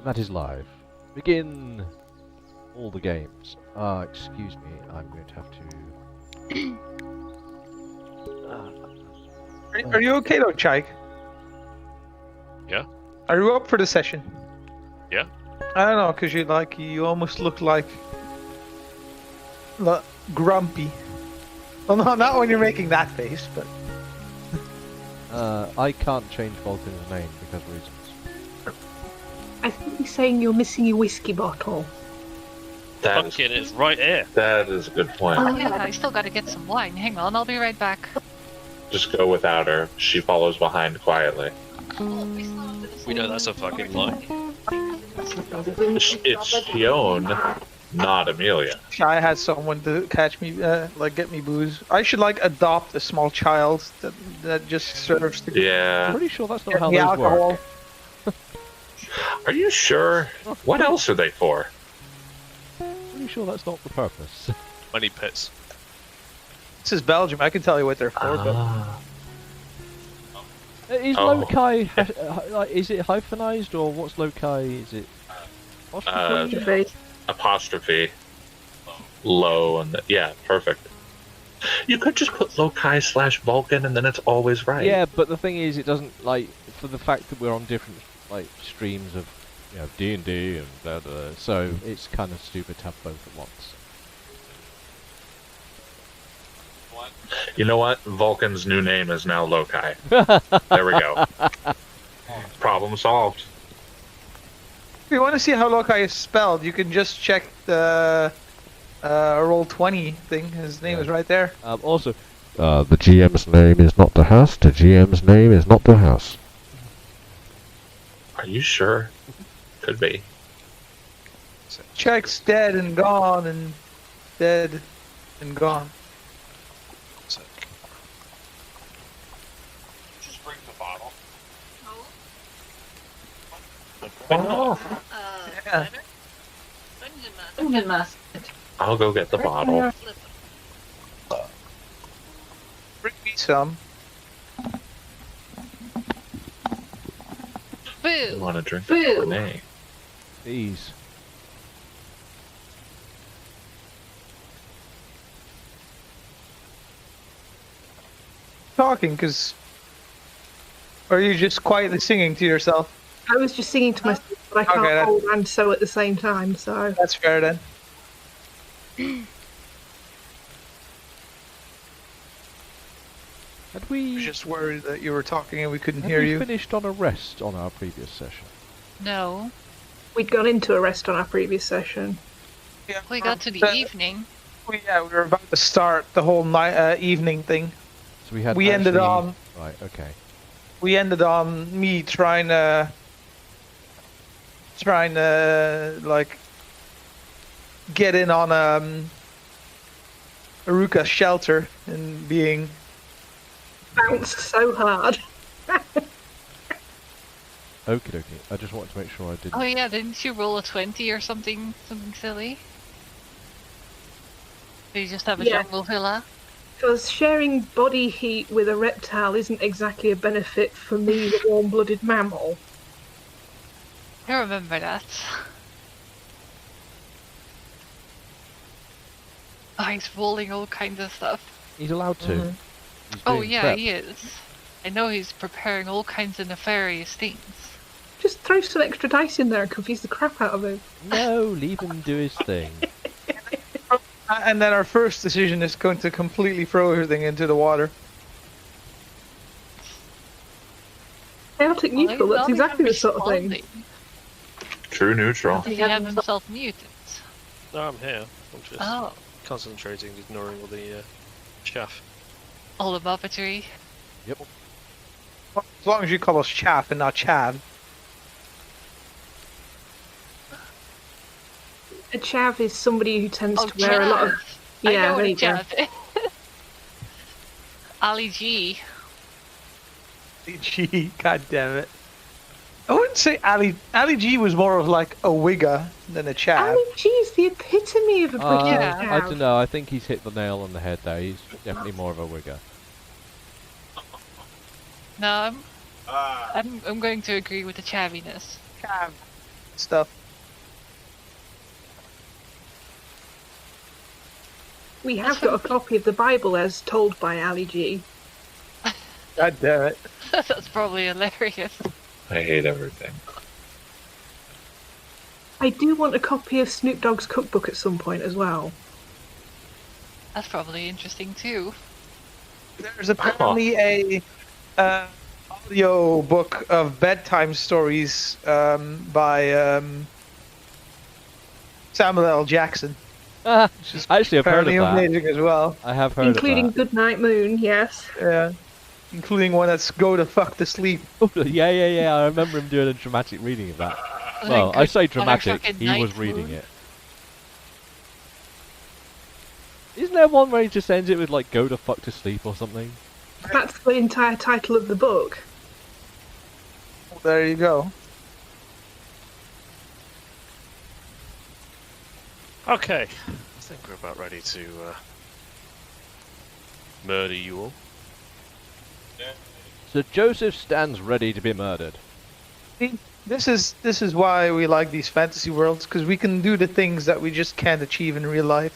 That is live. Begin all the games. Excuse me, I'm going to have to... Are you okay though, Chike? Yeah. Are you up for the session? Yeah. I don't know, because you almost look like grumpy. Well, no, not when you're making that face, but... I can't change Vulcan's name because of reasons. I think he's saying you're missing your whiskey bottle. Pumpkin is right here. That is a good point. Oh yeah, I still gotta get some wine. Hang on, I'll be right back. Just go without her. She follows behind quietly. We know that's a fucking lie. It's Shion, not Amelia. I had someone to catch me, get me booze. I should adopt a small child that just serves the Yeah. Pretty sure that's not how the those alcohol. work. Are you sure? What else are they for? Pretty sure that's not the purpose. Money pits. This is Belgium. I can tell you what they're for. Is Oh. loci is it hyphenized or what's loci? Is it apostrophe? Apostrophe. Low and yeah, perfect. You could just put loci/Vulcan and then it's always right. Yeah, but the thing is, it doesn't for the fact that we're on different streams of D&D and blah, blah, blah, so it's kind of stupid to have both at once. You know what? Vulcan's new name is now Loci. There we go. Problem solved. If you want to see how Lokai is spelled, you can just check the Roll20 thing. His name is right there. Also, the GM's name is not the house. The GM's name is not the house. Are you sure? Could be. Check's dead and gone and dead and gone. Just bring the bottle. Yeah. I'll go get the bottle. Bring me some. You Boo! want to drink Boo. Renee? These. Talking, because... Or are you just quietly singing to yourself? I was just singing to myself, but I can't Okay, hold and sew at the same time, so... That's fair then. Had I we was just worried that you were talking and we couldn't had hear we you. finished on a rest on our previous session? No, We'd gone into a rest on our previous session. Yeah, we got to the evening. we were about to start the whole night, evening thing. So we had. We ended actually- on- Right. Okay. We ended on me trying to get in on Aruka's shelter and being Bounced so hard. Okie dokie. I just wanted to make sure I didn't. Oh yeah, didn't you roll a 20 or something silly? Did you just have a Yeah. jungle villa? Because sharing body heat with a reptile isn't exactly a benefit for me, the warm-blooded mammal. I remember that. Oh, he's rolling all kinds of stuff. He's allowed to. Mhm. He's Oh doing yeah, prep. he is. I know he's preparing all kinds of nefarious things. Just throw some extra dice in there and confuse the crap out of him. No, leave him do his thing. and then our first decision is going to completely throw everything into the water. Chaotic neutral, that's exactly the sort of thing. True neutral. Does he have himself muted? No, I'm here. I'm just Oh, concentrating, ignoring all the chaff. all the puppetry. Yep. As long as you call us chaff and not chav. A chav is somebody who tends Oh, to wear a lot of. chav. I Yeah, know what there a you go. chav is. Ali G. Ali G, god damn it. I wouldn't say Ali G was more of like a wigger than a chav. Ali G's the epitome of a British Yeah. chav. I don't know. I think he's hit the nail on the head there. He's definitely more of a wigger. No, I'm going to agree with the chaviness. Chav stuff. We have got a copy of the Bible as told by Ali G. God damn it. That's probably hilarious. I hate everything. I do want a copy of Snoop Dogg's cookbook at some point as well. That's probably interesting too. There's apparently a audio book of bedtime stories by Samuel L. Jackson. Which is Actually, I've heard of apparently that. amazing as well. I have heard Including of that. Goodnight Moon, yes. Yeah. Including one that's go to fuck to sleep. Yeah. I remember him doing a dramatic reading of that. Like Well, I say good dramatic. motherfucking He was night reading moon. it. Isn't there one where he just ends it with like "go to fuck to sleep" or something? That's the entire title of the book. There you go. Okay, I think we're about ready to murder you all. So Joseph stands ready to be murdered. See, this is why we like these fantasy worlds, because we can do the things that we just can't achieve in real life.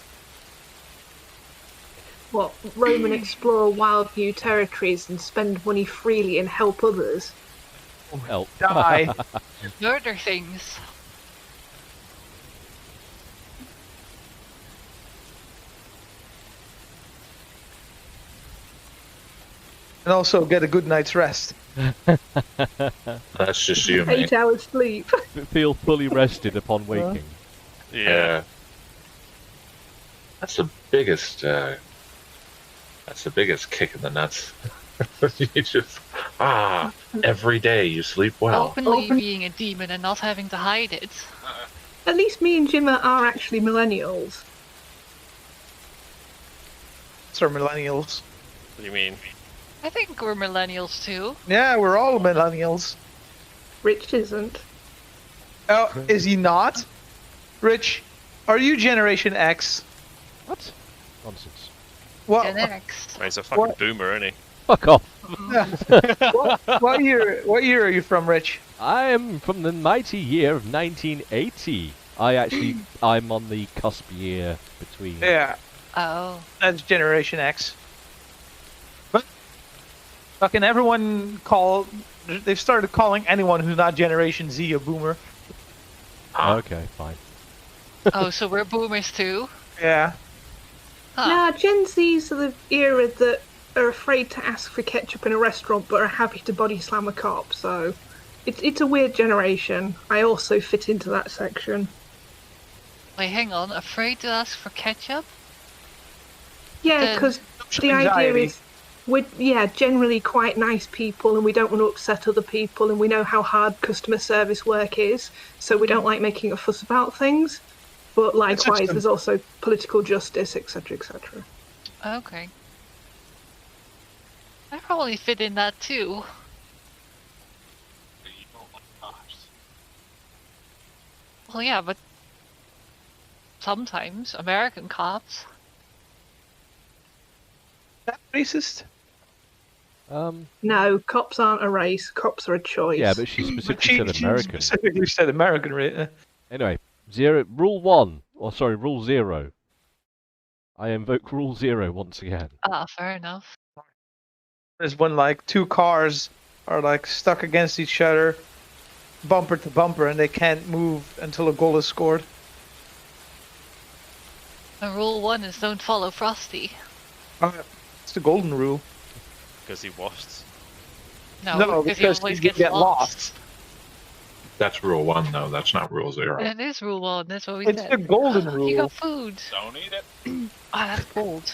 What, roam and explore wild new territories and spend money freely and help others? Help. Die. Murder things. And also get a good night's rest. That's just you, mate. 8 hours sleep. Feel fully rested upon waking. Yeah. That's the biggest. That's the biggest kick in the nuts. You just every day you sleep well. Openly being a demon and not having to hide it. At least me and Jim are actually millennials. It's our millennials. What do you mean? I think we're millennials too. Yeah, we're all millennials. Rich isn't. Oh, is he not? Rich, are you Generation X? What? Nonsense. What? Gen X. He's a fucking What? boomer, isn't he? Fuck off. What year? What year are you from, Rich? I am from the mighty year of 1980. I'm on the cusp year between. Yeah, Oh. that's Generation X. But fucking everyone they've started calling anyone who's not Generation Z a boomer. Okay, fine. Oh, so we're boomers too? Yeah. Huh. Nah, Gen Zs are the era that are afraid to ask for ketchup in a restaurant but are happy to body slam a cop, so it's a weird generation. I also fit into that section. Wait, hang on. Afraid to ask for ketchup? Yeah, Then- because Social the idea anxiety. is we're generally quite nice people and we don't want to upset other people and we know how hard customer service work is, so we don't like making a fuss about things. But likewise, system. there's also political justice, etc., etc. Okay. I probably fit in that too. Well, yeah, but sometimes American cops. That racist? No, cops aren't a race. Cops are a choice. Yeah, but she specifically said American. specifically said American, right? Anyway, rule 0. I invoke rule 0 once again. Ah, fair enough. There's when like two cars are like stuck against each other, bumper to bumper, and they can't move until a goal is scored. And rule 1 is don't follow Frosty. It's the golden rule. Because he washed. No, because because he always you gets get lost. That's rule 1, though. That's not rule 0. It is rule 1, that's what we It's said. the golden You rule. got food. Don't eat it. Ah, that's cold.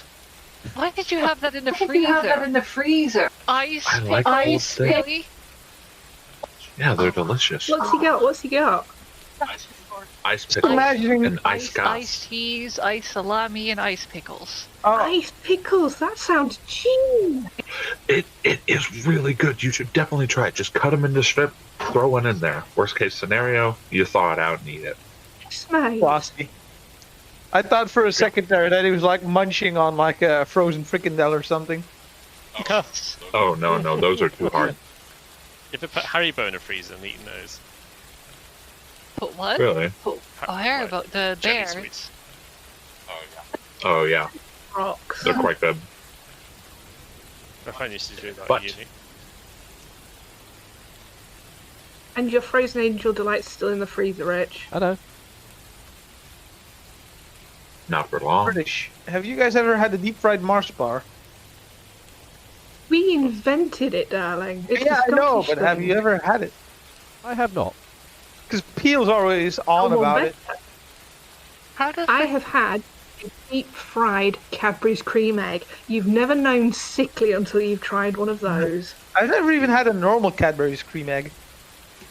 Why did you have that in the freezer? Ice. I like ice. cold things. Really? Yeah, they're delicious. What's he got? Ice pickles imagining and ice Ice goss. cheese, ice salami, and ice pickles. Oh, Ice pickles, that sounds cheap. It is really good. You should definitely try it. Just cut them into strip, throw one in there. Worst case scenario, you thaw it out and eat it. Yes, mate. frosty. I thought for a second there that he was like munching on like a frozen fricandel or something. Oh no, those are too hard. If it put Haribo in a freezer and eating those. Put what? Really? Oh, I heard about the jelly bears. sweets. Oh yeah, Rocks. they're quite good. My friend used to do that But- at uni. And your frozen angel delight's still in the freezer, Rich. I know. Not for long. British. Have you guys ever had the deep fried Mars bar? We invented it, darling. It's Yeah, a I know, Scottish but have thing. you ever had it? I have not. Because Peel's always on Oh, about well, it. How does I the- have had a deep fried Cadbury's cream egg. You've never known sickly until you've tried one of those. I've never even had a normal Cadbury's cream egg.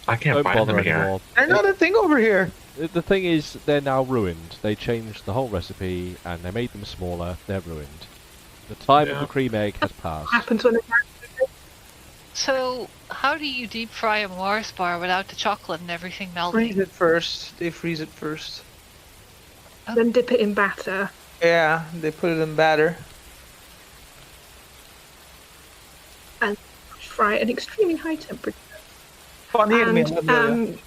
I can't Don't find bother them here. anymore. They're not a thing over here. The thing is, they're now ruined. They changed the whole recipe and they made them smaller. They're ruined. The time of Yeah. the cream egg has passed. Happens when So, how do you deep fry a Mars bar without the chocolate and everything Freeze melting? it first. They freeze it first. then dip it in batter. Yeah, they put it in batter. Fry at an extremely high temperature. Funny to me. And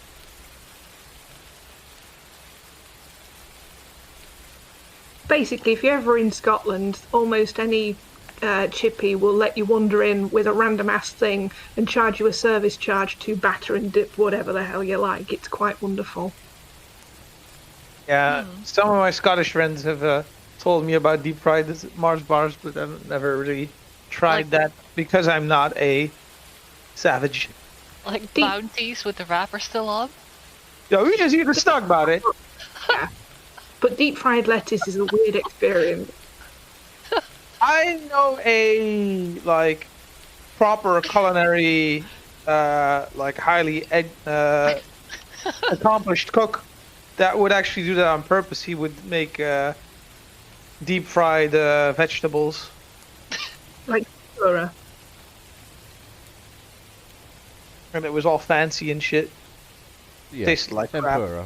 basically, if you're ever in Scotland, almost any chippy will let you wander in with a random ass thing and charge you a service charge to batter and dip whatever the hell you like. It's quite wonderful. Yeah, some of my Scottish friends have told me about deep fried Mars bars, but I've never really tried that because I'm not a savage. Like Deep- bounties with the wrapper still on? Yeah, we just used to talk about it. But deep fried lettuce is a weird experience. I know a like proper culinary, like highly accomplished cook that would actually do that on purpose. He would make deep fried vegetables. Like tempura. And it was all fancy and shit. Yeah, Tasted like crap. tempura.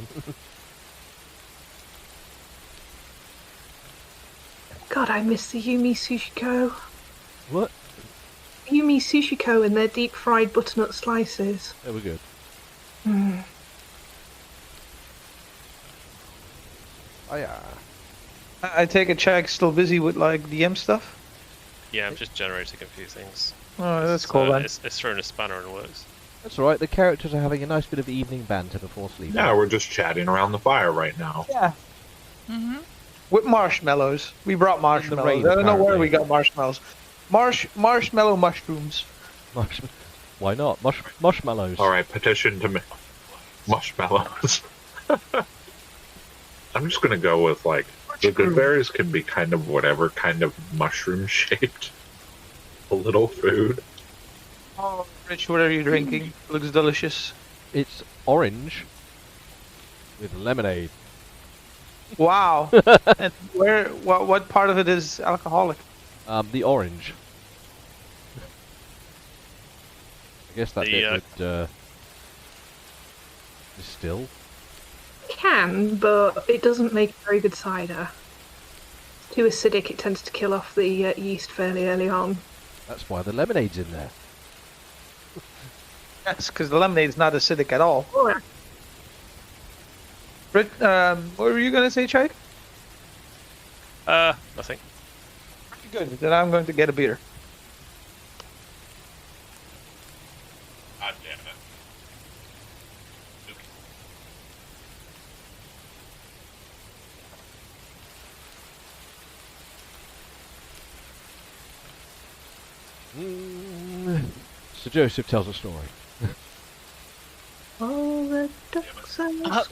God, I miss the Yumi Sushiko. What? Yumi Sushiko and their deep fried butternut slices. They were good. Mm. Oh yeah. I take it Chag's still busy with like DM stuff. Yeah, I'm just generating a few things. Oh, that's So cool then. it's thrown a spanner in the works. That's all right. The characters are having a nice bit of evening banter before sleeping. Yeah, we're just chatting around the fire right now. Yeah. Mm-hmm. With marshmallows. We brought marshmallows. rain, I don't know where apparently. we got marshmallows. Marshmallow mushrooms. Why not? Marshmallows. All right, petition to marshmallows. I'm just gonna go with like the good berries can be kind of whatever kind of mushroom shaped. A little food. Oh, Rich, what are you drinking? Looks delicious. It's orange with lemonade. Wow. And what part of it is alcoholic? The orange. I guess that The, bit would distill. Can, but it doesn't make very good cider. It's too acidic, it tends to kill off the yeast fairly early on. That's why the lemonade's in there. Yes, because the lemonade's not acidic at all. Alright. Rich, what were you going to say, Chag? Nothing. Good. Then I'm going to get a beer. God damn it. Sir Joseph tells a story. All the ducks are swimming on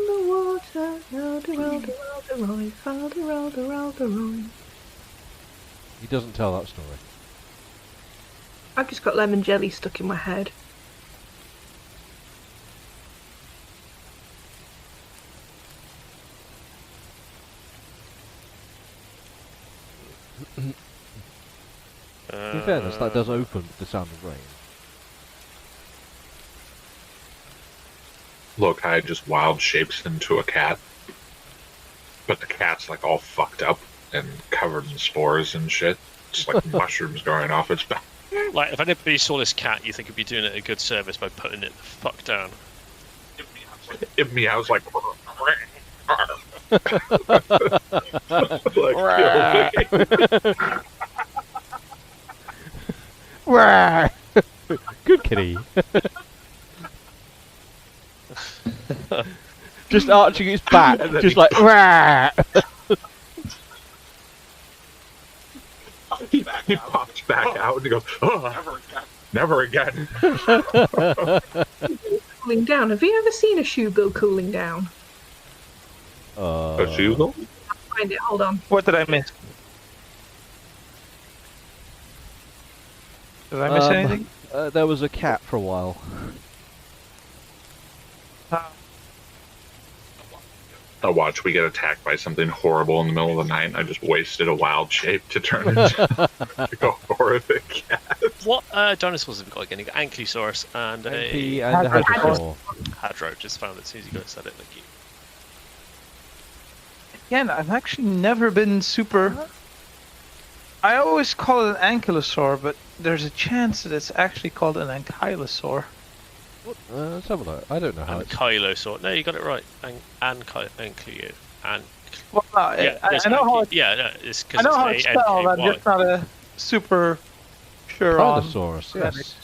the water. Roll-de-roll-de-roll-de-roll-de-roll-de-roll-de-roll. He doesn't tell that story. I've just got lemon jelly stuck in my head. In fairness, that does open with the sound of rain. Lokai just wild shapes into a cat. But the cat's like all fucked up and covered in spores and shit. Just like mushrooms growing off its back. Like, if anybody saw this cat, you think it'd be doing it a good service by putting it the fuck down. It meows like... Good kitty. Just arching its back, just like. He pops back out and he goes, oh, never again. Cooling down. Have you ever seen a shoe bill cooling down? A shoe bill? I'll find it. Hold on. What did I miss? Did I miss anything? There was a cat for a while. I watch we get attacked by something horrible in the middle of the night, and I just wasted a wild shape to turn into like a horrific cat. What dinosaurs have we got again? You got Ankylosaurus and MP a and a Hadrosaur. Hadro. Just found it as soon as you guys said it. Thank you. Again, I've actually never been super... I always call it an ankylosaur, but there's a chance that it's actually called an ankylosaur. Let's have a look. I don't know how it's... Ankylosaur. No, you got it right. Ankylo. Well, Yeah, I know how it's, yeah, no, it's I know how it's spelled. I'm just not a super sure on. Tyrannosaurus, yes.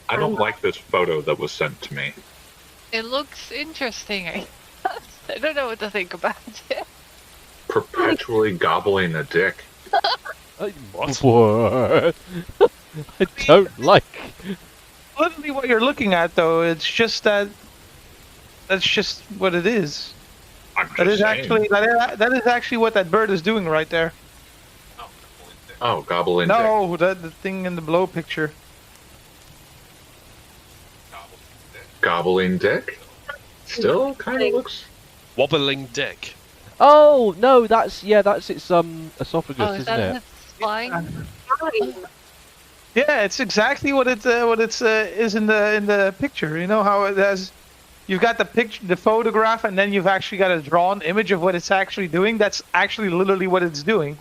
I don't like this photo that was sent to me. It looks interesting. I don't know what to think about it. Perpetually gobbling a dick. What? I don't like... Literally what you're looking at, though, it's just that's just what it is. I'm That just is saying. actually that is actually what that bird is doing right there. Oh, gobbling dick. No, the thing in the below picture. Gobbling dick? Still kind of looks... Wobbling dick. Oh, no, that's its esophagus, Oh, is isn't that it? its spine? Yeah, it's exactly what it's is in the picture. You know how it has. You've got the picture, the photograph, and then you've actually got a drawn image of what it's actually doing. That's actually literally what it's doing.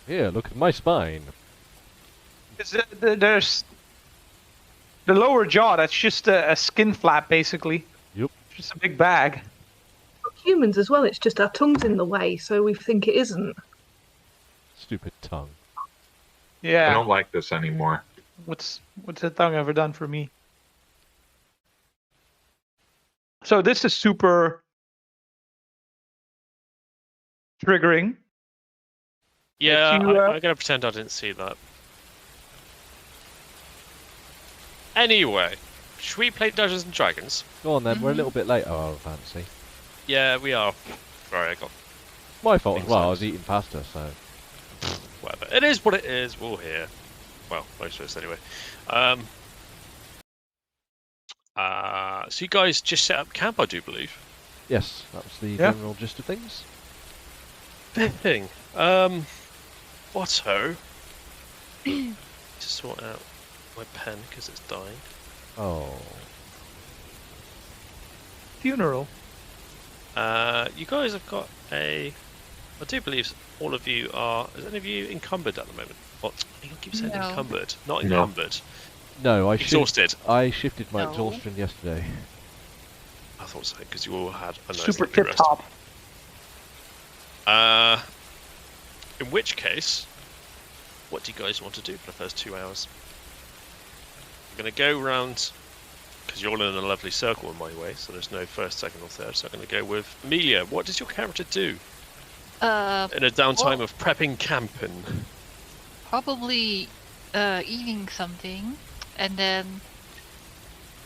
Here, look at my spine. There's the lower jaw. That's just a skin flap, basically. Yep. Just a big bag. Humans as well. It's just our tongue's in the way, so we think it isn't. Stupid tongue. I Yeah. don't like this anymore. What's the tongue ever done for me? So this is super triggering. Yeah, If you, I'm gonna pretend I didn't see that. Anyway, should we play Dungeons and Dragons? Go on then, we're a little bit late. Oh, I fancy. Yeah, we are. Sorry, I got My fault as Things well, I like- was eating pasta, so... whatever. It is what it is. We'll hear. Well, most of us anyway. So you guys just set up camp, I do believe. Yes, that was the Yeah. general gist of things. Thing. Whatso? To sort out my pen because it's dying. Oh. Funeral. You guys have got I do believe all of you are. Is any of you encumbered at the moment? What? I keep saying No. encumbered, not No. encumbered. No, Exhausted. I shifted my No. exhaustion yesterday. I thought so because you all had a nice Super lovely tip rest. top. In which case, what do you guys want to do for the first 2 hours? I'm going to go round, because you're all in a lovely circle in my way, so there's no first, second, or third, so I'm going to go with Amelia. What does your character do in a downtime of prepping camping? Probably eating something and then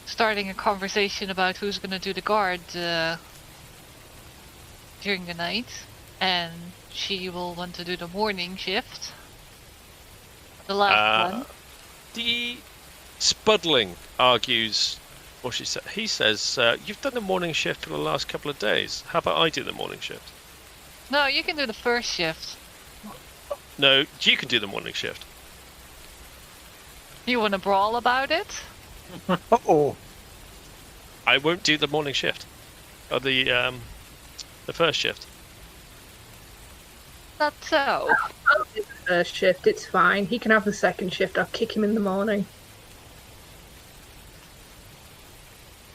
starting a conversation about who's going to do the guard during the night. And she will want to do the morning shift. The last one. The Spudling argues, or he says, you've done the morning shift for the last couple of days. How about I do the morning shift? No, you can do the first shift. No, you can do the morning shift. You want to brawl about it? Uh-oh. I won't do the morning shift. Or the first shift. Not so. I'll do the first shift, it's fine. He can have the second shift, I'll kick him in the morning.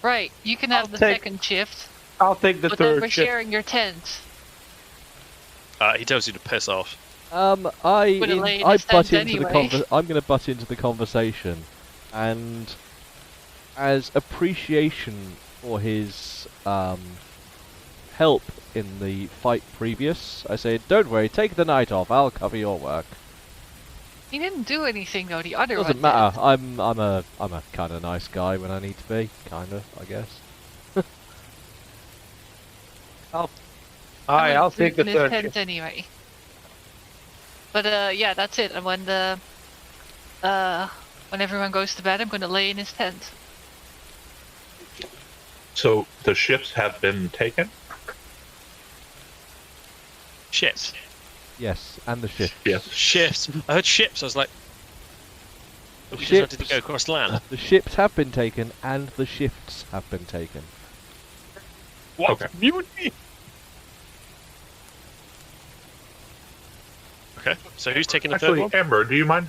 Right, you can have the second shift, I'll take the but then third we're shift. sharing your tent. He tells you to piss off. I lay in I his butt tent into the anyway. I'm going to butt into the conversation, and as appreciation for his help in the fight previous, I say, "Don't worry, take the night off. I'll cover your work." He didn't do anything though. The other Doesn't one matter. did. I'm a kind of nice guy when I need to be, kind of, I guess. Alright, I'll sleep take the in his third tent shift. anyway. But yeah, that's it. And when when everyone goes to bed, I'm gonna lay in his tent. So the ships have been taken? Ships. Yes, and the shift. Yes. Ships. I heard ships. I was like, we just wanted to go across land. The ships have been taken, and the shifts have been taken. What? Okay. Mutiny? Okay, so who's taking the third Actually, one? Amber, do you mind?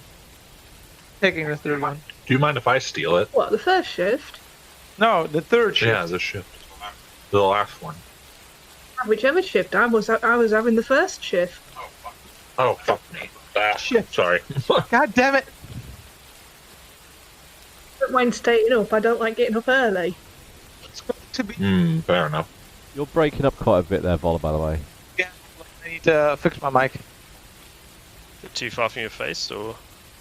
Taking the third one. Do you mind if I steal it? What, the first shift? No, the third shift. Yeah, the shift. The last one. Whichever shift, I was having the first shift. Oh, fuck me. Ah, Shit. sorry. God damn it! I don't mind staying up, I don't like getting up early. It's going to be. Fair enough. You're breaking up quite a bit there, Vola, by the way. Yeah, I need to fix my mic. Too far from your face, or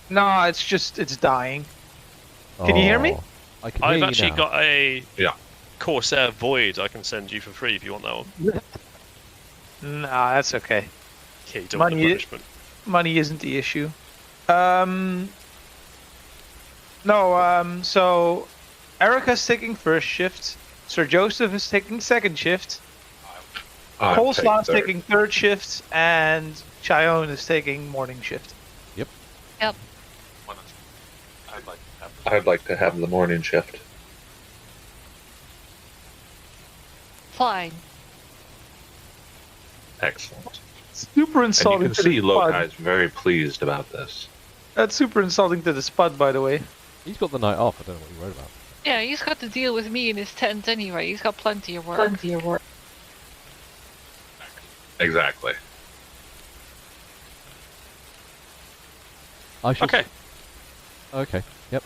No, it's dying. Can you hear me? Oh, I can I've hear you actually now. got a Yeah. Corsair Void I can send you for free if you want that one. Nah, that's okay. Yeah, you don't want the Money- punishment. Money isn't the issue. So Erica's taking first shift. Sir Joseph is taking second shift. Coleslaw's Take third. taking third shift, and Cheyenne is taking morning shift. Yep. I'd like to have the morning shift. Fine. Excellent. Super And insulting you can to see the spud. Lokai's very pleased about this. That's super insulting to the spud, by the way. He's got the night off. I don't know what you're worried about. Yeah, he's got to deal with me in his tent anyway. He's got plenty of work. Exactly. I shall. Okay. Okay. Yep.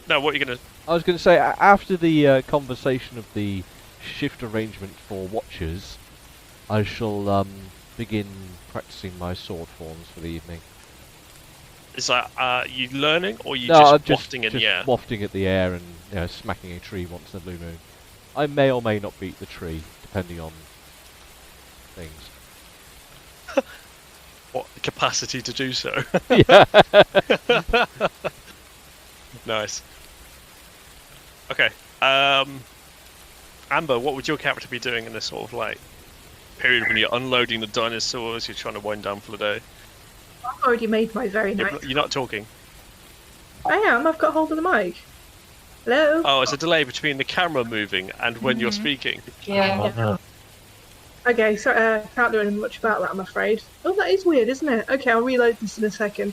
Now, what are you gonna? I was going to say after the conversation of the shift arrangement for watchers, I shall begin practicing my sword forms for the evening. Is that you learning, or you No, just I'm wafting in just the air? wafting at the air and smacking a tree once in a blue moon. I may or may not beat the tree, depending on things. What the capacity to do so? Yeah. Nice. Okay. Amber, what would your character be doing in this sort of like period when you're unloading the dinosaurs? You're trying to wind down for the day. I've already made my very nice. You're not talking. I am, I've got hold of the mic. Hello? Oh, it's a delay between the camera moving and when you're speaking. Yeah. Okay, so can't do anything much about that, I'm afraid. Oh, that is weird, isn't it? Okay, I'll reload this in a second.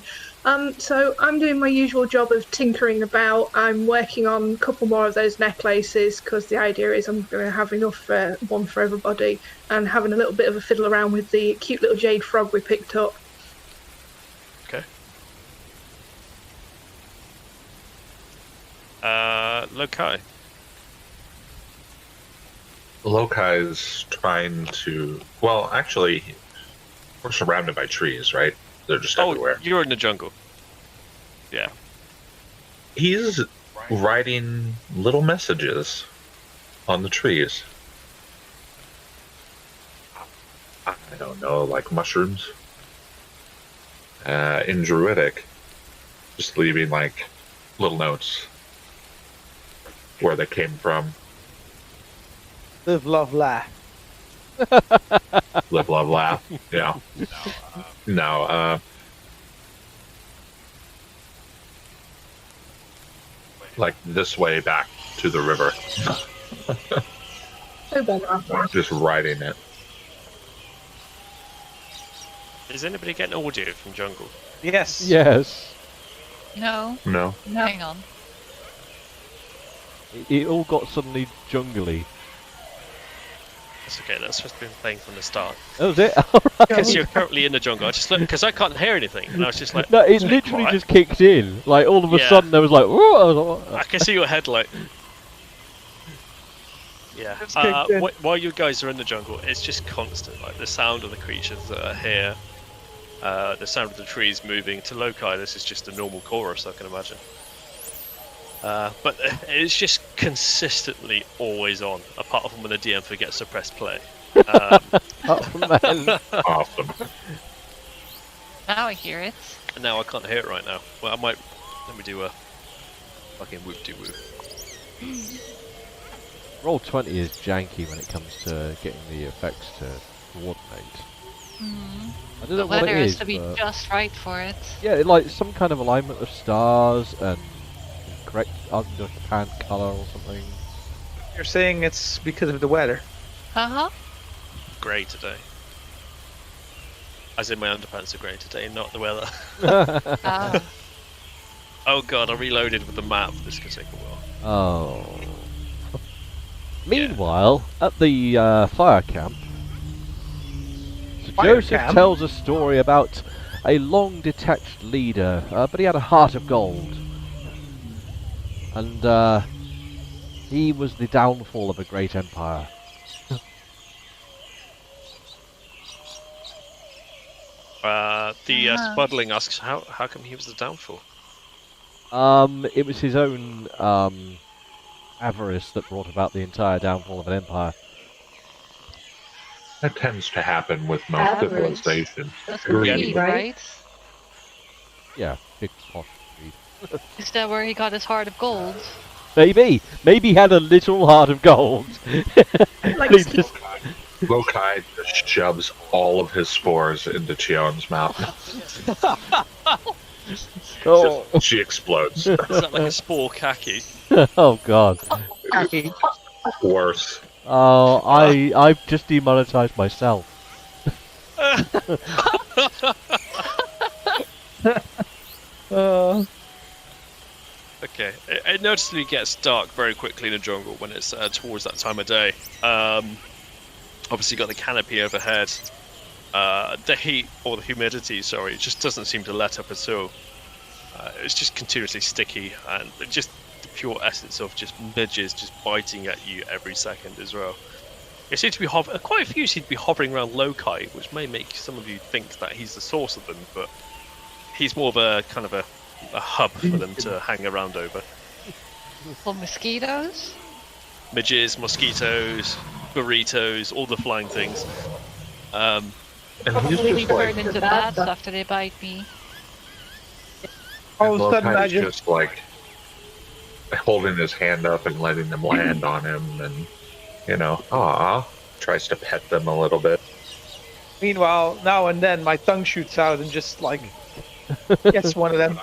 So I'm doing my usual job of tinkering about. I'm working on a couple more of those necklaces because the idea is I'm going to have enough for one for everybody, and having a little bit of a fiddle around with the cute little jade frog we picked up. Okay. Lokai. Lokai's trying to. Well, actually, we're surrounded by trees, right? They're just everywhere. You're in the jungle. Yeah. He's writing little messages on the trees. I don't know, like mushrooms. In Druidic, just leaving like little notes where they came from. Live, love, laugh. Live, love, laugh. Yeah. No. Like this way back to the river. So bad. Just riding it. Is anybody getting audio from Jungle? Yes. Yes. No. No. Hang on. It all got suddenly jungly. That's okay, that's what's been playing from the start. That was it. Because you're currently in the jungle. I just looked, because I can't hear anything. And I was just like, No, it "It's literally quiet." just kicked in. Like all of a Yeah. sudden, there was like, "Whoa!" I was like, I "What?" can see your head like. Yeah. Just kicked in. While you guys are in the jungle, it's just constant. Like the sound of the creatures that are here, the sound of the trees moving. To Lokai, this is just a normal chorus, I can imagine. But it's just consistently always on, apart from when the DM forgets to press play. Oh, man. Awesome. Now I hear it. And now I can't hear it right now. Well, I might. Let me do a fucking whoop de whoop. Roll 20 is janky when it comes to getting the effects to coordinate. I don't know The what weather it has is, to be but just right for it. yeah, like some kind of alignment of stars and correct underpant color or something. You're saying it's because of the weather. Haha. Grey today. As in my underpants are grey today, not the weather. Ah. Oh god, I reloaded with the map. This could take a while. Oh. Meanwhile, at the fire camp, Sir Fire Joseph camp? tells a story about a long detached leader, but he had a heart of gold. And he was the downfall of a great empire. The Spuddling asks, how come he was the downfall? It was his own avarice that brought about the entire downfall of an empire. That tends to happen with most Average. civilization. That's Greed. greed, Right? right? Yeah, big posh greed. Is that where he got his heart of gold? Maybe he had a little heart of gold. Like He just- Lokai just shoves all of his spores into Chion's mouth. oh, She explodes. Is that like a spore khaki? oh god. Worse. Oh, I've just demonetized myself. Okay, it noticeably gets dark very quickly in the jungle when it's towards that time of day. Obviously, you got the canopy overhead. The heat or the humidity, sorry, it just doesn't seem to let up at all. It's just continuously sticky, and just the pure essence of just midges just biting at you every second as well. It seems to be quite a few seem to be hovering around Lokai, which may make some of you think that he's the source of them, but he's more of a kind of a hub for them to hang around over. For mosquitoes? Midges, mosquitoes, burritos, all the flying things. And he's Probably just like, turn into bats after they bite me. All of a sudden, I Lokai's just just like holding his hand up and letting them land on him, and tries to pet them a little bit. meanwhile, now and then, my tongue shoots out and just like gets one of them.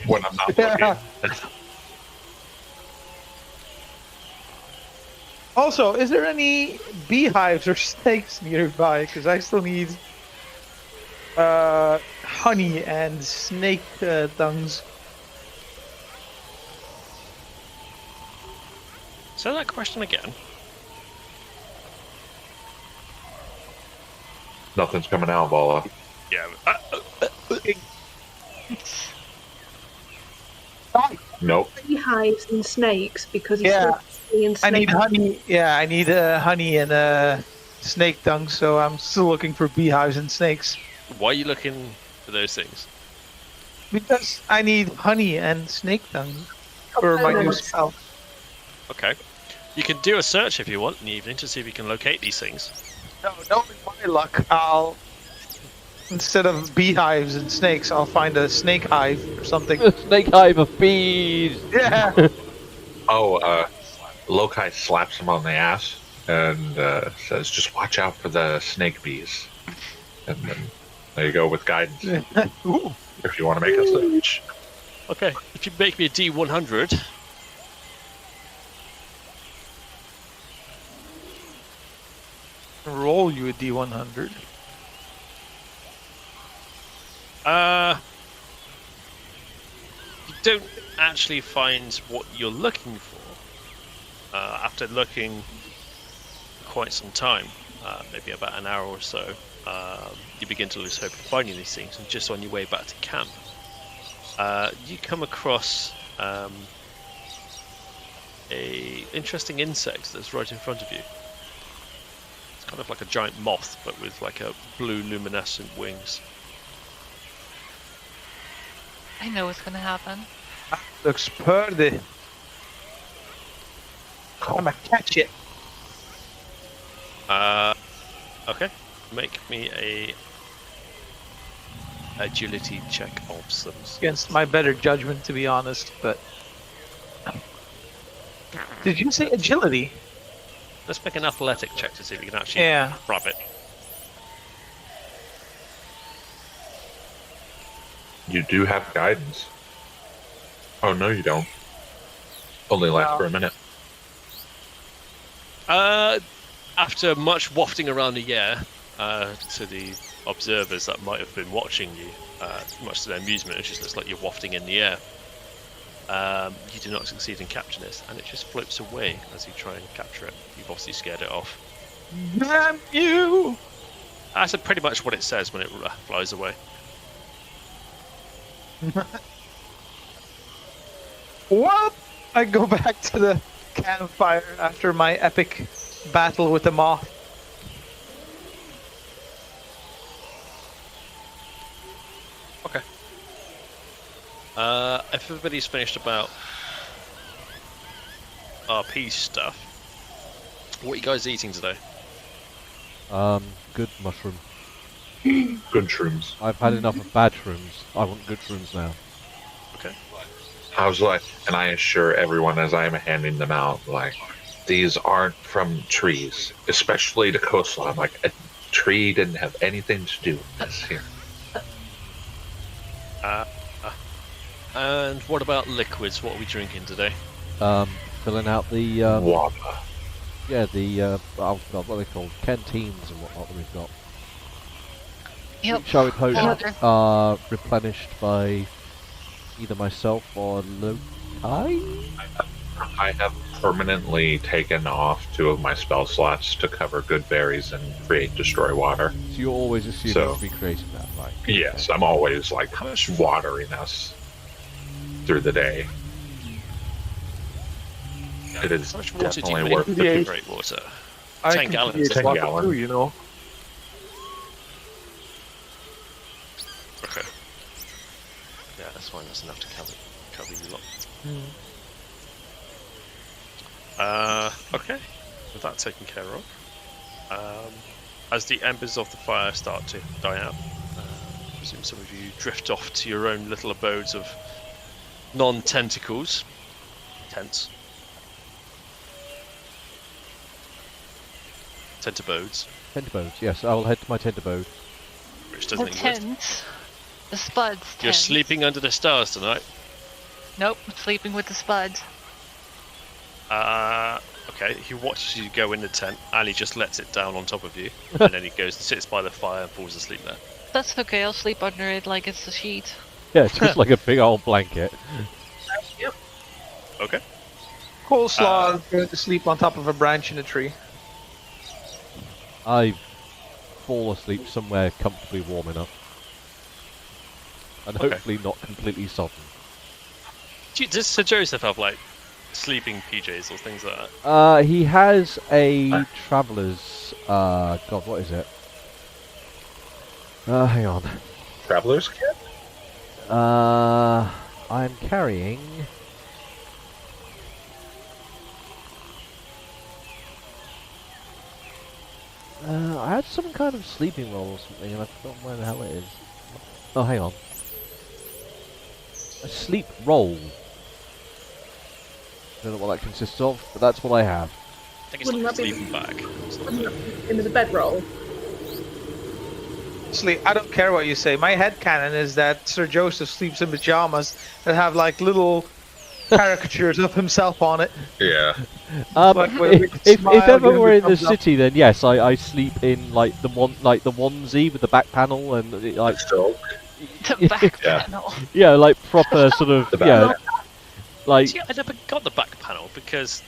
When I'm not Yeah. looking. Also, is there any beehives or snakes nearby? Because I still need honey and snake tongues. Say that question again. Nothing's coming out, Vala. Yeah. Nope. beehives and snakes because he's Yeah. still in I need snake. honey. Yeah, I need honey and snake tongues. So I'm still looking for beehives and snakes Why are you looking for those things? because I need honey and snake tongues for my new spell. Okay. You can do a search if you want in the evening to see if you can locate these things. No, knowing my luck, I'll instead of beehives and snakes, I'll find a snake hive or something. Snake hive of bees. Yeah. Oh, Lokai slaps him on the ass and says, "Just watch out for the snake bees." And then there you go with guidance. Ooh. If you want to make a search. Okay, if you make me a D100, Roll you a D100. you don't actually find what you're looking for. After looking for quite some time, maybe about an hour or so, you begin to lose hope of finding these things, and just on your way back to camp, you come across a interesting insect that's right in front of you. It's kind of like a giant moth, but with like a blue luminescent wings. I know what's gonna happen. Looks pretty. I'm gonna catch it. Okay, make me a agility check of some sort. Against my better judgment, to be honest, but... Did you say agility? Let's make an athletic check to see if we can actually Yeah. grab it. You do have guidance. Oh, no, you don't. Only lasts for a minute. After much wafting around the air, to the observers that might have been watching you, much to their amusement, it just looks like you're wafting in the air. You do not succeed in capturing this, and it just floats away as you try and capture it. You've obviously scared it off. Damn you! That's pretty much what it says when it flies away. Well, I go back to the campfire after my epic battle with the moth. Okay. If everybody's finished about RP stuff, what are you guys eating today? Good mushroom. Good shrooms. I've had enough of bad shrooms. I want good shrooms now. Okay. How's life? And I assure everyone as I'm handing them out, like, these aren't from trees, especially the coastline. Like, a tree didn't have anything to do with this here. And what about liquids? What are we drinking today? Filling out the Water. yeah, the oh god, what are they called? Canteens and whatnot that we've got. Yep. Cherry potions Water. are replenished by either myself or Lokai. I have permanently taken off 2 of my spell slots to cover good berries and create destroy water. So you're always assuming So- to be creating that, right? Yes, I'm always like How much- watering us through the day. It is How much water do you definitely put worth into the the Yeah. great water? I 10 can gallons. create 10 water gallons. too, you know. Okay. Yeah, that's fine. That's enough to cover you lot. Okay. With that taken care of, as the embers of the fire start to die out, I presume some of you drift off to your own little abodes of non-tentacles. Tents. Tent abodes, Tenterbodes, yes, I will head to my tenterbode. which The doesn't exist. tent. The spuds. You're tent. sleeping under the stars tonight. Nope, sleeping with the spuds. Okay, he watches you go in the tent, and he just lets it down on top of you, and then he goes and sits by the fire and falls asleep there. That's okay, I'll sleep under it like it's a sheet. Yeah, it's just like a big old blanket. Okay. Coleslaw going to sleep on top of a branch in a tree. I fall asleep somewhere comfortably warm enough. And Okay. hopefully not completely sodden. Does Sir Joseph have like sleeping PJs or things like that? He has a traveller's god, what is it? Hang on. Traveler's kit? I'm carrying I had some kind of sleeping roll or something and I've forgotten where the hell it is. Oh, hang on. A sleep roll. Don't know what that consists of, but that's what I have. think it's Wouldn't like that be- sleeping bag. Wouldn't that be him as a bedroll? Honestly, I don't care what you say. My headcanon is that Sir Joseph sleeps in pajamas that have like little caricatures of himself on it. Yeah. Like with a big If smile, ever giving we're me in the thumbs up. city, then yes, I sleep in like the onesie with the back panel and like So The back Yeah. panel. yeah, like proper sort of The back like See, I never got the back panel because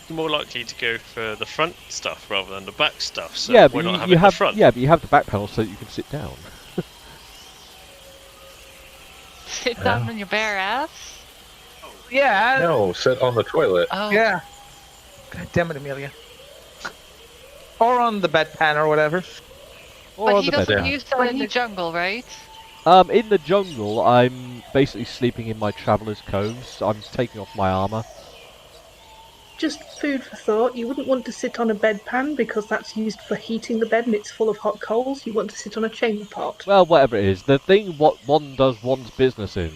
you're more likely to go for the front stuff rather than the back stuff. So yeah, why but not have you it have in the front? yeah, but you have the back panel so that you can sit down. Sit down on your bare ass. Yeah, no, sit on the toilet. Oh. yeah. God damn it, Amelia. Or on the bedpan or whatever. Or But on he the bed. doesn't yeah. use that in the jungle, right? In the jungle, I'm basically sleeping in my traveller's coves. I'm taking off my armour. Just food for thought. You wouldn't want to sit on a bedpan because that's used for heating the bed and it's full of hot coals. You want to sit on a chamber pot. Well, whatever it is, the thing what one does one's business in.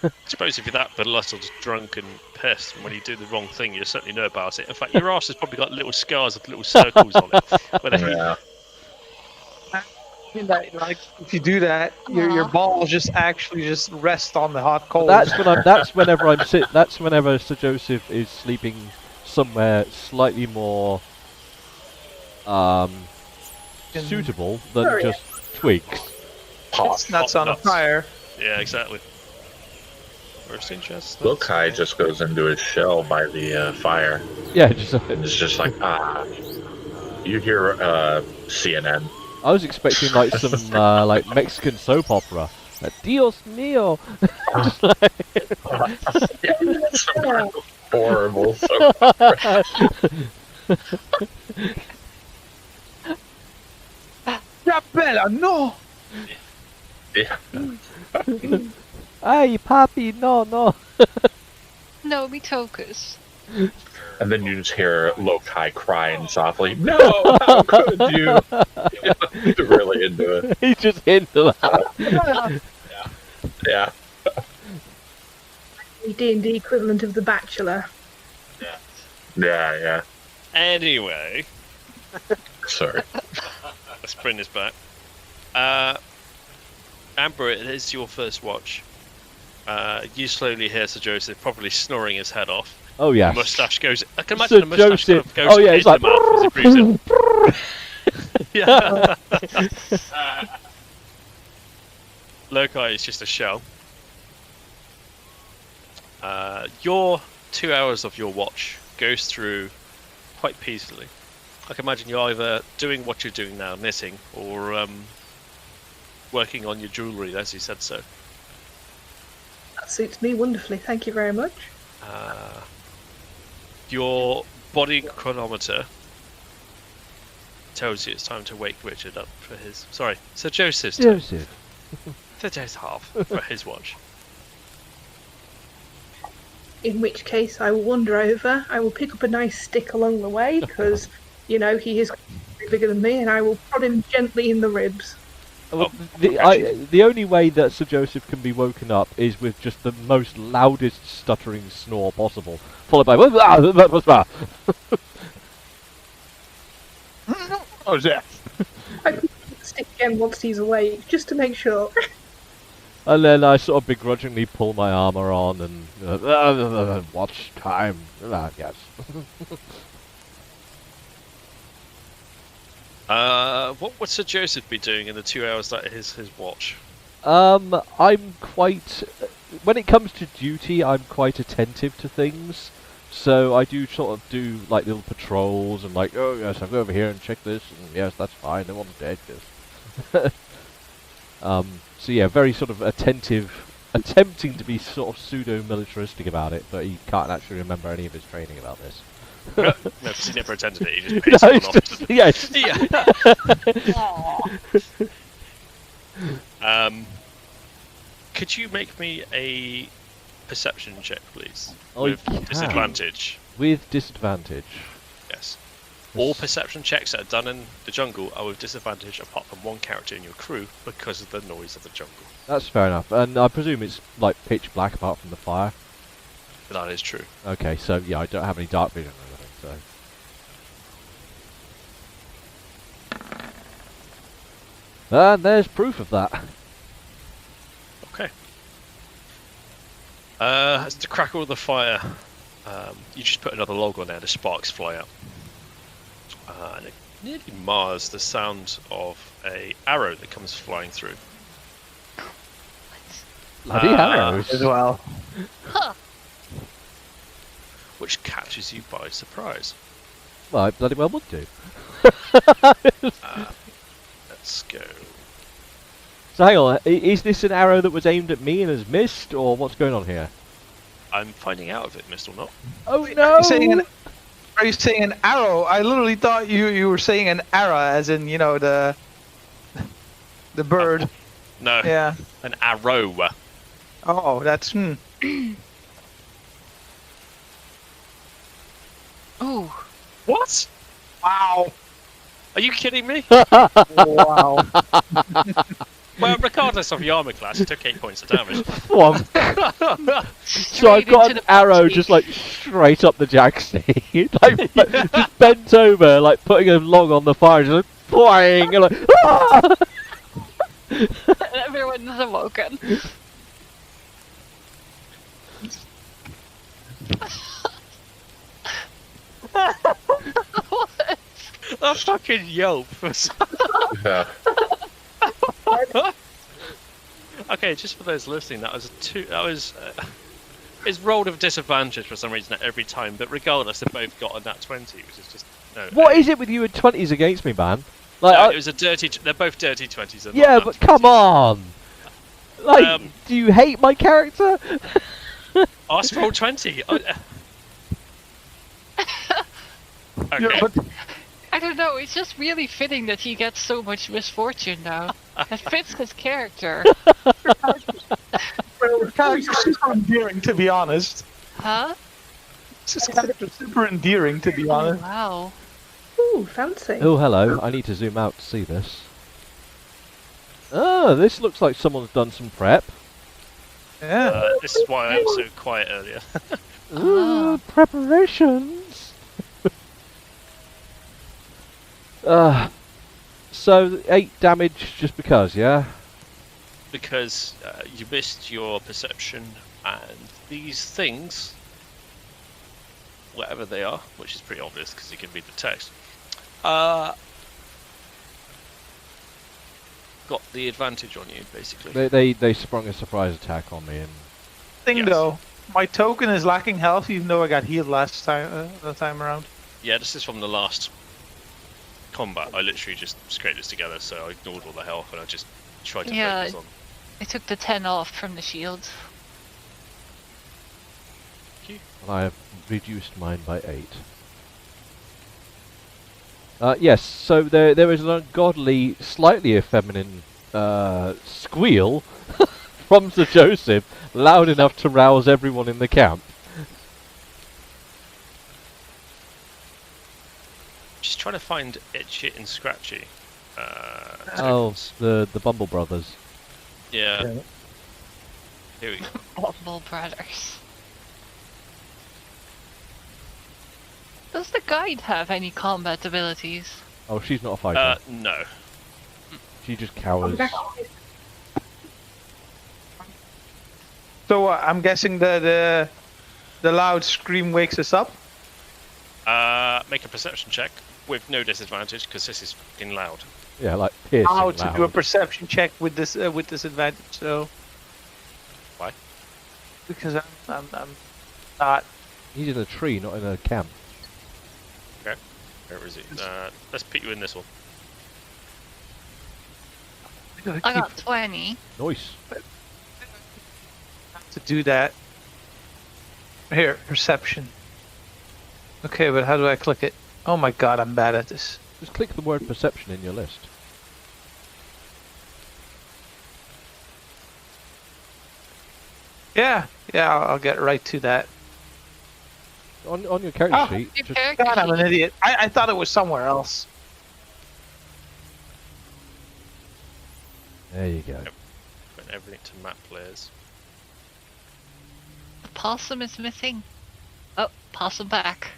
I suppose if you're that beluddled, drunk, and pissed, and when you do the wrong thing, you certainly know about it. In fact, your arse has probably got little scars with little circles on it. Where the heat. Yeah. I mean that, like, if you do that, your Aw. balls just actually just rest on the hot coals. That's when I'm. That's whenever I'm sit. That's whenever Sir Joseph is sleeping somewhere slightly more suitable than Sorry. just twigs. It's nuts hot on a nuts. fire. Yeah, exactly. Roasting chest. Lokai just goes into his shell by the fire Yeah, just. and is just like, you hear CNN. I was expecting like some like Mexican soap opera. Dios mío! Just like- Some kind of horrible. Yeah, Bella, no! Yeah. Ay, papi, no, no. No, me tokus. And then you just hear Lokai crying softly. No, how could you? He's really into it. He's just into that. Yeah. The D&D equivalent of The Bachelor. Yeah. Anyway, Sorry. let's bring this back. Amber, it is your first watch. You slowly hear Sir Joseph probably snoring his head off. Oh yes. The mustache goes. I can Sir imagine the mustache kind of Joseph. goes Oh yeah, into it's like. the mouth as he breathes in. Yeah. Lokai is just a shell. Your 2 hours of your watch goes through quite peacefully. I can imagine you're either doing what you're doing now, knitting, or working on your jewellery, as you said so. That suits me wonderfully. Thank you very much. Your body chronometer tells you it's time to wake Richard up for his... Sorry, Sir Joseph's turn. Joseph. Sir Joseph for his watch. In which case, I will wander over. I will pick up a nice stick along the way because, you know, he is bigger than me, and I will prod him gently in the ribs. Well, the only way that Sir Joseph can be woken up is with just the most loudest stuttering snore possible, followed by Oh, yeah. I pick up the stick again once he's awake, just to make sure. and then I sort of begrudgingly pull my armor on and watch time. Yes. What would Sir Joseph be doing in the 2 hours that is his watch? I'm quite. When it comes to duty, I'm quite attentive to things. So I do sort of do like little patrols and like, oh yes, I'll go over here and check this, and yes, that's fine. No one's dead. Yes. So yeah, very sort of attentive, attempting to be sort of pseudo-militaristic about it, but he can't actually remember any of his training about this. No, because he never attended it. He just No, pays it's someone just, yes. yeah. Could you make me a perception check, please? With can. disadvantage. With disadvantage. Yes. All perception checks that are done in the jungle are with disadvantage apart from one character in your crew because of the noise of the jungle. That's fair enough, and I presume it's like pitch black apart from the fire. That is true. Okay, so yeah, I don't have any dark vision or anything, so. And there's proof of that. Okay. As to crackle of the fire, you just put another log on there, the sparks fly out. And it nearly mars the sound of a arrow that comes flying through. Bloody arrows. As well. Huh. Which catches you by surprise. Well, I bloody well would do. Let's go. So hang on, is this an arrow that was aimed at me and has missed, or what's going on here? I'm finding out if it missed or not. Oh no! Are you saying an arrow? I literally thought you were saying an ara, as in, you know, the bird. No, Yeah. an arrow. Oh, that's Ooh. What? Wow. Are you kidding me? Wow. Well, regardless of your armor class, it took 8 points of damage. Thwomp. So I've Straight got into an the arrow body. just like straight up the jacksie, like just bent over, like putting a log on the fire, just like flying, and like ah! Everyone's awoken. What? A fucking yelp. Yeah. Okay, just for those listening, that was a two. That was. It's rolled with disadvantage for some reason every time, but regardless, they both got a nat 20, which is just no. What is it with you and 20s against me, man? Like, It was a dirty. They're both dirty 20s. they're not yeah, nat but come 20s. on! Like, Um, do you hate my character? Ask roll 20. Oh, okay. But I don't know, it's just really fitting that he gets so much misfortune now. It fits his character. character's super endearing, to be honest. Huh? This character's super endearing, to be Oh, honest. wow. Ooh, fancy. Oh, hello. I need to zoom out to see this. Oh, this looks like someone's done some prep. Yeah. This is why I was so quiet earlier. Ooh, Ah. preparations. So 8 damage just because, yeah? Because you missed your perception, and these things, whatever they are, which is pretty obvious because you can read the text, got the advantage on you, basically. They sprung a surprise attack on me, and Thing Yes. though, my token is lacking health, even though I got healed last time, the time around. Yeah, this is from the last combat. I literally just scraped this together, so I ignored all the health and I just tried to Yeah. focus on. I took the 10 off from the shield. I have reduced mine by 8. Yes, so there is an ungodly, slightly effeminate squeal from Sir Joseph, loud enough to rouse everyone in the camp. Just trying to find Itchy and Scratchy. Oh, tokens. the Bumble Brothers. Yeah. Yeah. Here we go. Bumble Brothers. Does the guide have any combat abilities? Oh, she's not a fighter. No. She just cowers. So I'm guessing the loud scream wakes us up. Make a perception check with no disadvantage because this is fucking loud. Yeah, like piercing How to loud. do a perception check with this advantage? So Why? because I'm not. He's in a tree, not in a camp. Where is it? Let's put you in this one. I got 20. Nice. To do that. Here, perception. Okay, but how do I click it? Oh my god, I'm bad at this. Just click the word perception in your list. Yeah, I'll get right to that. On your character Oh, sheet, Your just character God, I'm an sheet. idiot. I thought it was somewhere else. there you go. Put everything to map players. The possum is missing. Oh, possum back.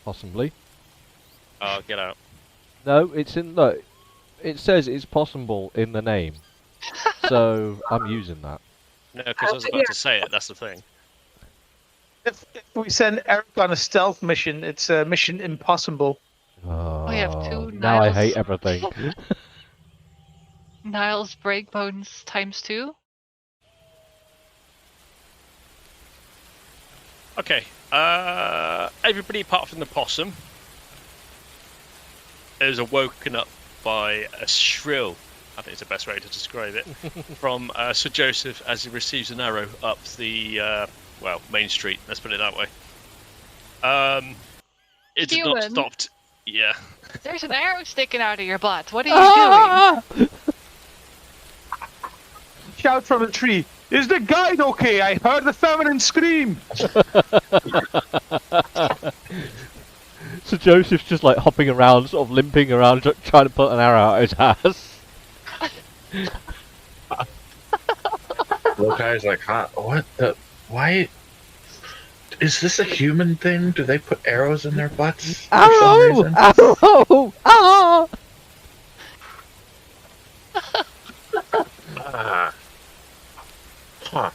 Possibly. Oh, get out. No, it's in. Look, it says it's possible in the name, so I'm using that. No, because I was about to say it. That's the thing. If we send Eric on a stealth mission, it's a mission impossible. We have two Now I hate Niles. everything. Niles breakbones times 2. Okay. Everybody apart from the possum is awoken up by a shrill, I think it's the best way to describe it, from Sir Joseph as he receives an arrow up the, Main Street, let's put it that way. It did not Human? stop. Yeah. There's an arrow sticking out of your butt. What are you doing? Shout from a tree. Is the guide okay? I heard the feminine scream. So Joseph's just like hopping around, sort of limping around, trying to put an arrow out his ass. The guy's like, huh? What the? Why? Is this a human thing? Do they put arrows in their butts? For some Arrow! reason? Arrow! Ah! Ah. Huh.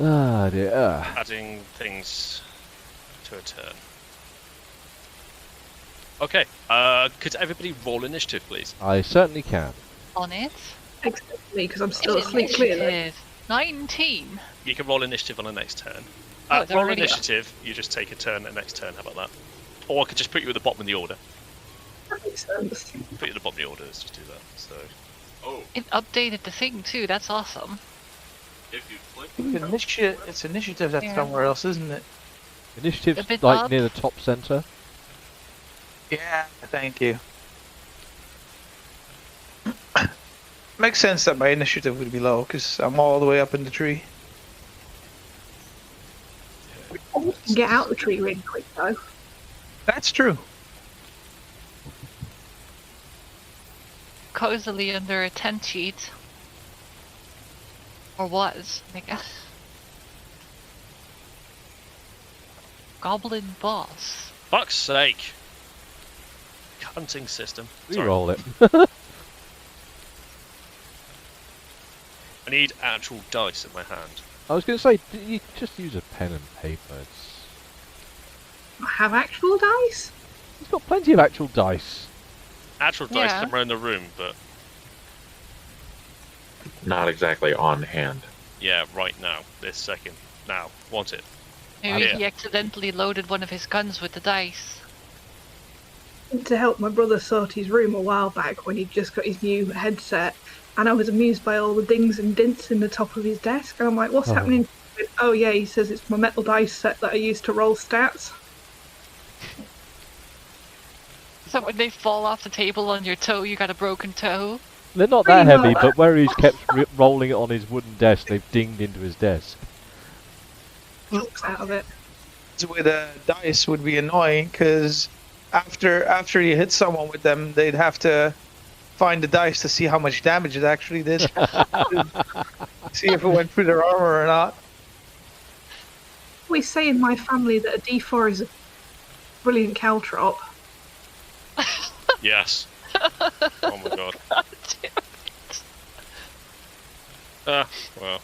Ah dear. Adding things to a turn. Okay. Could everybody roll initiative, please? I certainly can. On it. Except me, because I'm still asleep clearly. Initiative. 19. You can roll initiative on the next turn. Oh, it's roll already up. initiative, you just take a turn the next turn, how about that? Or I could just put you at the bottom of the order. That makes sense. Put you at the bottom of the order, let's just do that. So, It updated the thing too. That's awesome. if you click... It's initiative that's Yeah. somewhere else, isn't it? Initiative's A bit like up. near the top centre. Yeah, thank you. Makes sense that my initiative would be low, because I'm all the way up in the tree. You can get out the tree really quick though. That's true. Cozily under a tent sheet. Or was, I guess. Goblin boss. Fuck's sake! Hunting system. Sorry. Reroll it. I need actual dice in my hand. I was going to say, you just use a pen and paper. I have actual dice? He's got plenty of actual dice. Actual dice Yeah. somewhere in the room, but Not exactly on hand. yeah, right now, this second. Now, want it. Maybe Yeah. he accidentally loaded one of his guns with the dice. To help my brother sort his room a while back when he'd just got his new headset, and I was amused by all the dings and dints in the top of his desk, and I'm like, what's Oh. happening? Oh yeah, he says it's my metal dice set that I use to roll stats. So when they fall off the table on your toe, you got a broken toe. They're not that Pretty heavy, much. but where he's kept rolling it on his wooden desk, they've dinged into his desk. Looks out of it. With dice would be annoying, because after you hit someone with them, they'd have to find the dice to see how much damage it actually did. See if it went through their armor or not. We say in my family that a D4 is a brilliant caltrop. Yes. Oh my god. Well.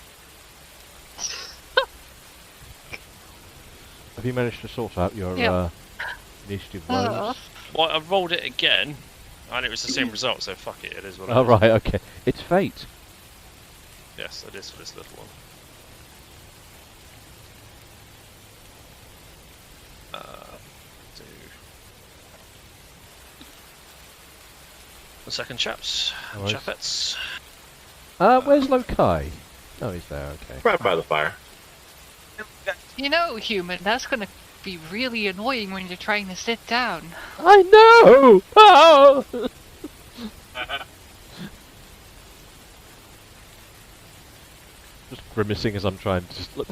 Have you managed to sort out your Yeah. initiative Oh. rolls? Well, I rolled it again, and it was the same result, so fuck it, it is what it Oh, is. right, okay. It's fate. Yes, it is for this little one. Do the second chaps, No worries. chapettes. Where's Lokai? Oh, he's there, okay. Right by the fire. You know, human, that's gonna be really annoying when you're trying to sit down. I know! Oh! Just grimacing as I'm trying to just look.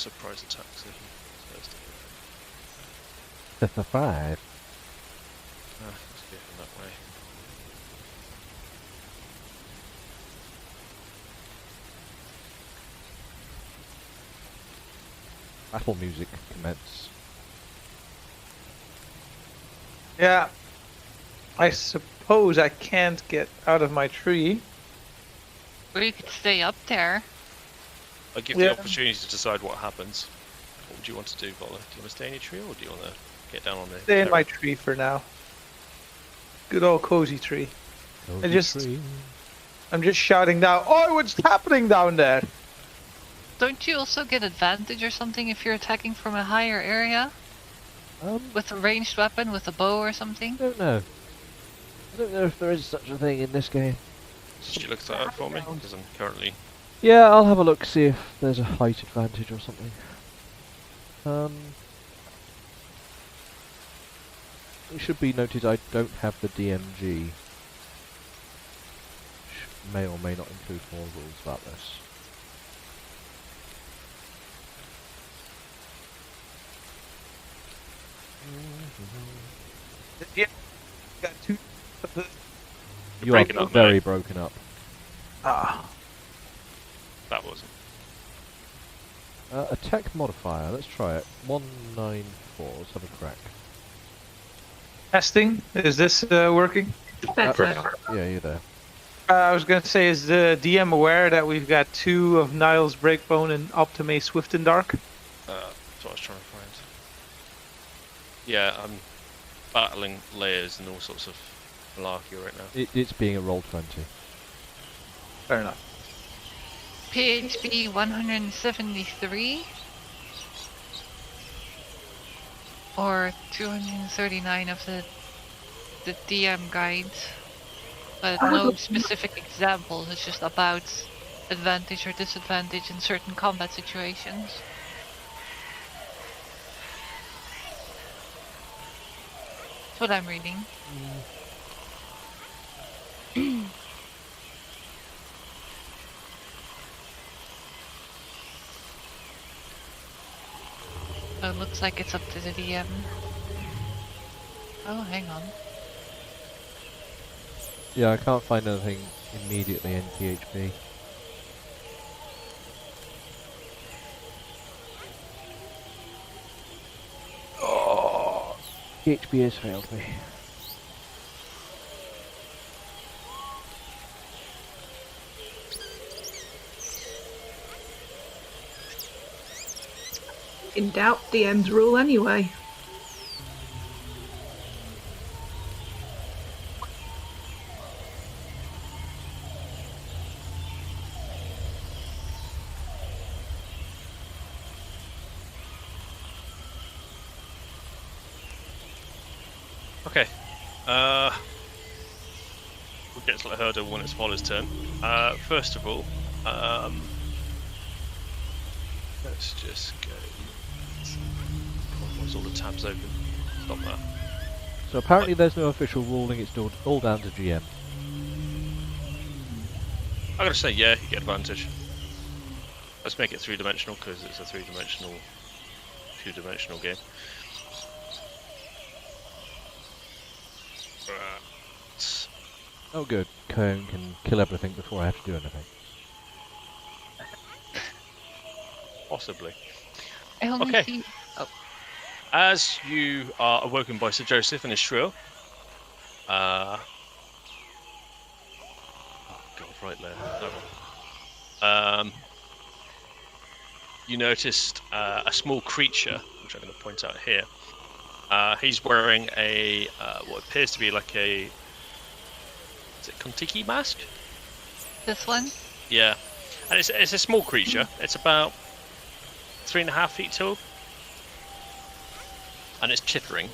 surprise attack. So first. 5. Let's go from that way. Battle music commence. Yeah. I suppose I can't get out of my tree. Or you could stay up there. I give Yeah. the opportunity to decide what happens. What would you want to do, Vola? Do you want to stay in your tree or do you want to get down on the Stay in my terrace? tree for now. Good old cozy tree. Cozy just- tree. I'm just shouting down, oh, what's happening down there? Don't you also get advantage or something if you're attacking from a higher area? With a ranged weapon, with a bow or something? I don't know. I don't know if there is such a thing in this game. Could you look that up for me? Because I'm currently... Yeah, I'll have a look, see if there's a height advantage or something. It should be noted I don't have the DMG. Which may or may not include more rules about this. Yeah. Got two. You breaking are up, very mate. broken up. Ah. That wasn't. Attack modifier, let's try it. 194, let's have a crack. Testing. Is this working? Better. Yeah, you're there. I was going to say, is the DM aware that we've got 2 of Niall's Breakbone and Optime Swift and Dark? That's what I was trying to find. Yeah, I'm battling layers and all sorts of malarkey right now. It's being a roll 20. Fair enough. PHB 173 or 239 of the DM guide, but no specific examples. It's just about advantage or disadvantage in certain combat situations. That's what I'm reading. So it looks like it's up to the DM. Oh, hang on. Yeah, I can't find anything immediately in PHP. Oh, PHP has failed me. In doubt, DM's rule anyway. Okay. We'll get to the hurdle when it's Vola's turn. First of all, let's just go. What's all the tabs open? Stop that. So apparently there's no official ruling, it's all down to GM. I'm gonna say yeah, you get advantage. Let's make it 3-dimensional because it's a 3-dimensional, 2-dimensional game. Right. Oh good, Cone can kill everything before I have to do anything. Possibly. I only Okay. see. Oh, As you are awoken by Sir Joseph and his shrill, oh God, right there. That one. You noticed a small creature, which I'm going to point out here. He's wearing a what appears to be like a, is it Kontiki mask? this one? Yeah, and it's a small creature. It's about 3.5 feet tall. And it's chittering.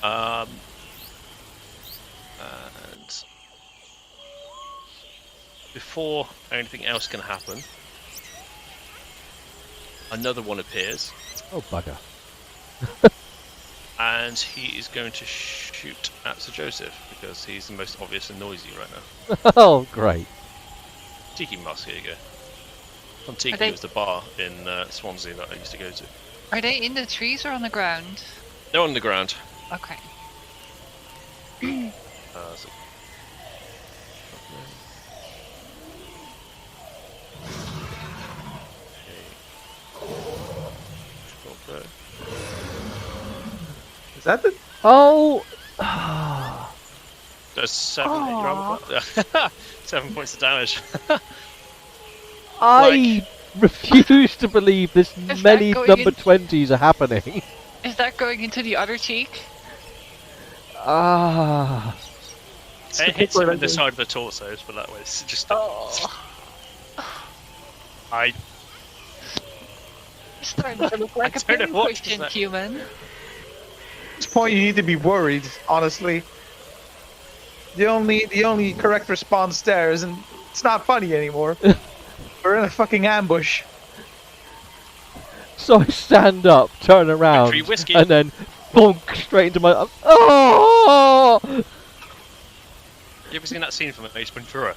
And before anything else can happen, another one appears, Oh bugger. and he is going to shoot at Sir Joseph because he's the most obvious and noisy right now. Oh great. Tiki mask, here you go. Antigua they- was the bar in Swansea that I used to go to. Are they in the trees or on the ground? They're on the ground. Okay. So- Okay. Is that the? Oh! There's 7 7 points of damage. I refuse to believe this that many going number in- 20s are happening. Is that going into the other cheek? Ah. It hits him in the side of the torso, but that way it's just. Oh. I It's starting to look like a I don't know what to pinpoint say. human. At this point, you need to be worried. Honestly, the only correct response there isn't. It's not funny anymore. We're in a fucking ambush. So I stand up, turn around, Victory whiskey. and then bonk straight into my. Oh! You ever seen that scene from Ace Ventura?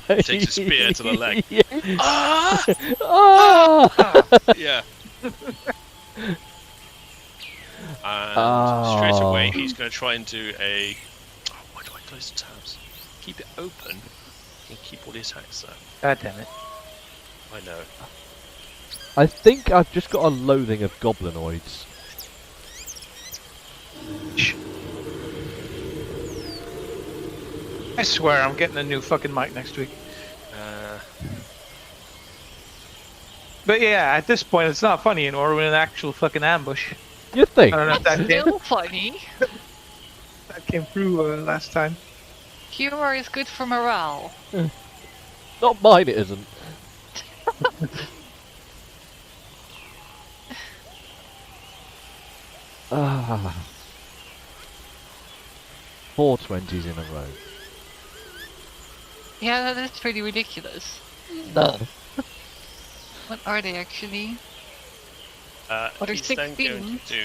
He takes a spear to the leg. Yeah. Ah! Ah! Yeah. And Oh. straight away he's going to try and do a. Oh, why do I close the tabs? Keep it open and keep all the attacks there. God damn it! I know. I think I've just got a loathing of goblinoids. I swear I'm getting a new fucking mic next week. But yeah, at this point it's not funny anymore. We're in an actual fucking ambush. You think? I don't know if that came, Still funny. that came through last time. Humor is good for morale. Not mine, it isn't. Ah. 4 20s in a row. Yeah, that is pretty ridiculous. No. What are they actually? What are He's then 16? going to do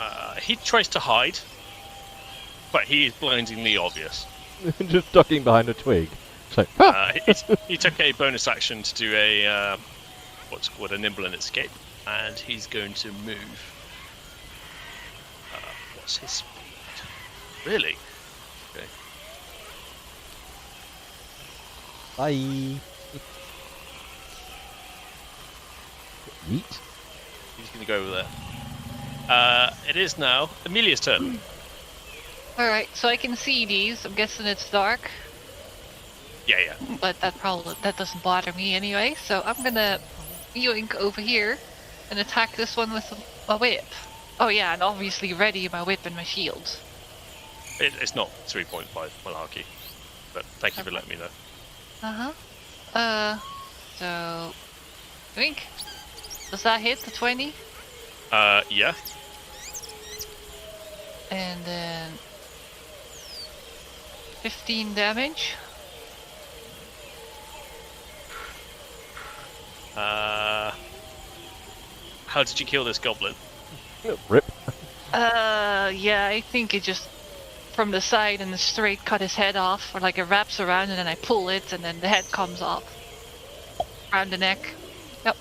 a. He tries to hide, but he is blindingly obvious. Just ducking behind a twig. So, He took a bonus action to do a what's called a Nibbling Escape, and he's going to move. What's his speed? Really? Okay. bye. Yeet. He's going to go over there. It is now Amelia's turn. Alright, so I can see these. I'm guessing it's dark, Yeah. but that doesn't bother me anyway. So I'm gonna yoink over here and attack this one with a whip. Oh yeah, and obviously ready my whip and my shield. It's not 3.5 malarkey, but thank you for letting me know. So yoink. Does that hit the 20? Yeah. And then 15 damage. How did you kill this goblin? Rip. Yeah, I think it just from the side and straight cut his head off, or like it wraps around and then I pull it and then the head comes off around the neck. Yep.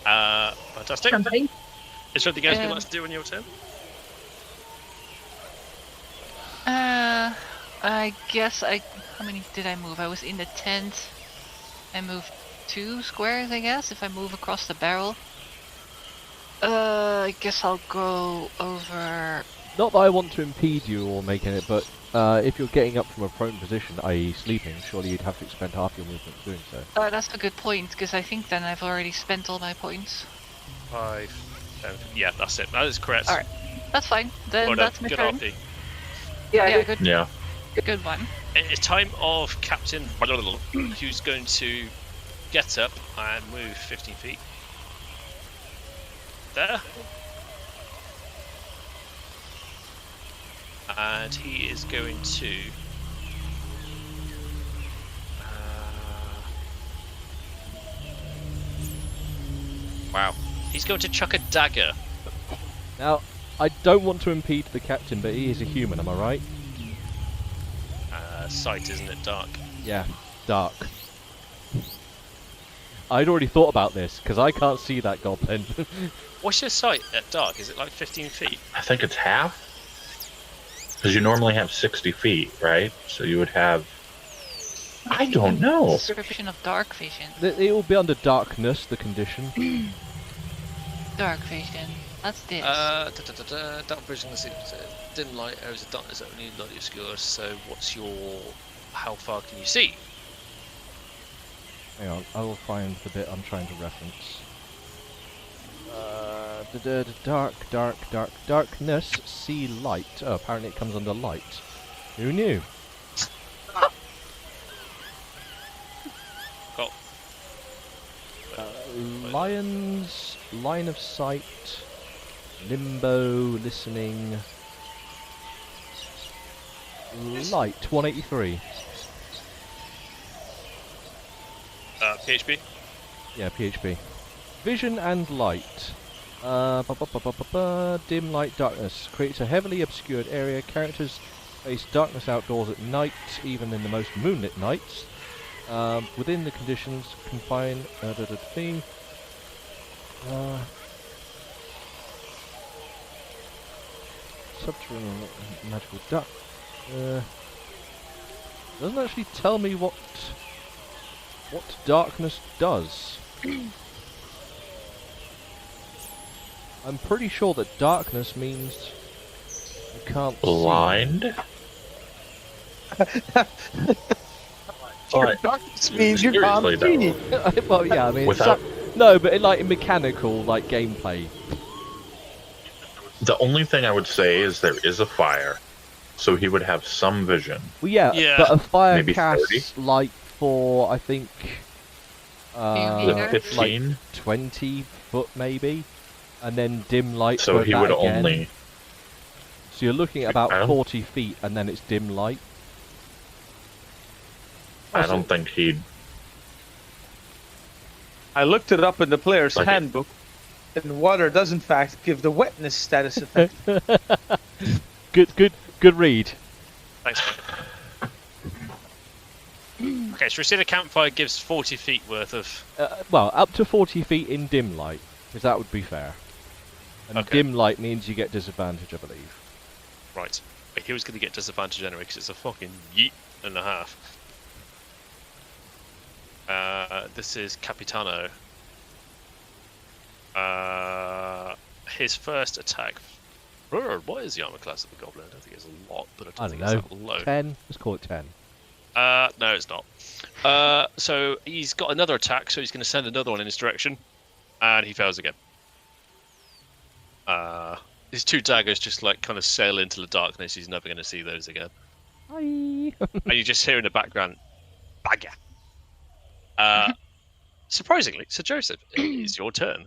Fantastic. Campaign. Is there anything else you'd like to do on your turn? I guess how many did I move? I was in the tent. I moved 2 squares, I guess, if I move across the barrel. I guess I'll go over. Not that I want to impede you or make it, but if you're getting up from a prone position, i.e. sleeping, surely you'd have to expend half your movement doing so. That's a good point, because I think then I've already spent all my points. 5, 10. Yeah, that's it. That is correct. Alright. That's fine. Then Well done. that's my Good turn. RP. Yeah, good, Yeah. good one. It's time of Captain who's going to get up and move 15 feet. There. And he is going to... wow. He's going to chuck a dagger. Now, I don't want to impede the captain, but he is a human, am I right? Sight, isn't it? Dark. Yeah, dark. I'd already thought about this because I can't see that goblin. What's your sight at dark? Is it like 15 feet? I think it's half. Because you normally have 60 feet, right? So you would have. I don't know. Description of dark vision. It will be under darkness, the condition. Dark vision. That's this. Dark vision is dim light, areas of darkness that only lightly obscure. So, what's your. How far can you see? Hang on, I will find the bit I'm trying to reference. Darkness, see light. Oh, apparently it comes under light. Who knew? Got. Lions, line of sight, limbo, listening, light, 183. PHP? Yeah, PHP. Vision and light. Dim light, darkness. Creates a heavily obscured area. Characters face darkness outdoors at night, even in the most moonlit nights. Within the conditions, confine theme. Subterranean magical dark. Doesn't actually tell me what darkness does. I'm pretty sure that darkness means you can't Blind? Darkness means you Seriously, can't though. see. Well, yeah, I mean, Without- no, but like in mechanical, like gameplay. The only thing I would say is there is a fire, so he would have some vision. Well, yeah, Yeah. but a fire Maybe casts 30? like for I think Meters? 15? like 20 foot maybe, and then dim light. So for he that would again. only. So you're looking at about I don't- 40 feet, and then it's dim light. I don't think he'd. I looked it up in the player's Like it. handbook, and water does in fact give the wetness status effect. Good read. Thanks. Okay, so we see the campfire gives 40 feet worth of. Well, up to 40 feet in dim light, because that would be fair. And Okay. dim light means you get disadvantage, I believe. Right. He was going to get disadvantage anyway because it's a fucking yeet and a half. This is Capitano. His first attack. What is the armor class of the goblin? I don't think it's a lot, but I I don't don't think know. it's that low. 10. Let's call it 10. No, it's not. So he's got another attack, so he's going to send another one in his direction, and he fails again. His two daggers just like kind of sail into the darkness. He's never going to see those again. Hi. And you just hear in the background, bagger. Surprisingly, Sir Joseph, it is your turn.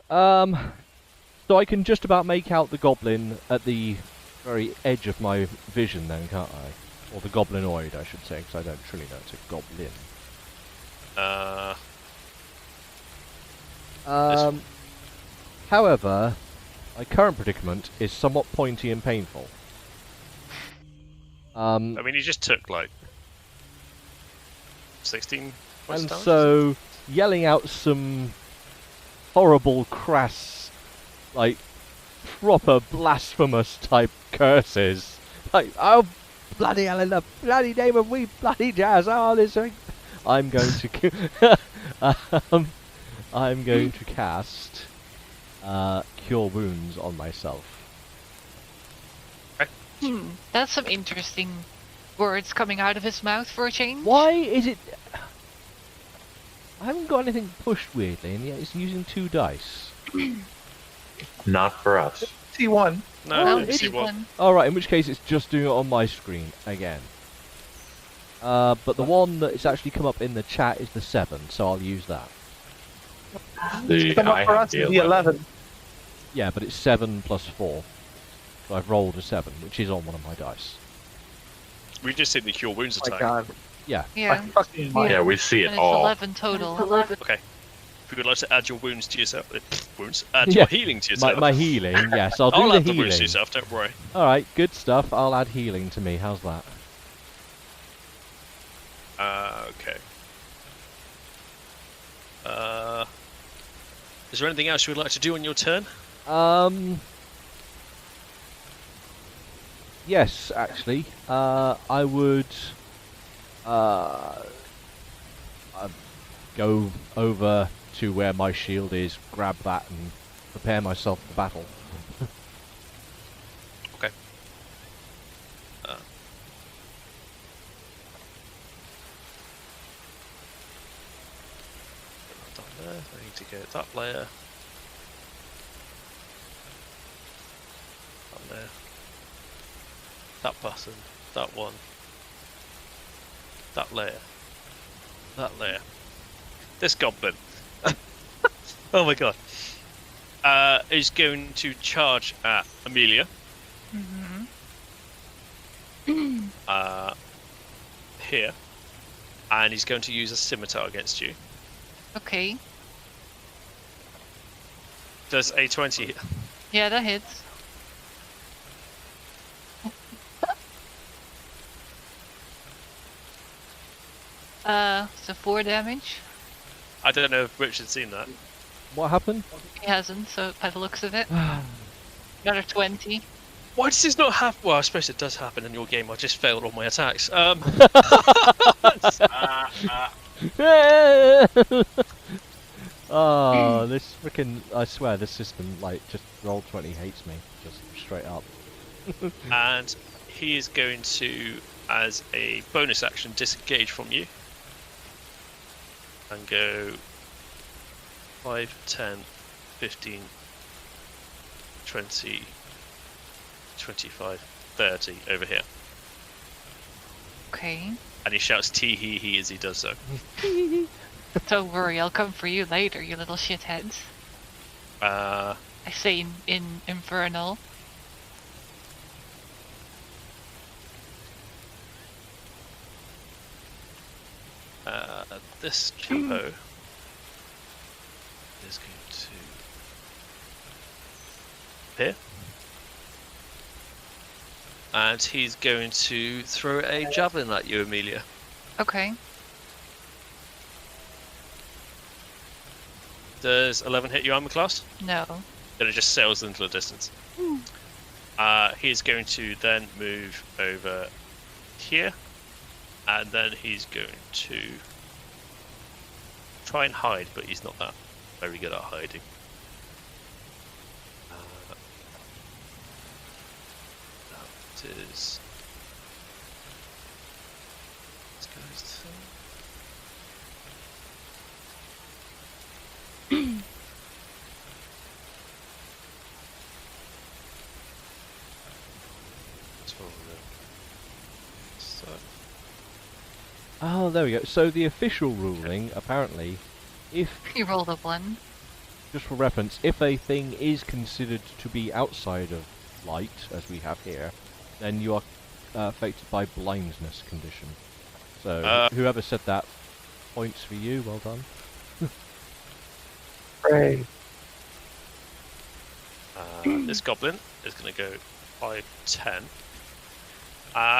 So I can just about make out the goblin at the very edge of my vision then, can't I? Or the goblinoid, I should say, because I don't truly know it's a goblin. However, my current predicament is somewhat pointy and painful. I mean, he just took like 16 points And damage. so, yelling out some horrible, crass, like, proper blasphemous type curses. Like, oh, bloody hell, in the bloody name of we bloody jazz, oh, this thing. I'm going to, I'm going to cast, Cure Wounds on myself. That's some interesting words coming out of his mouth for a change. Why is it... I haven't got anything pushed weirdly, and yet it's using 2 dice. Not for us. T1. No, Well, no, see what? Alright, in which case it's just doing it on my screen again. But the one that it's actually come up in the chat is the 7, so I'll use that. Come up for us is the 11. Yeah, but it's 7 plus 4. So I've rolled a 7, which is on one of my dice. We've just seen the cure wounds Oh my attack. god. Yeah. Yeah. Fucking Yeah. Yeah, we see And it it's all. 11 total. Okay. If you would like to add your wounds to yourself, add Yeah. your healing to yourself. My healing, yes, I'll do I'll the add the healing. wounds to yourself. Don't worry. Alright, good stuff. I'll add healing to me. How's that? Okay. Is there anything else you would like to do on your turn? Yes, actually. I would go over to where my shield is, grab that, and prepare myself for battle. Okay. Down there. I need to get that layer. Down there. That button. That one. That layer. That layer. This goblin. Oh my god. Is going to charge at Amelia. Here. And he's going to use a scimitar against you. Okay. Does a 20 hit? Yeah, that hits. So 4 damage. I don't know if Richard's seen that. What happened? He hasn't, so by the looks of it. Another 20. Why does this not happen? Well, I suppose it does happen in your game. I just failed all my attacks. Oh, this freaking... I swear, this system, like, just Roll20 hates me. Just straight up. And he is going to, as a bonus action, disengage from you. And go 5, 10, 15, 20, 25, 30 over here. Okay. And he shouts tee hee hee as he does so. Don't worry, I'll come for you later, you little shitheads. I say in Infernal. This cheapo is going to appear. And he's going to throw a javelin at you, Amelia. Okay. Does 11 hit your armor class? No. Then it just sails into the distance. He's going to then move over here. And then he's going to try and hide, but he's not that very good at hiding. That is... This guy's turn. So... Oh, there we go. So the official ruling, apparently, if, You rolled a 1. just for reference, if a thing is considered to be outside of light, as we have here, then you are affected by blindness condition. So whoever said that, points for you. Well done. Hooray. This goblin is going to go 5, 10.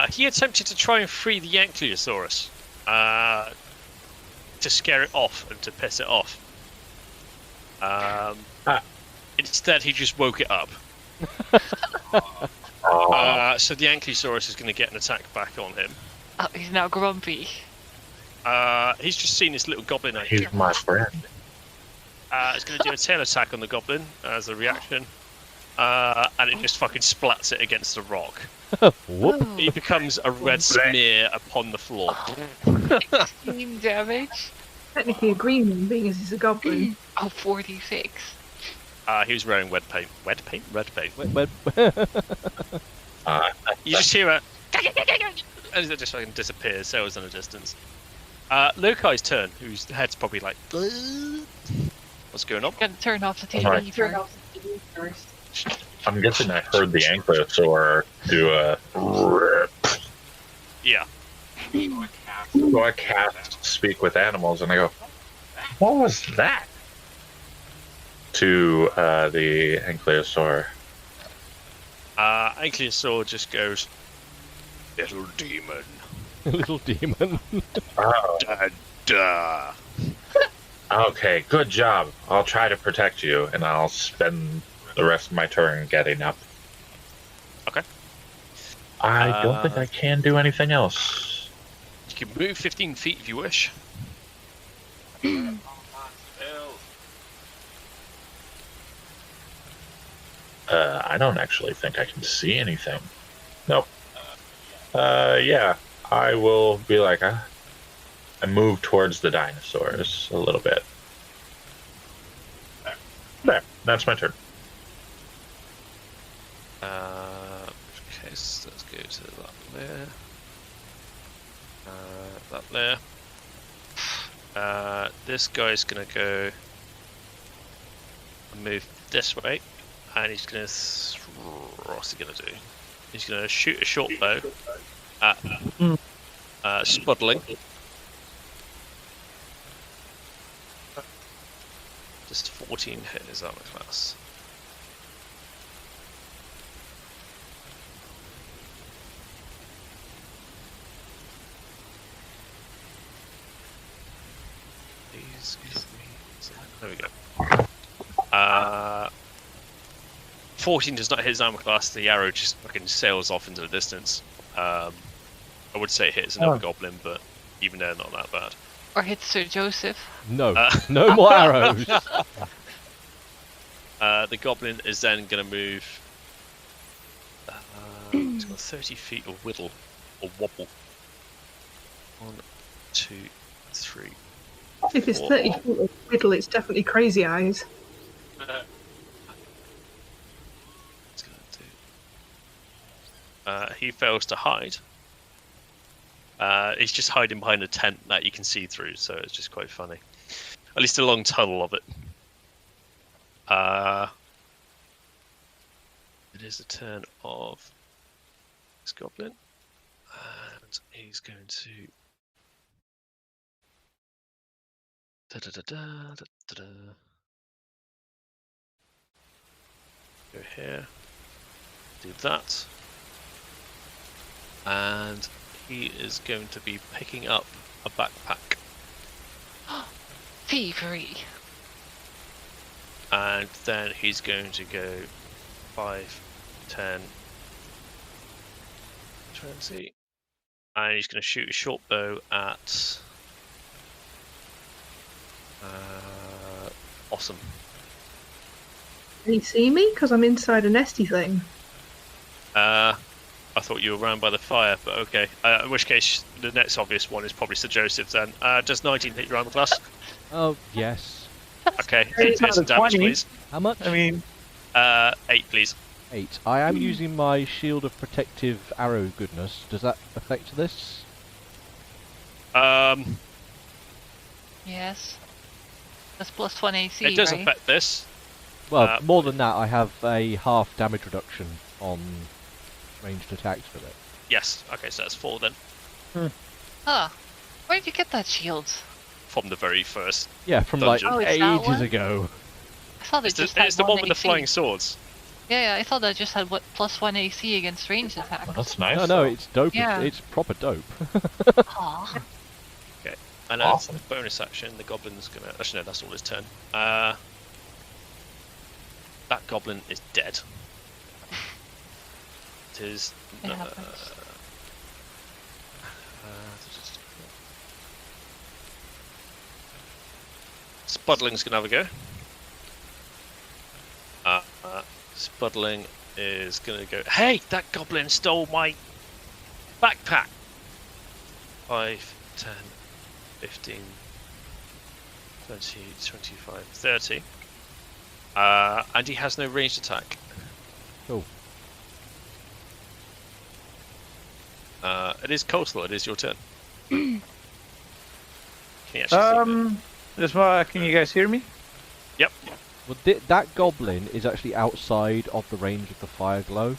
He attempted to try and free the Ankylosaurus to scare it off and to piss it off. Instead, he just woke it up. So the Ankylosaurus is going to get an attack back on him. Oh, he's now grumpy. He's just seen this little goblin. He's my friend. It's going to do a tail attack on the goblin as a reaction. And it just fucking splats it against a rock. Whoop. Oh, He becomes a red smear upon the floor. extreme damage. Technically a green one, being as he's a goblin. Oh, 46. He was wearing red paint. Red paint? Red paint. Uh, You just hear a... and it just fucking disappears, sails in the distance. Lokai's turn, whose head's probably like... What's going on? Gotta turn off the TV Alright. first. I'm guessing I heard the Ankylosaur do a rip. Yeah. So I cast Speak with Animals, and I go, what was that? To the Ankylosaur. Ankylosaur just goes, little demon. Little demon. Oh, Da, da. Okay, good job. I'll try to protect you, and I'll spend the rest of my turn getting up. Okay. I don't think I can do anything else. You can move 15 feet if you wish. I don't actually think I can see anything. Nope. Yeah, I will be like, I move towards the dinosaurs a little bit. There, that's my turn. Okay, so let's go to that there. That there. This guy's gonna go and move this way, and he's gonna. What's he gonna do? He's gonna shoot a short bow at Spuddling. Just 14 hit his armor class. There we go. 14 does not hit his armor class. The arrow just fucking sails off into the distance. I would say it hits another goblin, but even they're not that bad. Or hit Sir Joseph. No, no more arrows. The goblin is then going to move. It's got 30 feet of whittle or wobble. 1, 2, 3. If it's 4. 30 feet of riddle, it's definitely crazy eyes. It's gonna do. He fails to hide. He's just hiding behind a tent that you can see through, so it's just quite funny. At least a long tunnel of it. It is the turn of this goblin, and he's going to. Go here. Do that. And he is going to be picking up a backpack. Thievery. And then he's going to go 5, 10, 20. And he's going to shoot a short bow at Awesome. Can you see me? Because I'm inside a nesty thing. I thought you were around by the fire, but okay. In which case, the next obvious one is probably Sir Joseph then. Does 19 hit your armor class? Oh, yes. Okay, It's 8 not some a damage, 20. please. How much? I mean, 8, please. 8. I am using my Shield of Protective Arrow goodness. Does that affect this? Yes. That's plus 1 AC, It does right? affect this. Well, more than that, I have a half damage reduction on ranged attacks with it. Yes. Okay, so that's 4 then. Huh. Where did you get that shield? From the very first. Yeah, from Dungeon. Oh, like it's that ages one? ago. I thought it It's the, just had it's the one with the AC. flying swords. Yeah, I thought that just had plus 1 AC against ranged attacks. That's nice. No, it's dope. Yeah. It's proper dope. Aw. And Awesome. as a bonus action, the goblin's gonna. Actually, no, that's all his turn. That goblin is dead. It is. It happens. Spuddling's gonna have a go. Spuddling is gonna go. Hey, that goblin stole my backpack. 5, 10, 15, 20, 25, 30. And he has no ranged attack. Cool. It is coastal. It is your turn. Can you actually see can you guys hear me? Yep. Well, that goblin is actually outside of the range of the fire glow.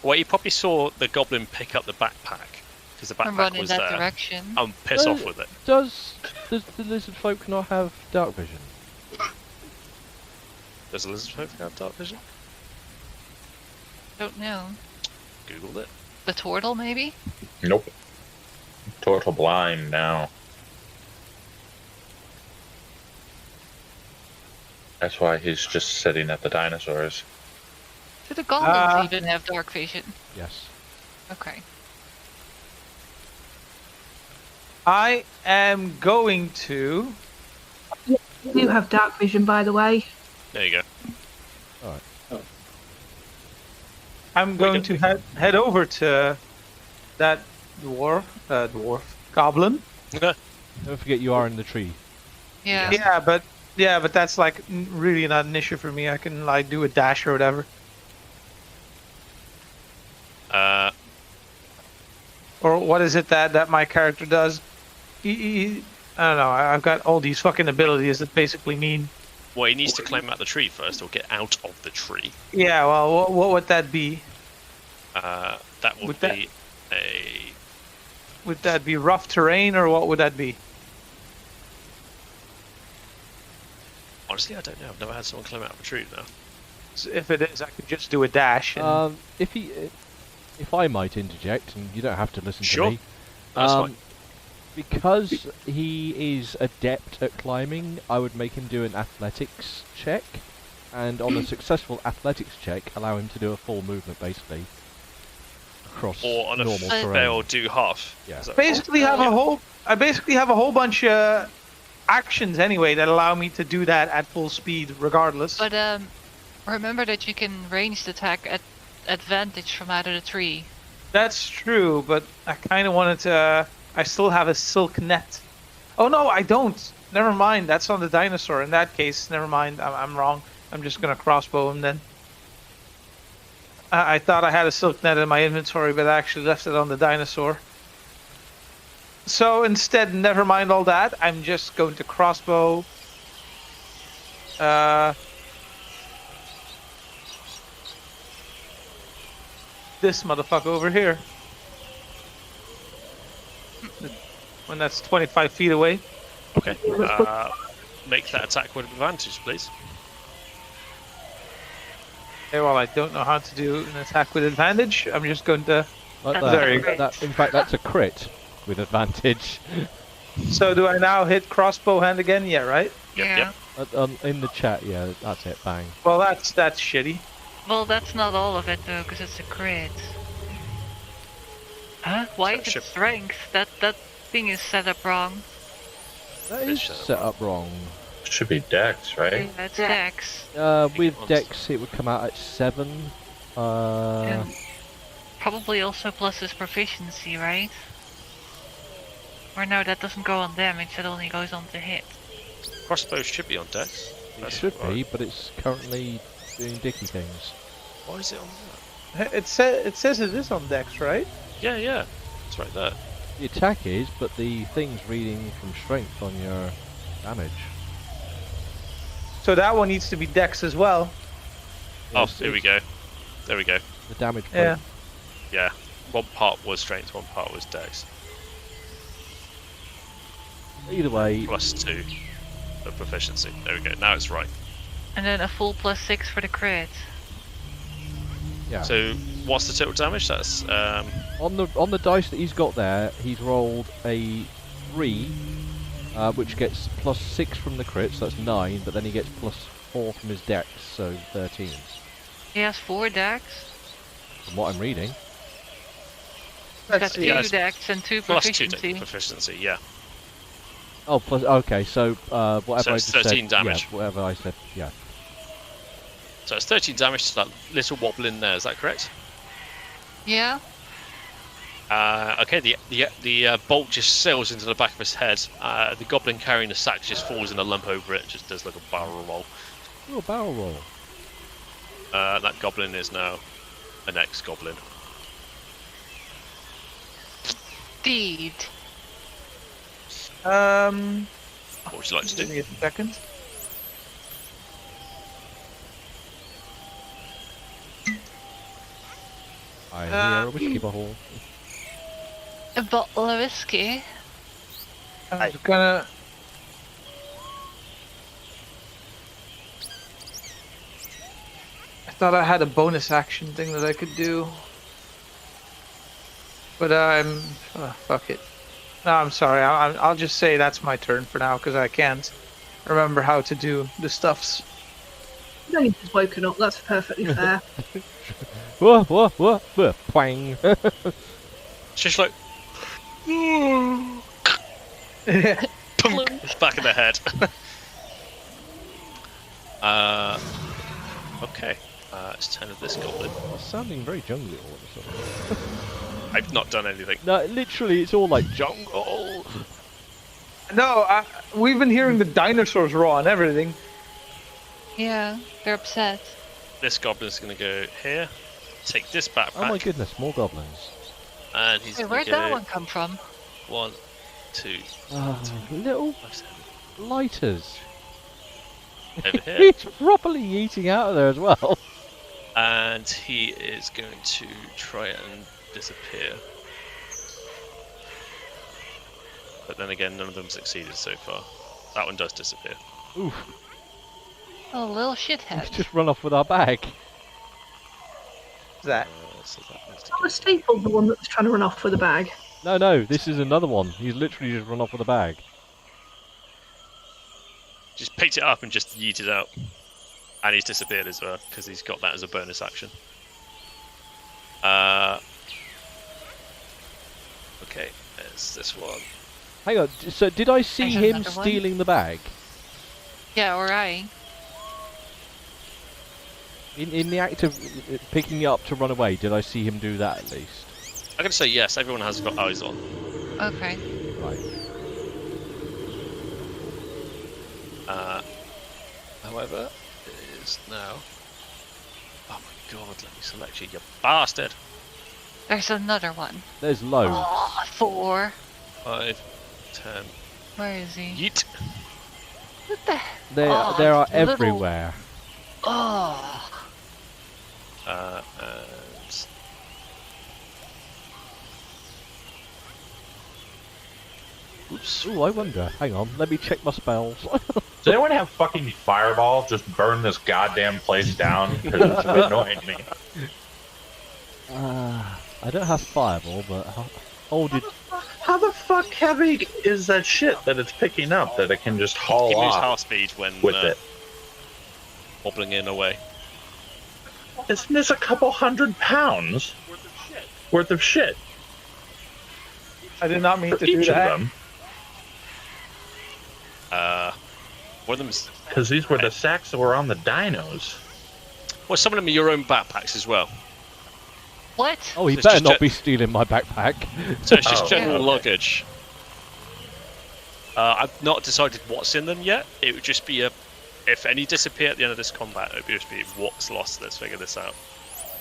Well, you probably saw the goblin pick up the backpack because the I'm backpack running was that there. direction. Piss off with it. Does the lizard folk not have dark vision? Does a lizard folk have dark vision? Don't know. Googled it. The turtle, maybe? Nope. Total blind now. That's why he's just sitting at the dinosaurs. Do the goblins even have dark vision? Yes. Okay. I am going to. You do have dark vision, by the way. There you go. I'm going to head over to that dwarf goblin. Don't forget you are in the tree. Yeah. Yeah, but that's like really not an issue for me. I can like do a dash or whatever. Or what is it that my character does? I don't know. I've got all these fucking abilities that basically mean. Well, he needs to climb out the tree first, or get out of the tree. Yeah. Well, what would that be? That would be a. Would that be rough terrain, or what would that be? Honestly, I don't know. I've never had someone climb out of a tree now. So if it is, I could just do a dash. And... If I might interject, and you don't have to listen Sure. to me. That's fine. Because he is adept at climbing, I would make him do an athletics check, and on a successful athletics check, allow him to do a full movement, basically, across Or on a normal terrain. fail, do half. Yeah. Is that- I basically have a whole bunch of actions anyway that allow me to do that at full speed, regardless. But remember that you can ranged attack at advantage from out of the tree. That's true, but I kind of wanted to. I still have a silk net. Oh no, I don't. Never mind. That's on the dinosaur. In that case, never mind. I'm wrong. I'm just gonna crossbow him then. I thought I had a silk net in my inventory, but I actually left it on the dinosaur. So instead, never mind all that. I'm just going to crossbow. This motherfucker over here. When that's 25 feet away. Okay. Make that attack with advantage, please. Okay, well, I don't know how to do an attack with advantage. I'm just going to. Like That's that. There you go. In fact, that's a crit with advantage. So do I now hit crossbow hand again? Yeah, right. Yep. In the chat, yeah, that's it. Bang. Well, that's shitty. Well, that's not all of it though, because it's a crit. Huh? Why So is it ship- strength? That thing is set up wrong. That is set up wrong. Should be Dex, right? Yeah, it's Dex. With Once. Dex, it would come out at 7. Yeah. Probably also plus his proficiency, right? Or no, that doesn't go on damage, that only goes on to hit. Crossbow should be on dex. It That's should right. be, but it's currently doing dicky things. Why is it on that? It says it is on Dex, right? Yeah. It's right there. The attack is, but the thing's reading from strength on your damage. So that one needs to be Dex as well. Oh, Yes, here we it's go. There we go. The damage. Yeah. Yeah. One part was strength, one part was dex. Either way, Plus 2 of proficiency. There we go. Now it's right. And then a full +6 for the crit. yeah. So what's the total damage? That's On the dice that he's got there, he's rolled a 3, which gets +6 from the crit, so that's 9. But then he gets +4 from his dex, so 13. He has 4 Dex. From what I'm reading. He's got Let's 2 see. Yes. Dex and 2 plus 2 proficiency. proficiency, yeah. Oh, plus. Okay, so whatever So I it's just said. 13 damage. Yeah, whatever I said. Yeah. So it's 13 damage to that little wobble in there, is that correct? Yeah. Okay, the bolt just sails into the back of his head. The goblin carrying the sack just falls in a lump over it, just does like a barrel roll. Oh, a barrel roll. That goblin is now an ex-goblin. Deed. What would you like to Give do? me a second. I hear a whiskey bottle. A bottle of whiskey. I'm gonna. I thought I had a bonus action thing that I could do, but fuck it. No, I'm sorry. I'll just say that's my turn for now because I can't remember how to do the stuffs. No, you've just woken up. That's perfectly fair. Whoa, whoa, whoa, whoa, twang. It's just like, boom, back in the head. Okay. It's 10 of this goblin. It's sounding very jungly all of a sudden. I've not done anything. No, literally, it's all like jungle. No, we've been hearing the dinosaurs roar and everything. Yeah, they're upset. This goblin's going to go here, take this backpack, Oh my goodness, more goblins. and he's Hey, going where'd to go that one come from? 1, 2, Little 5, 7, lighters. over here, He's properly eating out of there as well. and he is going to try and disappear. But then again, none of them succeeded so far. That one does disappear. Oof, Oh, little he's shithead. just run off with our bag. That. So that needs to Not go. a staple, the one that was trying to run off with a bag. No, this is another one. He's literally just run off with a bag. Just picked it up and just yeeted out. And he's disappeared as well, because he's got that as a bonus action. Okay, there's this one. Hang on, so did I see I have him another one. stealing the bag? Yeah, or I. In the act of picking it up to run away, did I see him do that at least? I'm gonna say yes, everyone has got eyes on. Okay. Right. However, it is now. Oh my god, let me select you, you bastard! There's another one. There's loads. Oh, 4. 5, 10. Where is he? Yeet! What the? There Oh, are little- everywhere. Oh. And oops. Ooh, I wonder. Hang on, let me check my spells. Does anyone have fucking fireball? Just burn this goddamn place down because it's annoying me. I don't have fireball, but oh, did How the fuck heavy is that shit that it's picking up that it can just haul He moves off half speed when with it? wobbling in away. Isn't this a couple 100 pounds worth of shit I did not mean for to do each of that. them? One of them's. Because these were the sacks that were on the dinos. Well, some of them are your own backpacks as well. What? oh, he It's better just not be stealing my backpack. So it's just Oh. general luggage. I've not decided what's in them yet. It would just be if any disappear at the end of this combat, it would just be what's lost. Let's figure this out.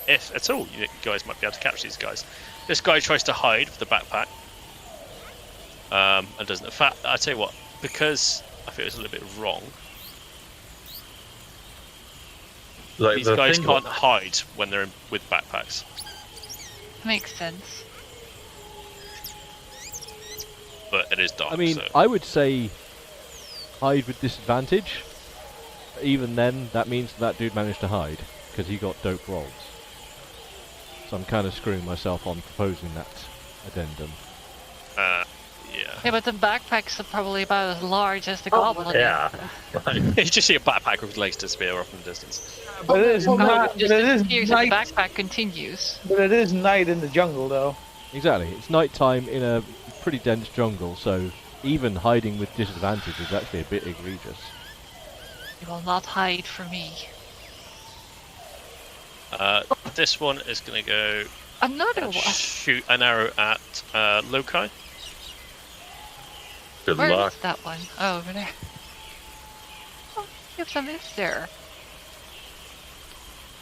If at all, you guys might be able to catch these guys. This guy tries to hide with the backpack. And doesn't. In fact, I'll tell you what, because I feel it's a little bit wrong. Like These the guys thing- can't hide when they're with backpacks. Makes sense. But it is dark. I mean, so. I would say hide with disadvantage. Even then, that means that dude managed to hide because he got dope rolls. So I'm kind of screwing myself on proposing that addendum. Yeah. Yeah, but the backpacks are probably about as large as the goblin. Yeah. Like, You just see a backpack with legs disappear off in the distance. But it is Although not. it just But it is disappears and the night. backpack continues. But it is night in the jungle, though. Exactly. It's night time in a pretty dense jungle, so even hiding with disadvantage is actually a bit egregious. You will not hide from me. This one is going to go Another and one. shoot an arrow at Lokai. good Where luck. is that one? Oh, over there. Oh, you have some is there.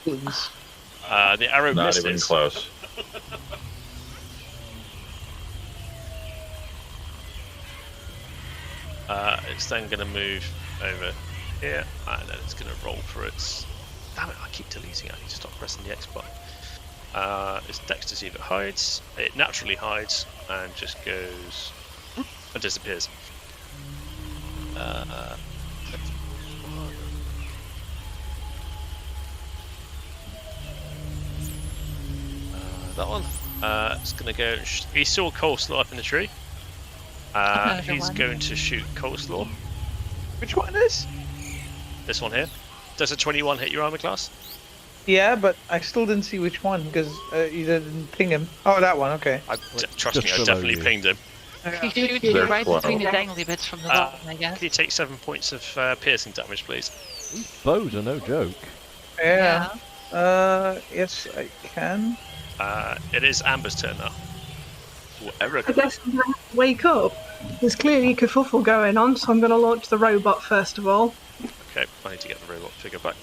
The arrow Not misses. even close. It's then going to move over here, and then it's going to roll for its. Damn it! I keep deleting it. I need to stop pressing the X button. It's Dex to see if it hides. It naturally hides and just goes and disappears. That one. It's going to go. He saw Coleslaw up in the tree. Another He's one. going to shoot Coleslaw. Which one is? This one here. Does a 21 hit your armor class? Yeah, but I still didn't see which one because you didn't ping him. Oh, that one. Okay. Trust Just me, I below definitely you. pinged him. He shoots you They're right close. between the dangly bits from the bottom, I guess. Can you take 7 points of piercing damage, please? These bows are no joke. Yeah. Yes, I can. It is Amber's turn now. Whatever. I guess I'm going to wake up. There's clearly a kerfuffle going on, so I'm going to launch the robot first of all. Okay, I need to get the robot figure back.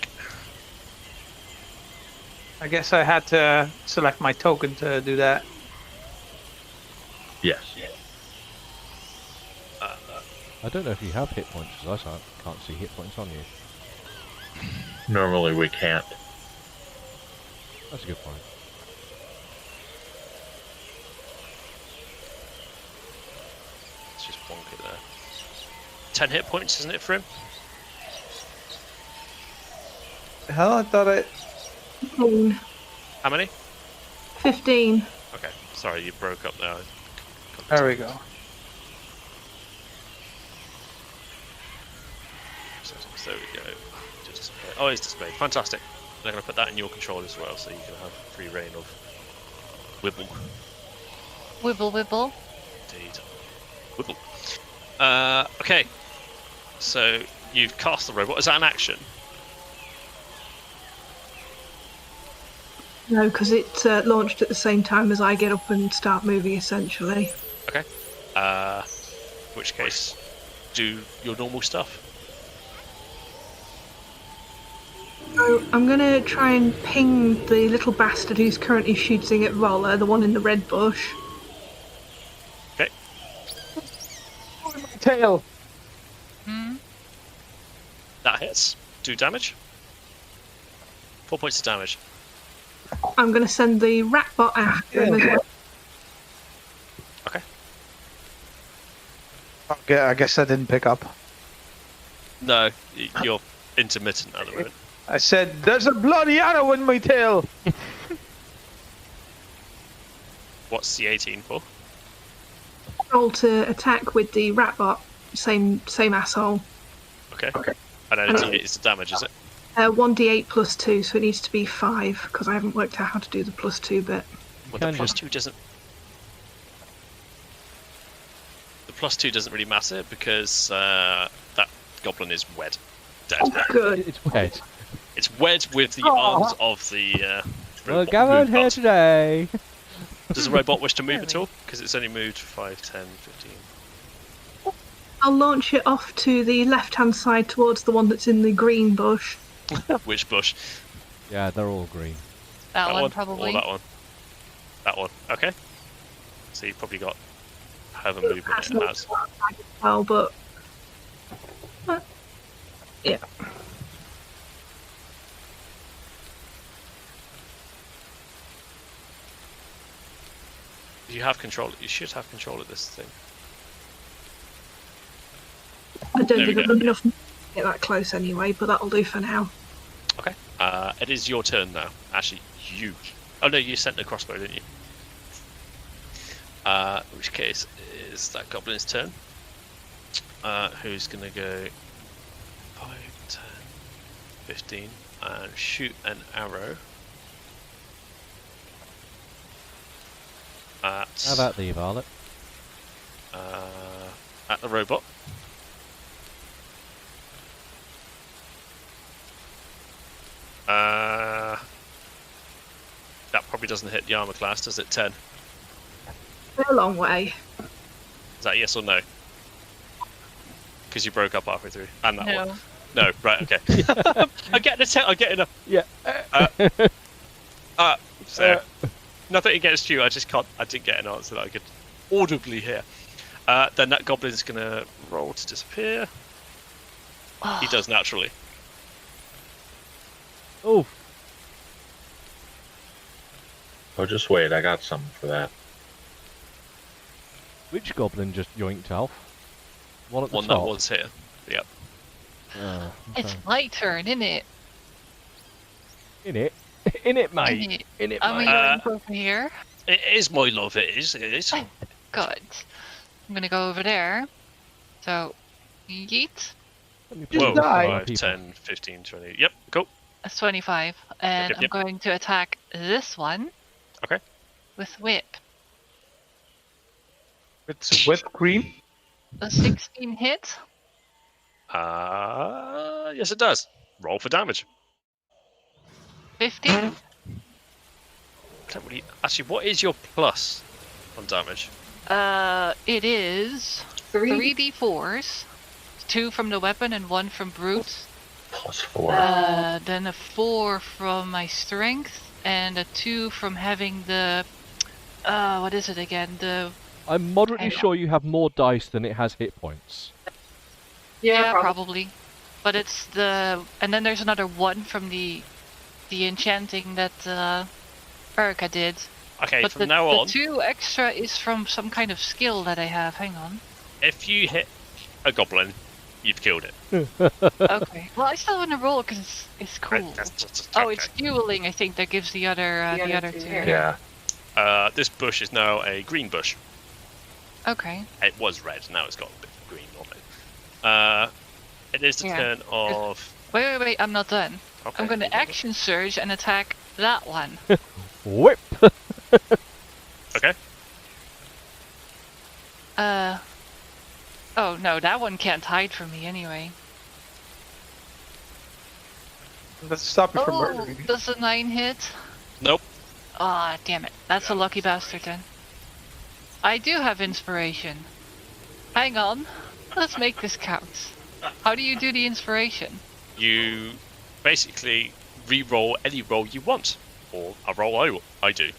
I guess I had to select my token to do that. Yes. I don't know if you have hit points, because I can't see hit points on you. Normally we can't. That's a good point. Let's just bonk it there. 10 hit points, isn't it, for him? Hell, I thought I. 15. How many? 15. Okay, sorry, you broke up there. There we go. So there we go. Just display. Oh, it's displayed. Fantastic. I'm going to put that in your control as well, so you can have free reign of Wibble. Wibble, wibble. Indeed. Wibble. Okay. So you've cast the robot. Is that an action? No, because it launched at the same time as I get up and start moving, essentially. Okay. In which case, do your normal stuff. So I'm going to try and ping the little bastard who's currently shooting at Roller, the one in the red bush. Okay. Tail. That hits. Do damage. 4 points of damage. I'm going to send the ratbot after him as well. Okay. Okay, I guess I didn't pick up. No, you're intermittent at the moment. I said, "There's a bloody arrow in my tail." What's the 18 for? Roll to attack with the ratbot. Same asshole. Okay. And then it's the damage, is it? 1d8 plus 2, so it needs to be 5, because I haven't worked out how to do the plus 2 bit. Well, can the plus 2 doesn't. The plus 2 doesn't really matter because that goblin is wed. Dead. Good. It's wet. It's wed with the arms of the. Well, robot. go on Move here not. today. Does the robot wish to move at all? Because it's only moved 5, 10, 15. I'll launch it off to the left-hand side towards the one that's in the green bush. Which bush? Yeah, they're all green. That one, Or probably. that one? That one. Okay. So you've probably got however movement That's it not has. well, but yeah. You have control. You should have control of this thing. I don't There we think go. I'm enough to get that close anyway, but that'll do for now. Okay. It is your turn now. Actually, you. Oh no, you sent the crossbow, didn't you? In which case is that goblin's turn. Who's gonna go 5, 10, 15 and shoot an arrow at How about the varlet? at the robot. That probably doesn't hit the armor class, does it? 10. A long way. Is that yes or no? Because you broke up halfway through. And that No. one. No, right, okay. I'm getting a 10. I'm getting a. Yeah. So, nothing against you. I didn't get an answer that I could audibly hear. Then that goblin's gonna roll to disappear. He does naturally. Oh, Oh, just wait. I got something for that. which goblin just yoinked off? One at the One top. that was here. Yep. Oh, It's okay. my turn, isn't it? In it. In it, mate. Innit? In it, I'm mate. going over here. It is my love. It is. It is. Good. I'm gonna go over there. So, yeet. Let me Just put die. 5, people. 10, 15, 20. Yep, cool. That's 25. And Yep, I'm yep. going to attack this one. Okay. With whip. It's whipped cream. A 16 hit. Yes, it does. Roll for damage. 15. Actually, what is your plus on damage? It is 3d4s. 2 from the weapon and 1 from brute. +4. Then a 4 from my strength and a 2 from having the what is it again? I'm moderately Hang on. sure you have more dice than it has hit points. Yeah, probably. But it's the and then there's another 1 from the enchanting that Erica did. Okay, But from now on, the 2 extra is from some kind of skill that I have. Hang on. if you hit a goblin, you've killed it. Okay. Well, I still want to roll because it's cool. That's just Oh, it's dueling. I think that gives the other the other 2. Yeah. This bush is now a green bush. Okay. It was red, now it's got a bit of green on it. It is the Yeah. turn of... Wait. I'm not done. Okay. I'm going to action surge and attack that one. Whip! Okay. Oh no, that one can't hide from me anyway. Let's stop you from Oh, murdering. does a 9 hit? Nope. Ah, damn it. That's a lucky bastard then. I do have inspiration. Hang on. Let's make this count. How do you do the inspiration? You basically re-roll any roll you want. Or a roll I do.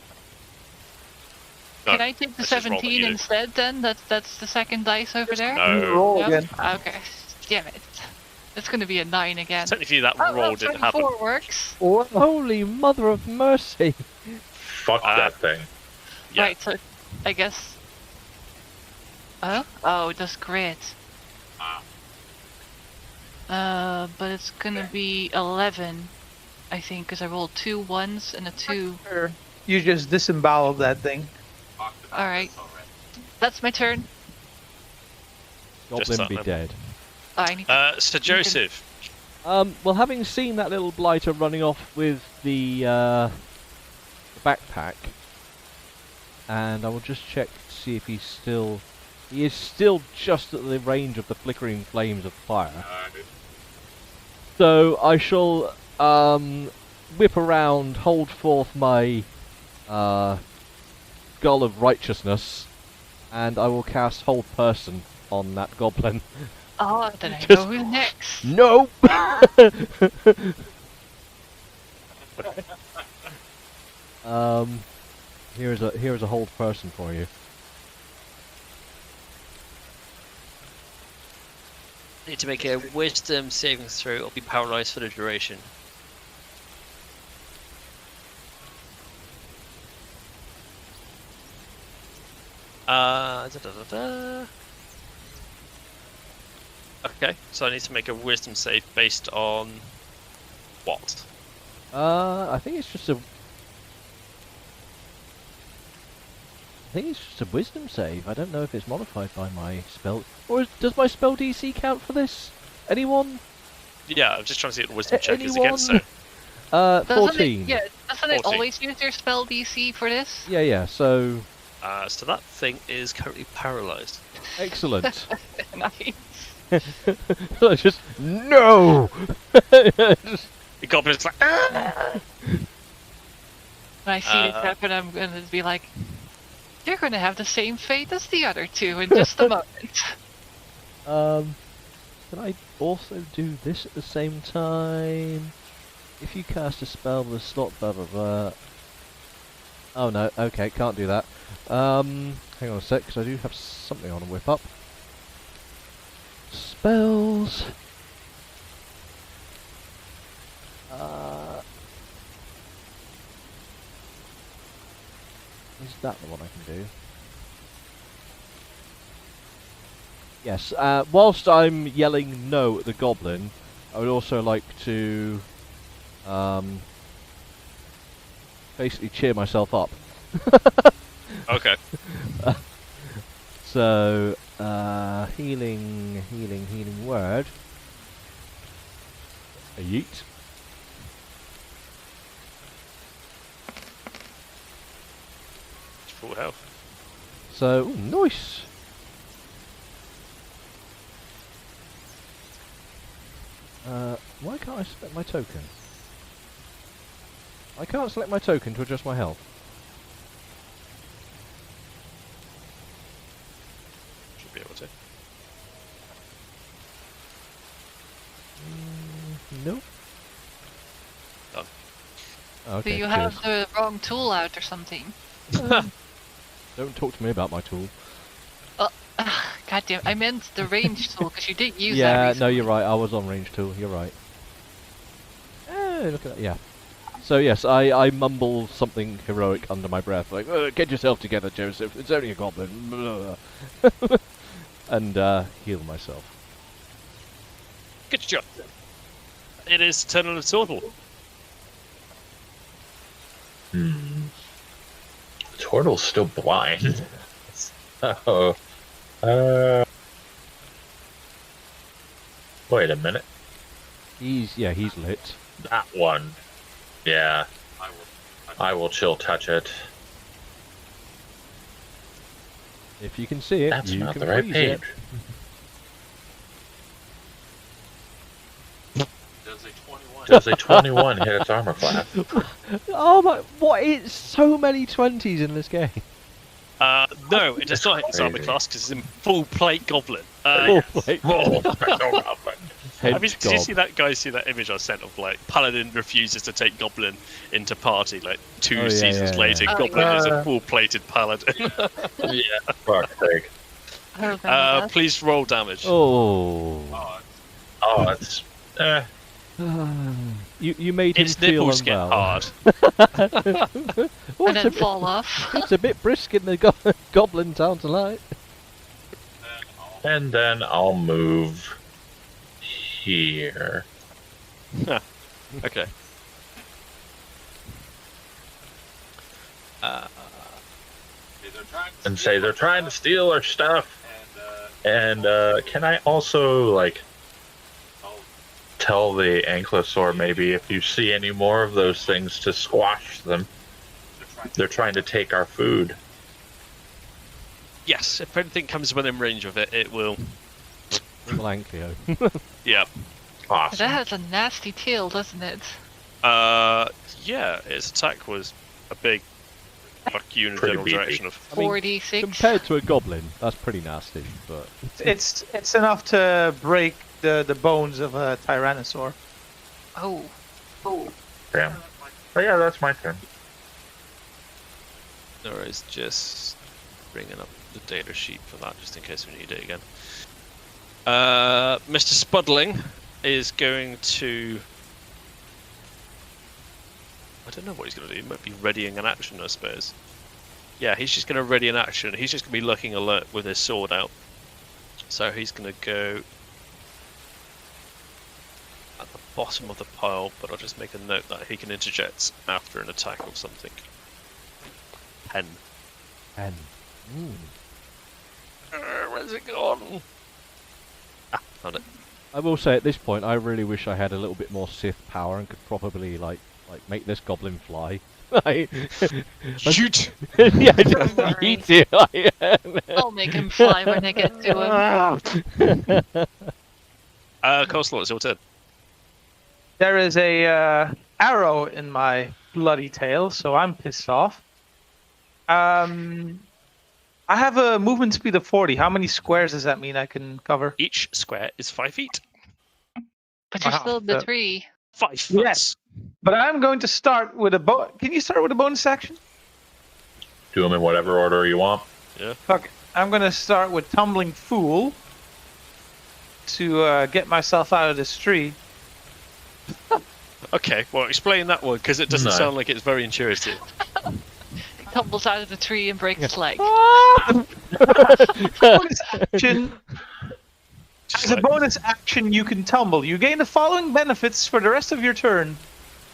No, Can I take the let's just roll what 17 you do. instead then? That's the second dice over there? No. Roll Yep. again. Okay. Damn it. It's gonna be a 9 again. Technically that Oh, roll well, didn't happen. 24 works. Holy mother of mercy! Fuck that thing. Yeah. Right, so I guess... Oh, it does crit. But it's gonna be 11, I think, because I rolled 2 1s and a 2. Sure. You just disemboweled that thing. Alright. That's my turn. Goblin that be then. dead. Oh, I need to... So Joseph, Well, having seen that little blighter running off with the backpack, and I will just check to see if he's still... He is still just at the range of the flickering flames of fire. So I shall whip around, hold forth my Gull of Righteousness, and I will cast Hold Person on that goblin. Oh, then I Just- know who's next. Nope! Here's a Hold Person for you. Need to make a wisdom saving throw or be paralyzed for the duration. Okay, so I need to make a wisdom save based on what? I think it's just a... I think it's just a wisdom save. I don't know if it's modified by my spell... Or does my spell DC count for this? Anyone? Yeah, I'm just trying to see what the wisdom A- check is anyone? against it. Doesn't 14. It, yeah, doesn't it 14. always use your spell DC for this? Yeah, so... So that thing is currently paralyzed. Excellent. Nice. I just... No! The goblin's like, "Ah!" When I see this happen, I'm going to be like, you're going to have the same fate as the other two in just a moment. Can I also do this at the same time? If you cast a spell with a slot, blah blah blah. Oh no, okay, can't do that. Hang on a sec, because I do have something on a whip up. Spells. Is that the one I can do? Yes, whilst I'm yelling no at the goblin, I would also like to basically cheer myself up. Okay. So, healing word. A yeet. It's full health. So, ooh, nice. Why can't I select my token? I can't select my token to adjust my health. Should be able to. No. Done. Okay, Do you cheers. have the wrong tool out or something? Don't talk to me about my tool. God damn, I meant the range tool because you did use that Yeah, recently. no, you're right. I was on range tool. You're right. Look at that. Yeah. So yes, I mumble something heroic under my breath, like "Get yourself together, Joseph. It's only a goblin," and heal myself. Good job. It is turn on a turtle. The turtle's still blind. Oh. Wait a minute. He's lit. That one. Yeah. I will chill touch it. If you can see it, That's you not can the right freeze page. it. Does a 21 hit its armor class? Oh my! What? It's so many 20s in this game. No, it does not hit its armor Crazy. class because it's in full plate goblin. Oh, like, Oh, special goblin. Did you gob. see that image I sent of like Paladin refuses to take Goblin into party like two Oh, yeah, seasons yeah, later? yeah. Oh, Goblin is a yeah. full-plated Paladin. Yeah, fuck's sake. I remember that. Please roll damage. Oh. Oh, it's. You made him Its feel nipples get unwell. hard. Oh, And it's, then a bit, fall off. it's a bit brisk in the goblin town tonight. And then I'll move here. Okay. And say they're trying to steal our stuff. And can I also, like, tell the Ankylosaur maybe if you see any more of those things to squash them? They're trying to take our food. Yes, if anything comes within range of it, it will. Blankio. Yeah. Awesome. That has a nasty tail, doesn't it? Yeah, its attack was a big fuck you in the Pretty general beefy. direction of. I mean, 46. compared to a goblin, that's pretty nasty. But It's enough to break the bones of a tyrannosaur. Oh. Damn. Oh yeah, that's my turn. No worries, just bringing up the data sheet for that, just in case we need it again. Mr. Spuddling is going to. I don't know what he's going to do. He might be readying an action, I suppose. Yeah, he's just going to ready an action. He's just going to be looking alert with his sword out. So he's going to go at the bottom of the pile, but I'll just make a note that he can interject after an attack or something. 10. 10. Where's it gone? Ah, found it. I will say at this point, I really wish I had a little bit more Sith power and could probably like make this goblin fly. Shoot! Yeah, just Sorry. eat it. I'll make him fly when I get to him. Coleslaw, it's your turn. There is a arrow in my bloody tail, so I'm pissed off. I have a movement speed of 40. How many squares does that mean I can cover? Each square is 5 feet. But you're Wow, still in the that- tree. 5 foot. Yes. But I'm going to start with a Can you start with a bonus action? Do them in whatever order you want. Fuck it. I'm going to start with Tumbling Fool to get myself out of this tree. Okay, well, explain that one, because it doesn't No. sound like it's very intuitive. He tumbles out of the tree and breaks his leg. Bonus action. Just As a like- bonus action, you can tumble. You gain the following benefits for the rest of your turn.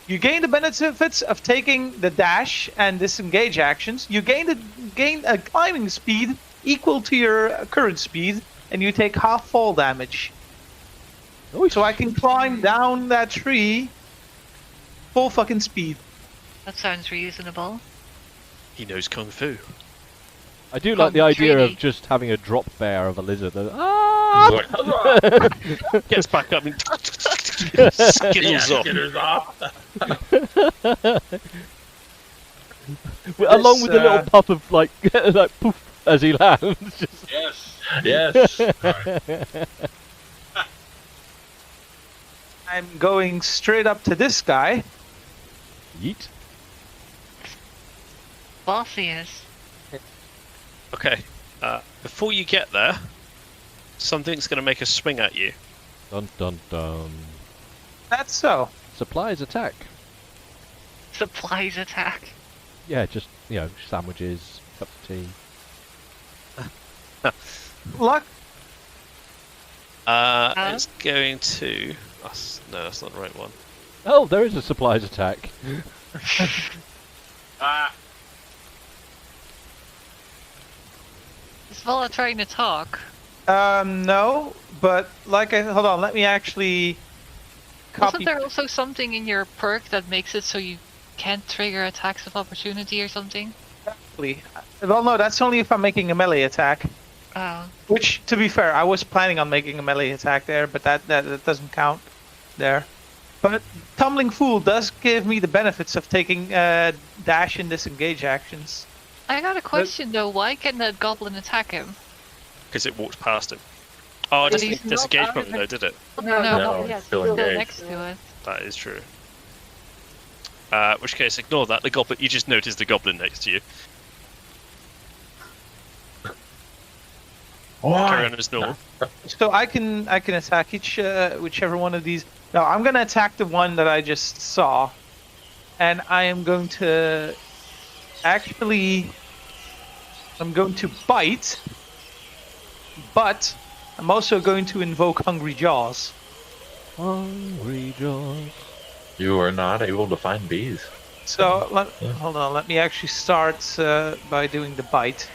You gain the benefits of taking the dash and disengage actions. You gain a climbing speed equal to your current speed, and you take half fall damage. Oh, so I can climb down that tree full fucking speed. That sounds reasonable. He knows kung fu. I do like the Come idea treaty. of just having a drop bear of a lizard. Ah! Like, "Huzzah!" Gets back up and skittles off. Skitters off. Along with a little uh, puff of like poof as he lands. Just Yes. Right. I'm going straight up to this guy. yeet. Bossiness. Okay. Before you get there, something's going to make a swing at you. Dun dun dun. That's so. Supplies attack. Supplies attack. Yeah, just sandwiches, cup of tea. Luck. It's going to. No, that's not the right one. Oh, there is a supplies attack. Is Vala trying to talk? No, but hold on. Let me actually copy. Wasn't there also something in your perk that makes it so you can't trigger attacks of opportunity or something? Well, no, that's only if I'm making a melee attack. Oh. Which, to be fair, I was planning on making a melee attack there, but that doesn't count there. But Tumbling Fool does give me the benefits of taking dash and disengage actions. I got a question though. Why can that goblin attack him? Because it walked past him. Oh, it But doesn't he's not disengage out of from it, though, did it? No, yeah, it's still engaged. next to it. That is true. Which case, ignore that. The goblin. You just noticed the goblin next to you. Carry on as normal. So I can attack whichever one of these. No, I'm gonna attack the one that I just saw, and I am going to I'm going to bite, but I'm also going to invoke Hungry Jaws. Hungry Jaws. You are not able to find bees. So hold on, let me actually start by doing the bite.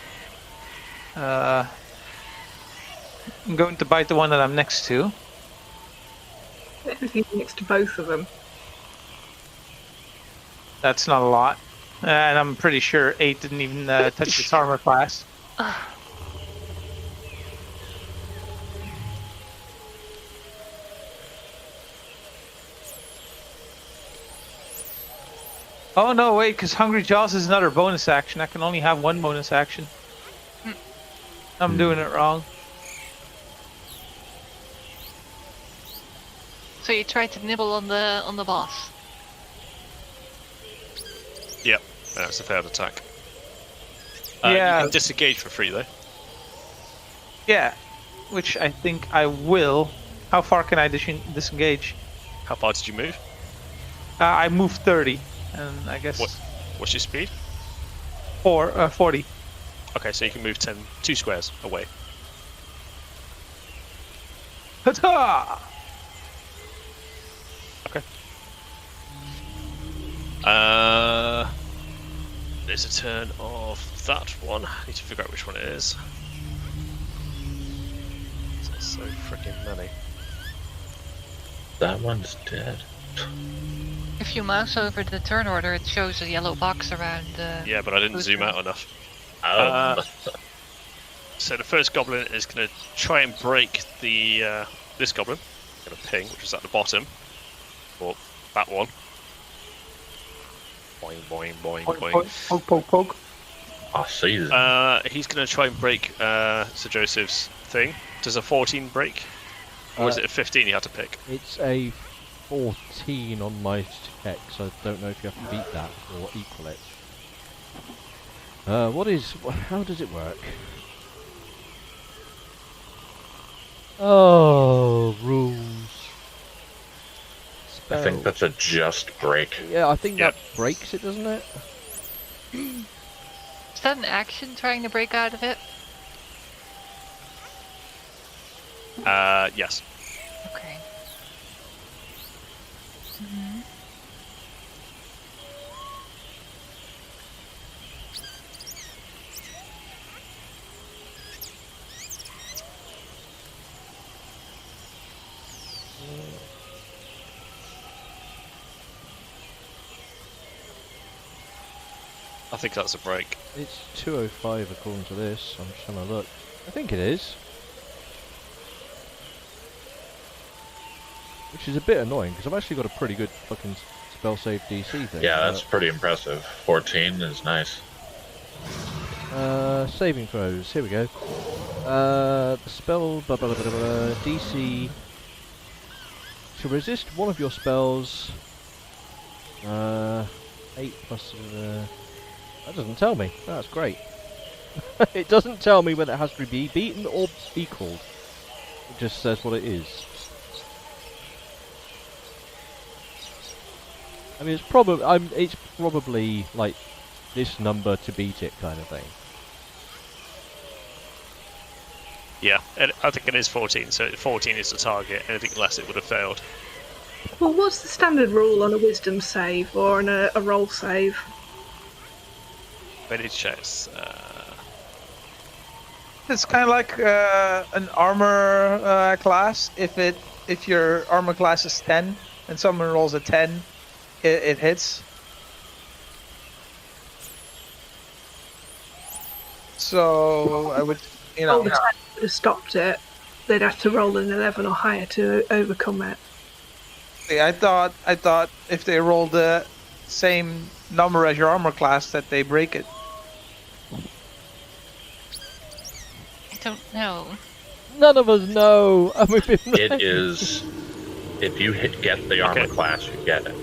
I'm going to bite the one that I'm next to. Everything next to both of them. That's not a lot. And I'm pretty sure 8 didn't even touch its armor class. Oh no, wait, because Hungry Jaws is another bonus action. I can only have one bonus action. I'm doing it wrong. So you tried to nibble on the boss. Yep, that's a failed attack. Yeah. You can disengage for free though. Yeah, which I think I will. How far can I disengage? How far did you move? I moved 30, and I guess What's your speed? 40. Okay, so you can move 2 squares away. Ta-ta! There's a turn of that one. I need to figure out which one it is. There's so freaking many. That one's dead. If you mouse over the turn order, it shows a yellow box around the... Yeah, but I didn't Who's zoom that? out enough. Oh. So the first goblin is going to try and break the this goblin. Going to ping, which is at the bottom. Or that one. Boing, boing, boing, boing. Poke, poke, poke. I see them. He's going to try and break Sir Joseph's thing. Does a 14 break? Or is it a 15 you have to pick? It's a 14 on my check, so I don't know if you have to beat that or equal it. How does it work? Oh, rules. I think that's a just break. Yeah, I think Yep. that breaks it, doesn't it? Is that an action trying to break out of it? Yes. Okay. think that's a break. It's 205 according to this. I'm just having a look. I think it is. Which is a bit annoying because I've actually got a pretty good fucking spell save DC thing. Yeah, that's pretty impressive. 14 is nice. Saving throws. Here we go. The spell DC to resist one of your spells. 8 plus. That doesn't tell me. That's great. It doesn't tell me whether it has to be beaten or equaled. It just says what it is. I mean, it's probably like this number to beat it kind of thing. Yeah, I think it is 14, so 14 is the target. Anything less, it would have failed. Well, what's the standard rule on a wisdom save or on a roll save? Ability checks. It's kind of like an armor class. If your armor class is 10 and someone rolls a 10, it hits. So I would, Roll the 10 would have stopped it. They'd have to roll an 11 or higher to overcome it. I thought if they roll the same number as your armor class, that they break it. I don't know. None of us know. And we've been It is. If you get the armor class, you get it.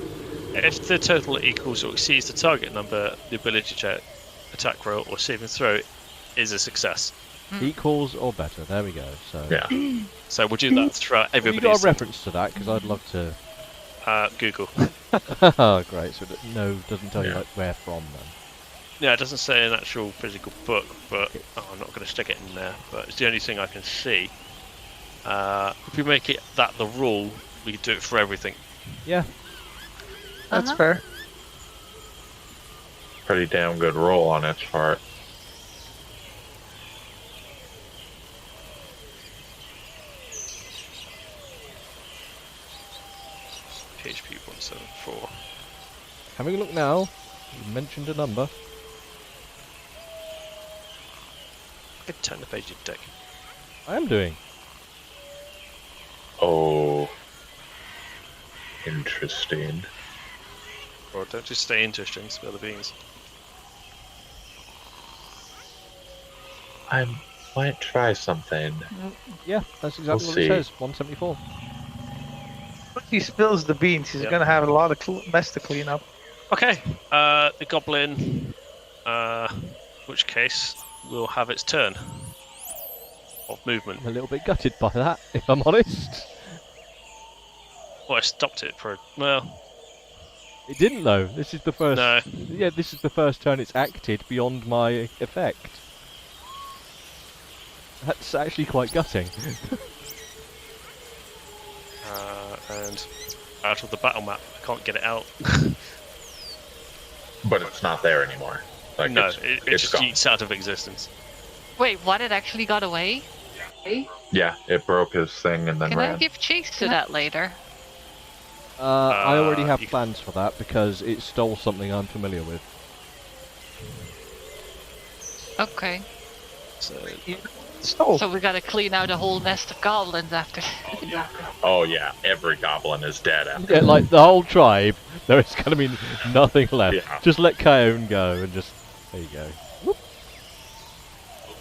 If the total equals or exceeds the target number, the ability check, attack roll, or saving throw is a success. equals or better. There we go. So Yeah. So we'll do that throughout have you everybody's. got a reference to that? Because I'd love to. Google. Oh, great. So doesn't tell you Yeah. like where from then. Yeah, it doesn't say an actual physical book, but I'm not going to stick it in there. But it's the only thing I can see. If we make it that the rule, we can do it for everything. Yeah. That's fair. Pretty damn good roll on its part. HP 174. Having a look now. You mentioned a number. Could turn the page of the deck. I am doing. Oh. Interesting. Or don't just stay interesting, spill the beans. I might try something. Yeah, that's exactly what see. it says. 174. Once he spills the beans, he's Yep. gonna have a lot of mess to clean up. Okay, the goblin, which case will have its turn of movement. I'm a little bit gutted by that, if I'm honest. Well, I stopped it for well, It didn't though. This is the first. no. Yeah, this is the first turn it's acted beyond my effect. That's actually quite gutting. And out of the battle map, I can't get it out. But it's not there anymore. Like No, it's, it it's just gone. yeets out of existence. Wait, what? It actually got away? Yeah, it broke his thing and then Can I ran. give chase to that later? I already have you- plans for that because it stole something I'm familiar with. Okay. So So we gotta clean out a whole nest of goblins after. Oh yeah, every goblin is dead after. Yeah, like the whole tribe, there is going to be nothing left. Yeah. Just let Kaon go and just... There you go.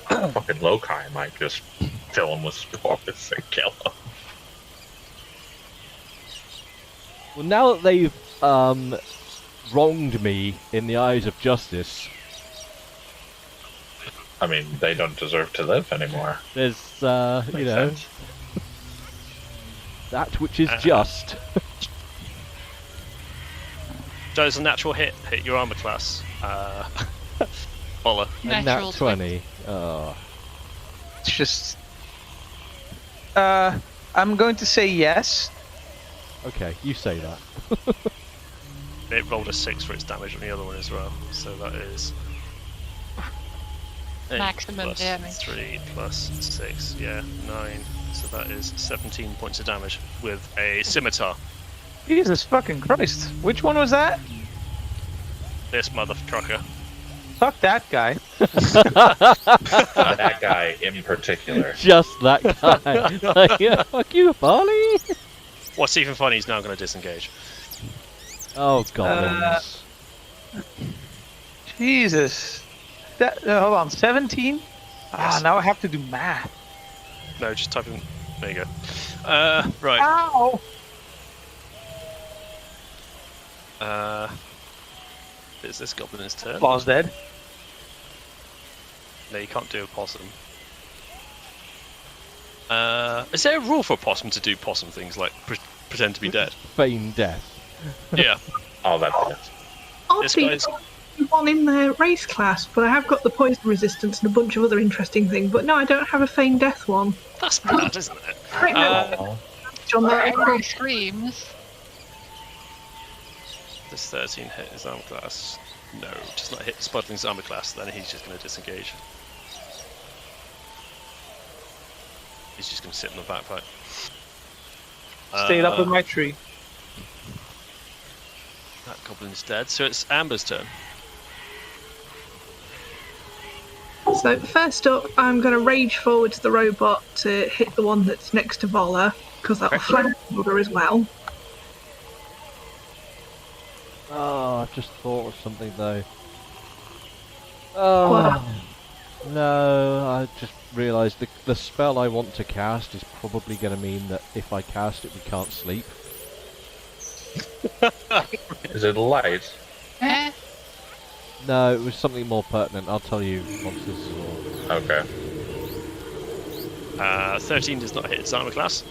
Fucking Lokai might just fill him with spores and kill him. Well, now that they've wronged me in the eyes of justice, I mean, they don't deserve to live anymore. there's, Makes you know, sense. that which is just. does a natural hit your armor class? Boller. A Natural nat 20. Oh. It's just. I'm going to say yes. Okay, you say that. It rolled a 6 for its damage on the other one as well, so that is 8 Maximum plus damage. 3 plus 6, yeah, 9. So that is 17 points of damage with a scimitar. Jesus fucking Christ! Which one was that? This mother trucker. Fuck that guy. That guy in particular. Just that guy. Like, yeah, fuck you, Barley. What's even funny, he's now going to disengage. Oh, goblins. Jesus. That, hold on, 17? Ah, now I have to do math. No, just type in. There you go. Right. Ow! Is this goblin's turn? Claw's dead. No, you can't do a possum. Is there a rule for a possum to do possum things like pretend to be dead? Feign death. Yeah. Oh, that's it. This I'll guy's- be one in the race class, but I have got the poison resistance and a bunch of other interesting things. But no, I don't have a feign death one. That's bad, isn't it? Right now, John, Or that angry screams. This 13 hit his armor class. No, does not hit Spudling's armor class, then he's just going to disengage. He's just going to sit in the back fight. stayed up in my tree. That goblin's dead, so it's Amber's turn. So first up, I'm going to rage forward to the robot to hit the one that's next to Vola, because that'll flank her as well. Oh, I've just thought of something though. Oh, no, I just realised the spell I want to cast is probably going to mean that if I cast it, we can't sleep. Is it light? Eh? No, it was something more pertinent. I'll tell you once this is all. Okay. 13 does not hit its armor class.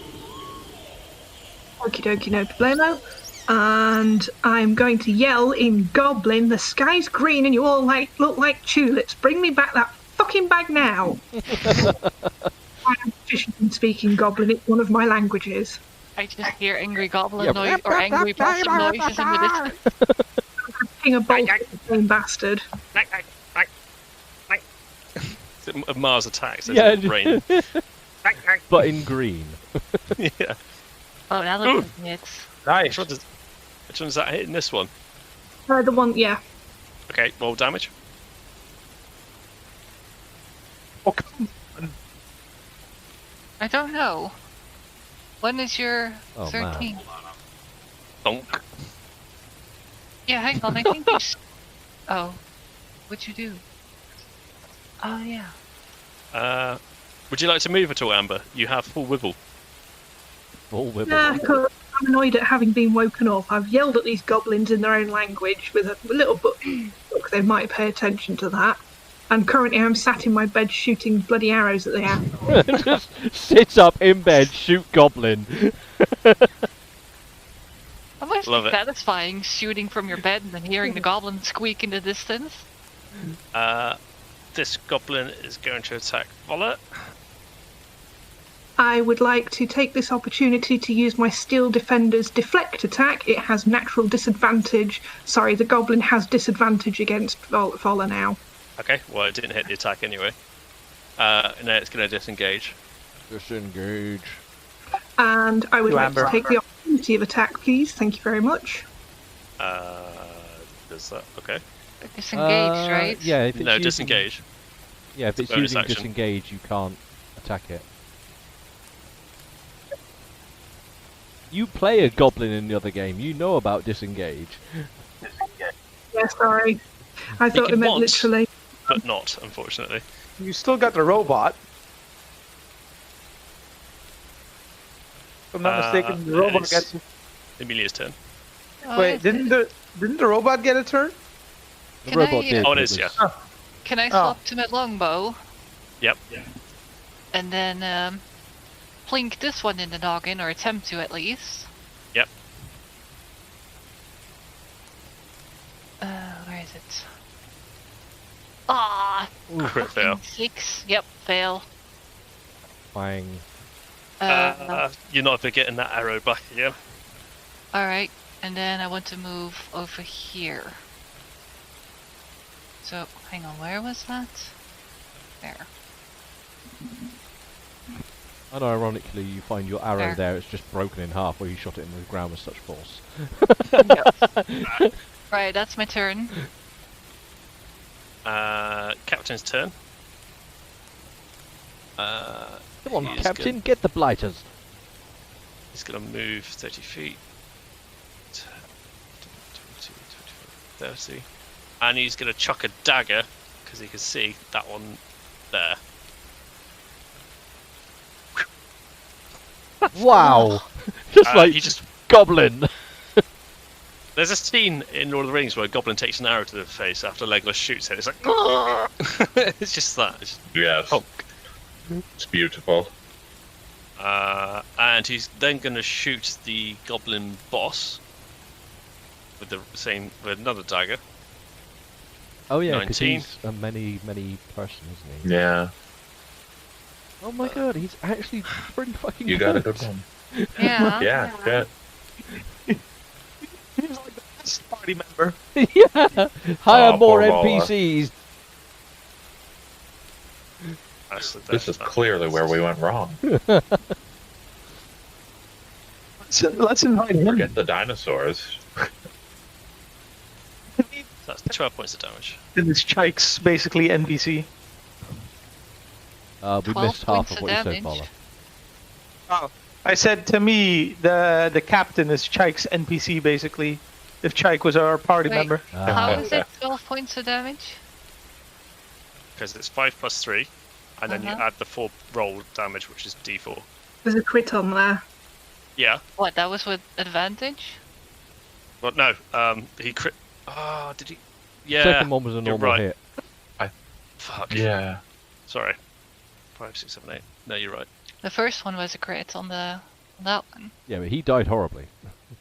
Okie dokie, no problemo. And I'm going to yell in Goblin, the sky's green and you all look like tulips. Bring me back that fucking bag now. I am proficient in speaking Goblin. It's one of my languages. I just hear angry goblin Yeah. noise or angry possum noises in the distance. King of bolt, same bastard. A Mars attack, so Yeah, it's rain. but in green. Yeah. Oh, that looks like hits. Nice. Which one does that hit in this one? The one, yeah. Okay, roll damage. Oh, come on. I don't know. When is your Oh, 13? Donk. Yeah, hang on, I think you Oh. What'd you do? Oh, yeah. Would you like to move at all, Amber? You have full wibble. Full wibble. Nah, 'cause I'm annoyed at having been woken up. I've yelled at these goblins in their own language with a little book. They might pay attention to that. And currently I'm sat in my bed shooting bloody arrows at the air. Just sit up in bed, shoot goblin. How much Love it. satisfying shooting from your bed and then hearing the goblin squeak in the distance? This goblin is going to attack Vola. I would like to take this opportunity to use my Steel Defender's deflect attack. It has natural disadvantage. Sorry, the goblin has disadvantage against Vola now. Okay, well it didn't hit the attack anyway. Now it's going to disengage. Disengage. And I would You, like Amber. to take the opportunity of attack, please. Thank you very much. Does that? Okay. Disengaged, right? Yeah, if it's No, using, disengage. Yeah, if It's a it's bonus using action. disengage, you can't attack it. You play a goblin in the other game. You know about disengage. Yeah, sorry. I thought can it meant want. literally. But not, unfortunately. You still got the robot. If I'm not mistaken, the robot it's gets. Emilia's turn. Oh, Wait, is didn't it? the robot get a turn? The Can robot I- did. Oh, it but is, was- yeah. Can I swap to my longbow Yep. and then plink this one in the noggin, or attempt to at least? Yep. Where is it? Ah, Crit fail. 6. Yep, fail. Bang. You're not getting that arrow back again. Alright, and then I want to move over here. So, hang on, where was that? There. Unironically, you find your arrow There. there. It's just broken in half where you shot it into the ground with such force. Right, that's my turn. Captain's turn. Come on, He's Captain, get the blighters. He's going to move 30 feet. 10, 20, 25, 30. And he's going to chuck a dagger, because he can see that one there. Wow! Just like He just goblin. There's a scene in Lord of the Rings where a goblin takes an arrow to the face after Legolas shoots it. It's like, it's just that. It's just Yes. punk. It's beautiful. And he's then going to shoot the goblin boss with with another dagger. Oh yeah, because 19. he's a many person, isn't he? Yeah. Oh my god, he's actually pretty fucking You got a good one. Yeah. Yeah, good. He's like the best party member. Yeah! Hire Oh, more poor Mola. NPCs! This is clearly where we went wrong. Let's invite him. Forget the dinosaurs. That's 12 points of damage. Then it's Chike's basically NPC. We 12 missed half points of of what you said, damage. Paula. Oh, I said to me the captain is Chike's NPC basically. If Chike was our party Wait. member. How is it 12 points of damage? Because it's 5 plus 3, and then you Uh-huh. add the 4 roll damage, which is d4. There's a crit on there. Yeah. What, that was with advantage? Well, no. He crit. Oh, did he? Yeah. Second one was a you're normal right. hit. Fuck. Yeah. Sorry. 5, 6, 7, 8. No, you're right. The first one was a crit on that one. Yeah, but he died horribly.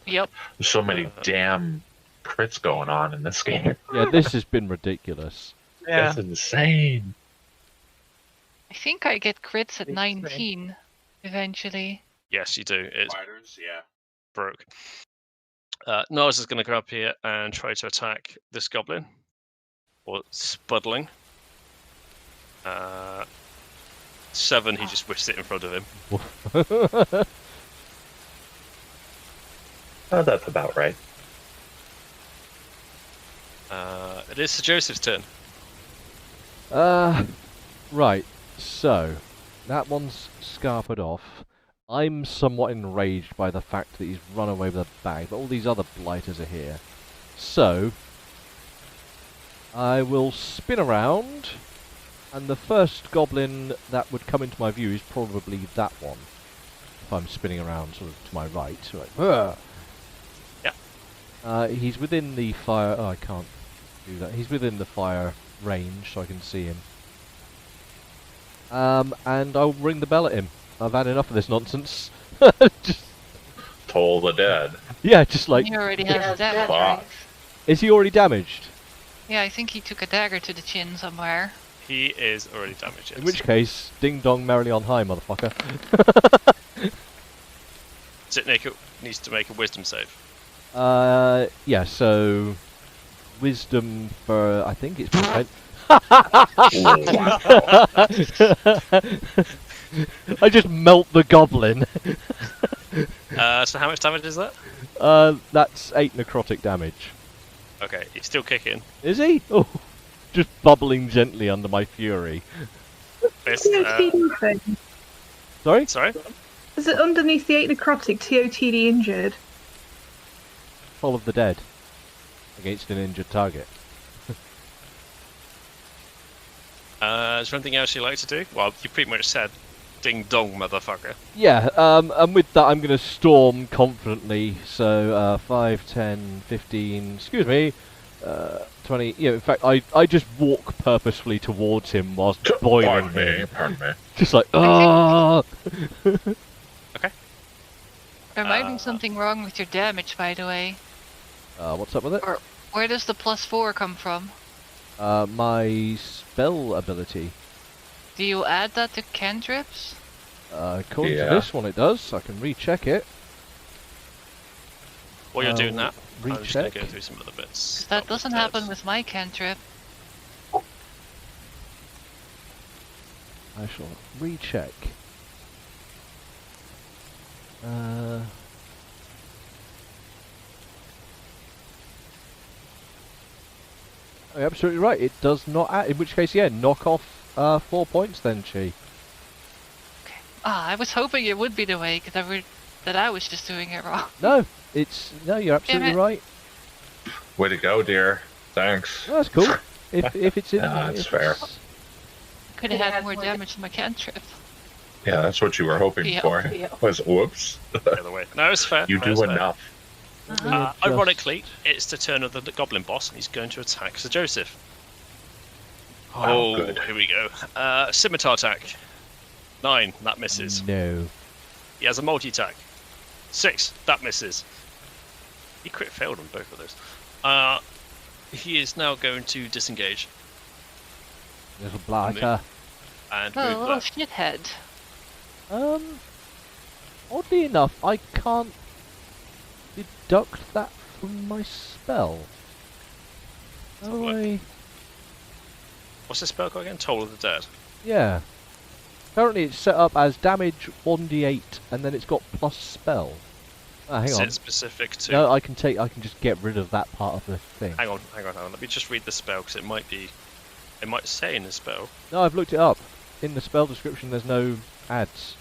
Yep. There's so many damn crits going on in this game. Yeah, this has been ridiculous. Yeah. That's insane. I think I get crits at Big 19 eventually. Yes, you do. It's Spiders, yeah. broke. Nars is going to go up here and try to attack this goblin. Or spuddling. 7, he just whiffs it in front of him. Oh, that's about right. It is Sir Joseph's turn. Right, so that one's scarpered off. I'm somewhat enraged by the fact that he's run away with a bag, but all these other blighters are here. So, I will spin around, and the first goblin that would come into my view is probably that one. If I'm spinning around sort of to my right. Right. Yeah. He's within the fire... Oh, I can't do that. He's within the fire range, so I can see him. And I'll ring the bell at him. I've had enough of this nonsense. Just, Toll the dead. yeah, just like... He already has damage, Wow. right? Is he already damaged? Yeah, I think he took a dagger to the chin somewhere. He is already damaged. Yes. In which case, ding dong merrily on high, motherfucker. Zitnik needs to make a wisdom save. Yeah, so... Wisdom for... I think it's... I just melt the goblin. So how much damage is that? That's 8 necrotic damage. Okay, he's still kicking. Is he? Oh, just bubbling gently under my fury. This, TOTD thing. Sorry? sorry? Is it underneath the 8 necrotic TOTD injured? Fall of the Dead. Against an injured target. Is there anything else you'd like to do? Well, you pretty much said ding dong, motherfucker. Yeah, and with that I'm going to storm confidently. So, 5, 10, 15, excuse me, 20, yeah, in fact, I just walk purposefully towards him whilst boiling him. Pardon me. Just like, ah! There might be something wrong with your damage, by the way. What's up with it? Where does the +4 come from? My spell ability. Do you add that to cantrips? According Yeah. to this one it does, I can recheck it. While you're doing that, I'm just going Recheck. to go through some other bits. 'Cause that doesn't happen with my cantrip. I shall recheck. You're absolutely right. It does not add. In which case, yeah, knock off 4 points then, Chi. I was hoping it would be the way, that I was just doing it wrong. No, you're absolutely it. right. Way to go, dear. Thanks. No, that's cool. If it's in, That's if fair. it's- Could have had more damage than my cantrip. Yeah, that's what you were hoping Yeah. for. Was whoops. The other way. No, it's fair. You It's do fair. enough. Just- Ironically, it's the turn of the goblin boss, and he's going to attack Sir Joseph. Oh, good. Here we go. Scimitar attack. 9, that misses. No. He has a multi-attack. 6, that misses. He crit failed on both of those. He is now going to disengage Little blighter. and Oh, move little left. shithead. Oddly enough, I can't deduct that from my spell. have a Oh, look. What's the spell called again? Toll of the Dead. yeah. Apparently it's set up as damage 1d8, and then it's got plus spell. Ah, hang Is on. it specific to? No, I can just get rid of that part of the thing. Hang on. Let me just read the spell because it might say in the spell. No, I've looked it up. In the spell description, there's no ads.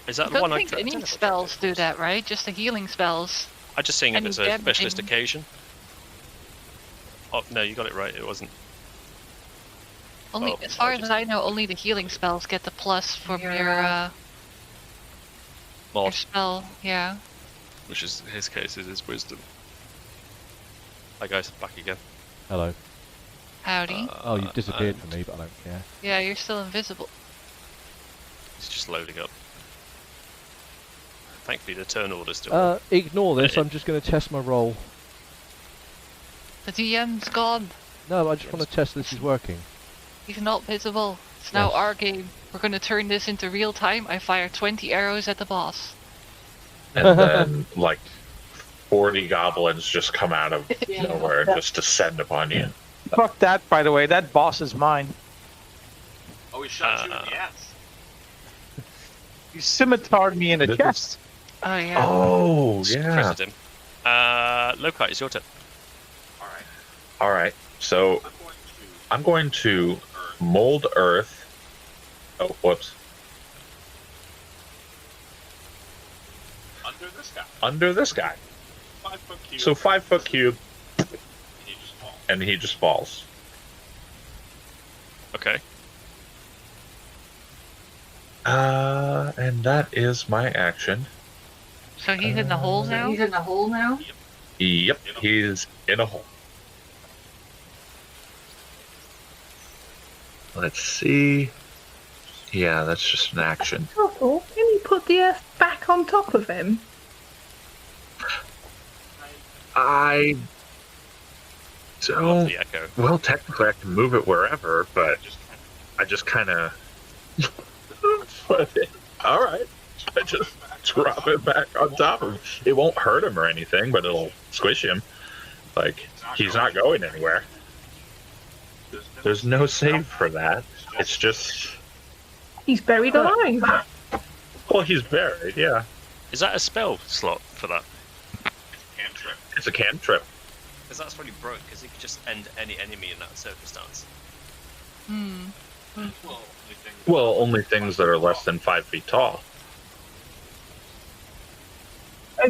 Is that I the one don't I think don't know any if I spells did. do that, right? Just the healing spells. I'm just seeing if Any it's a specialist damaging. occasion. Oh no, you got it right. It wasn't. Only, Oh, as far I as just- I know, only the healing spells get the plus from your Mod, spell. Yeah. which is his case is his wisdom. Hi guys, back again. Hello. Howdy. Oh, you've disappeared and from me, but I don't care. Yeah, you're still invisible. It's just loading up. Thankfully, the turn order's still. Ignore this. I'm just going to test my roll. The DM's gone. No, I just want to test this is working. He's not visible. It's now Yes. our game. We're going to turn this into real time. I fire 20 arrows at the boss. And then, like, 40 goblins just come out of nowhere and just descend upon you. Fuck that, by the way. That boss is mine. Oh, he shot you in the ass. You scimitard me in the This is- chest. Oh yeah. Oh, Just yeah. critted him. Lokai, it's your turn. Alright. All right. So I'm going to I'm going to mold earth. Oh, whoops. under this guy. Under this guy. 5-foot cube. So 5-foot cube, and he just falls. and he just falls. Okay. And that is my action. So he's in the hole now? He's in the hole now. Yep, he's in a hole. Let's see. Yeah, that's just an action. Careful, can you put the earth back on top of him? I Love don't. the echo. Well, technically, I can move it wherever, but I just kind of. All right. I just drop it back on top of him. It won't hurt him or anything, but it'll squish him. Like, he's not going anywhere. There's no save for that. It's just. He's buried alive. Well, he's buried, yeah. Is that a spell slot for that? Cantrip. It's a cantrip. Because that's really broke. Because it could just end any enemy in that circumstance. Hmm. Well, only thing. Well, only things that are less than 5 feet tall.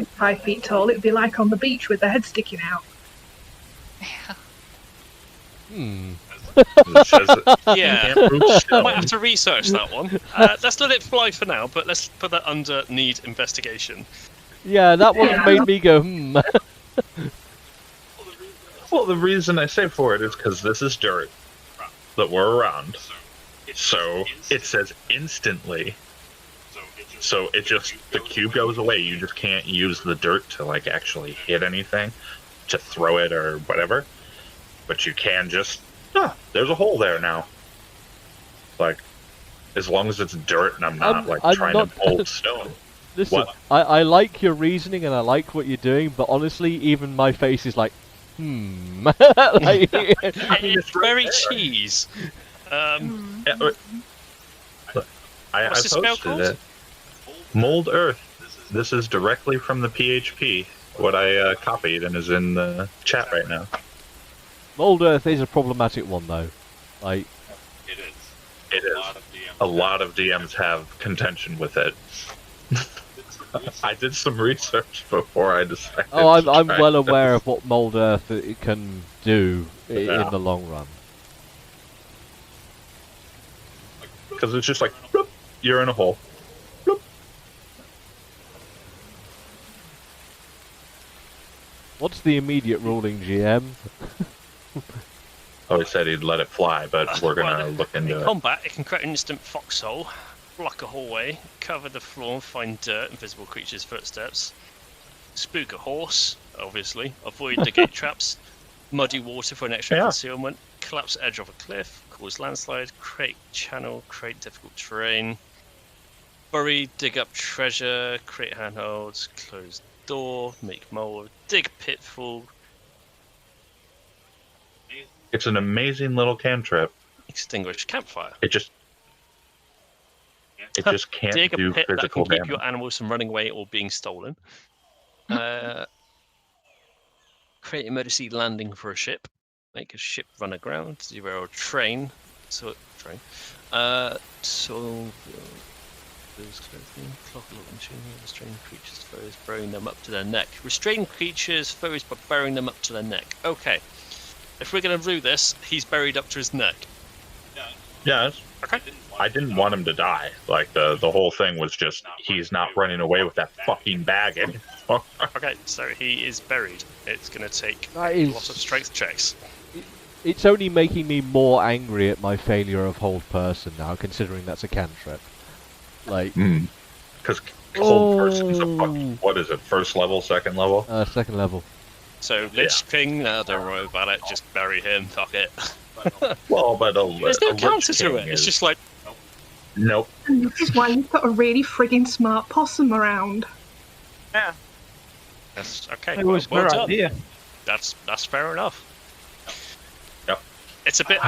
5 feet tall, it'd be like on the beach with the head sticking out. Hmm. It says that Yeah. you can't move I stone. might have to research that one. Let's let it fly for now, but let's put that under need investigation. Yeah, that one made me go, hmm. Well, the reason I say for it is because this is dirt that we're around. So it says instantly. So it just, the cube goes away. You just can't use the dirt to, like, actually hit anything, to throw it or whatever. But you can just, there's a hole there now. Like, as long as it's dirt and I'm not, I'm trying not- to mold stone. Listen, What? I like your reasoning and I like what you're doing, but honestly, even my face is like, like, It's very there. cheese. Yeah, but- I What's the spell posted called? it. Mold Earth. This is directly from the PHP. What I copied and is in the chat right now. Mold Earth is a problematic one, though. Like, It is. It is. A lot of DMs have contention with it. I did some research before I decided. oh, I'm to try well it. aware of what Mold Earth it can do Yeah. in the long run. Because it's just like, bloop, you're in a hole. Bloop. What's the immediate ruling, GM? Oh, he said he'd let it fly, but we're gonna look into In it. combat, it can create an instant foxhole, block a hallway, cover the floor, find dirt, invisible creatures' footsteps, spook a horse, obviously, avoid the gate traps, muddy water for an extra Yeah. concealment, collapse edge of a cliff, cause landslide, create channel, create difficult terrain, bury, dig up treasure, create handholds, close door, make mold, dig pitfall, It's an amazing little cantrip. extinguish campfire. It just can't Dig a do pit that physical can keep damage. your animals from running away or being stolen. Create emergency landing for a ship. Make a ship run aground. Zero a train. So train. So those clothing. Clock a lot machinery. Restrain creatures, foes, burying them up to their neck. Restrain creatures, foes, by burying them up to their neck. Okay. If we're gonna do this, he's buried up to his neck. Yes. Okay. I didn't want him to die. Like the whole thing was just he's not running away with that fucking bag anymore. Okay, so he is buried. It's gonna take That lots of is... strength checks. It's only making me more angry at my failure of Hold Person now, considering that's a cantrip. Like, Because cold person's a Oh. fucking, what is it? First level, second level? second level. So Lich King, no, don't worry about it. Just bury him. Fuck it. Well, but There's no counter to it. It's just like nope. And this is why you've got a really friggin' smart possum around. Yeah, that's okay. it was well her done. idea. That's fair enough. Yep. It's a bit.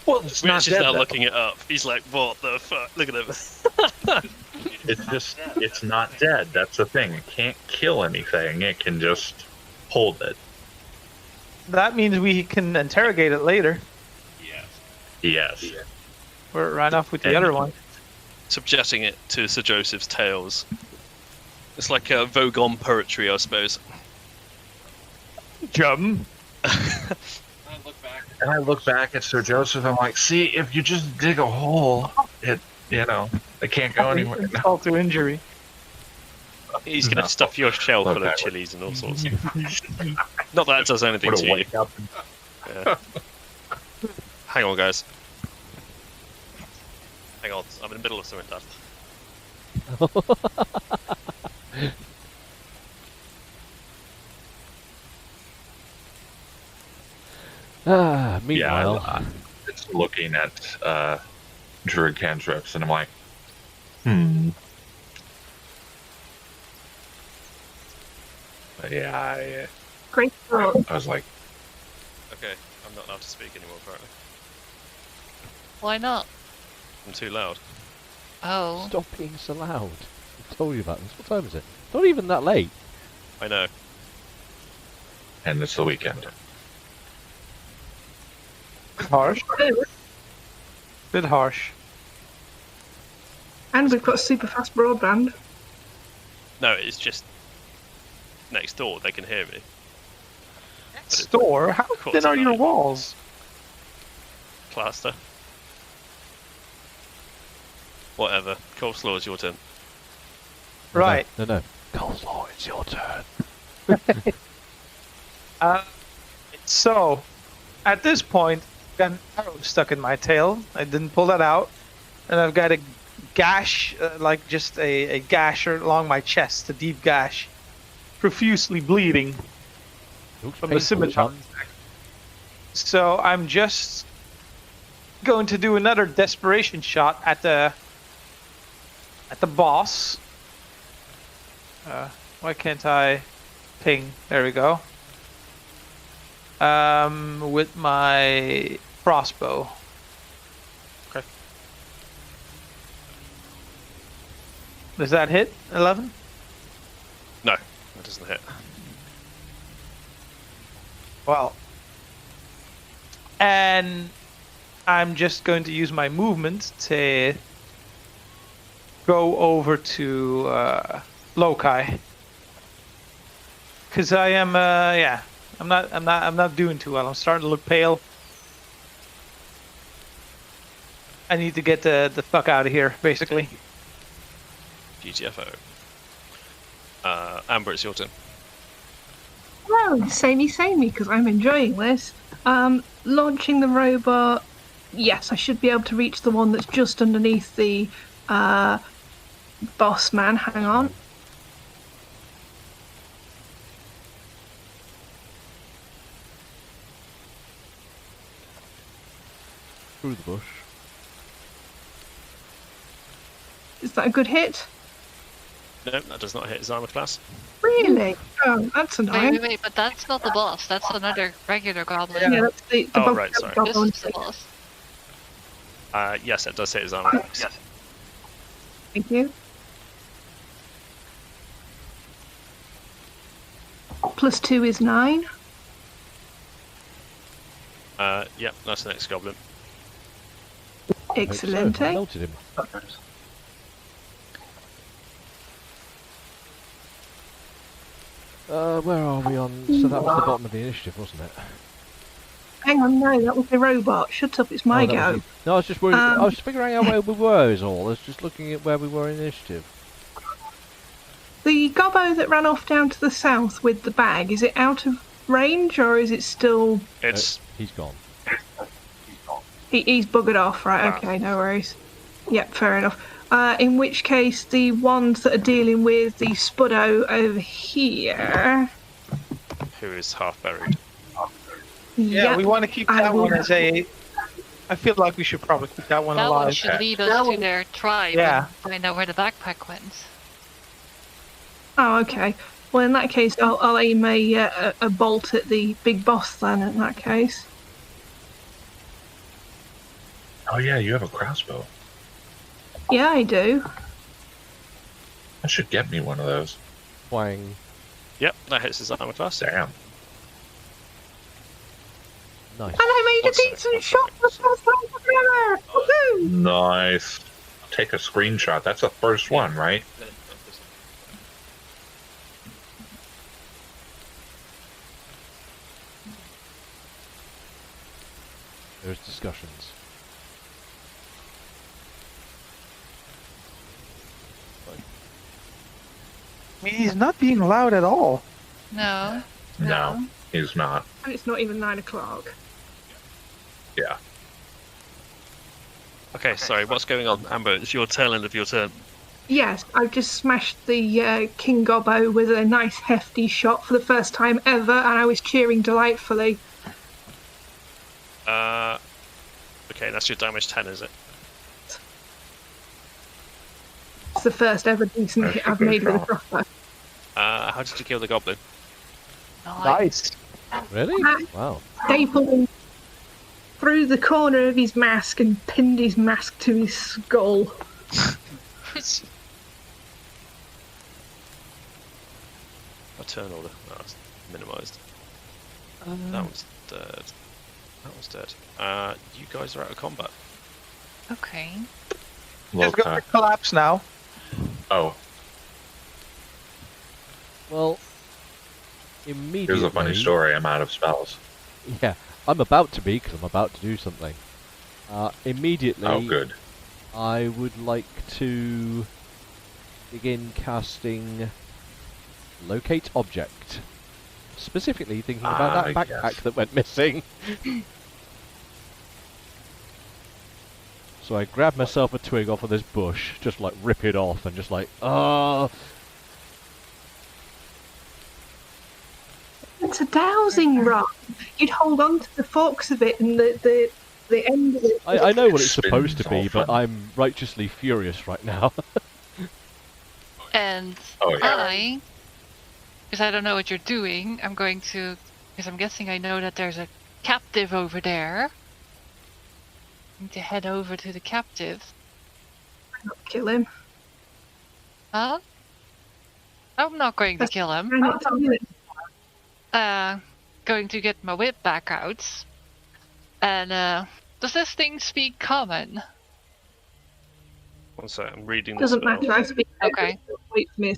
Well, it's not Rich is dead, now though. looking it up. He's like, "What the fuck? Look at him." It's not dead. That's the thing. It can't kill anything. It can just hold it. That means we can interrogate it later. Yes. Or run off with the other one. Subjecting it to Sir Joseph's tales. It's like a Vogon poetry, I suppose. Jum. And I look back at Sir Joseph. I'm like, see, if you just dig a hole, it can't go anywhere. Insult to injury. He's gonna No. stuff your shell full of Okay. chilies and all sorts. Not that it does anything What to a you. wake up. Yeah. Hang on, guys. Hang on, I'm in the middle of something, Dad. Meanwhile... Yeah, it's looking at druid cantrips, and I'm like, But yeah, Great thought. I was like, Okay, I'm not allowed to speak anymore, apparently. Why not? I'm too loud. Oh. Stop being so loud. I told you about this. What time is it? Not even that late. I know. and it's the weekend. Harsh. Bit harsh. And we've got super fast broadband. No, it's just next door. They can hear me. Store? How course thin are not. your walls? Plaster. Whatever. Coleslaw is your turn. Right. No. Coleslaw, it's your turn. So, at this point, I've got an arrow stuck in my tail. I didn't pull that out. And I've got a gash, like just a gash along my chest, a deep gash. Profusely bleeding Looks from the painful, scimitar. son. So I'm just going to do another desperation shot at the boss. Why can't I ping? There we go. With my crossbow. Okay. Does that hit? 11? No, that doesn't hit. Well, and I'm just going to use my movement to go over to Lokai, because I am I'm not doing too well. I'm starting to look pale. I need to get the fuck out of here, basically. GTFO. Amber, it's your turn. Well, samey, because I'm enjoying this. Launching the robot. Yes, I should be able to reach the one that's just underneath the boss man. Hang on. Through the bush. Is that a good hit? No, that does not hit his armor class. Really? Oh, that's annoying. Wait, but that's not the boss. That's another regular goblin. Yeah, that's the Oh, boss right, sorry. This goblin. is the boss. Yes, it does hit his armor class. Thank you. +2 is 9. Yep, that's the next goblin. Excellent. I melted him. Where are we on? So that was the bottom of the initiative, wasn't it? Hang on, no, that was the robot. Shut up, it's my Oh, that go. was the- No, I was just worried. I was figuring out where we were. Is all. I was just looking at where we were in initiative. The gobbo that ran off down to the south with the bag, is it out of range or is it still... It's He's gone. He's buggered off, right, okay, no worries. Yep, fair enough. In which case, the ones that are dealing with the Spuddo over here... who is half buried. Yeah, Yep, we want to keep I that will- one as a. I feel like we should probably keep that one That one alive. should lead us to their tribe Yeah. and find out where the backpack went. Oh, okay. Well, in that case, I'll aim a bolt at the big boss then, in that case. Oh yeah, you have a crossbow. Yeah, I do. I should get me one of those. Wang. Yep, that hits his armor class. Damn. Nice. And I made a What's that? decent shot for the first time ever! Woohoo! Nice. Take a screenshot. That's the first one, right? There's discussions. I mean, he's not being loud at all. No. No, he's not. And it's not even 9 o'clock. Yeah. Okay, sorry, what's going on? Amber, it's your tail end of your turn. Yes, I've just smashed the King Gobbo with a nice hefty shot for the first time ever, and I was cheering delightfully. Okay, that's your damage 10, is it? It's the first ever decent hit I've made with a crossbow. How did you kill the goblin? Nice. Really? Ah. Wow. Stapled him through the corner of his mask and pinned his mask to his skull. A turn order. Oh, that's minimised. That one's dead. That one's dead. You guys are out of combat. Okay. It's going to collapse now. Oh, Well, immediately. here's a funny story. I'm out of spells. Yeah, I'm about to be because I'm about to do something. Immediately. Oh, good. I would like to begin casting Locate Object. Specifically thinking about that backpack yes. that went missing. So I grab myself a twig off of this bush, just like rip it off and just like, oh. It's a dowsing rod. You'd hold on to the forks of it and the end of it. I know what it's Spins supposed to all be, but fun. I'm righteously furious right now. And Oh, yeah. because I don't know what you're doing, I'm going to, because I'm guessing I know that there's a captive over there. I'm going to head over to the captive. Kill him. Huh? I'm not going to kill him. Try not to do it. going to get my whip back out. And does this thing speak common? One sec, I'm reading the Doesn't spell. matter. I speak. Okay. Wait for me.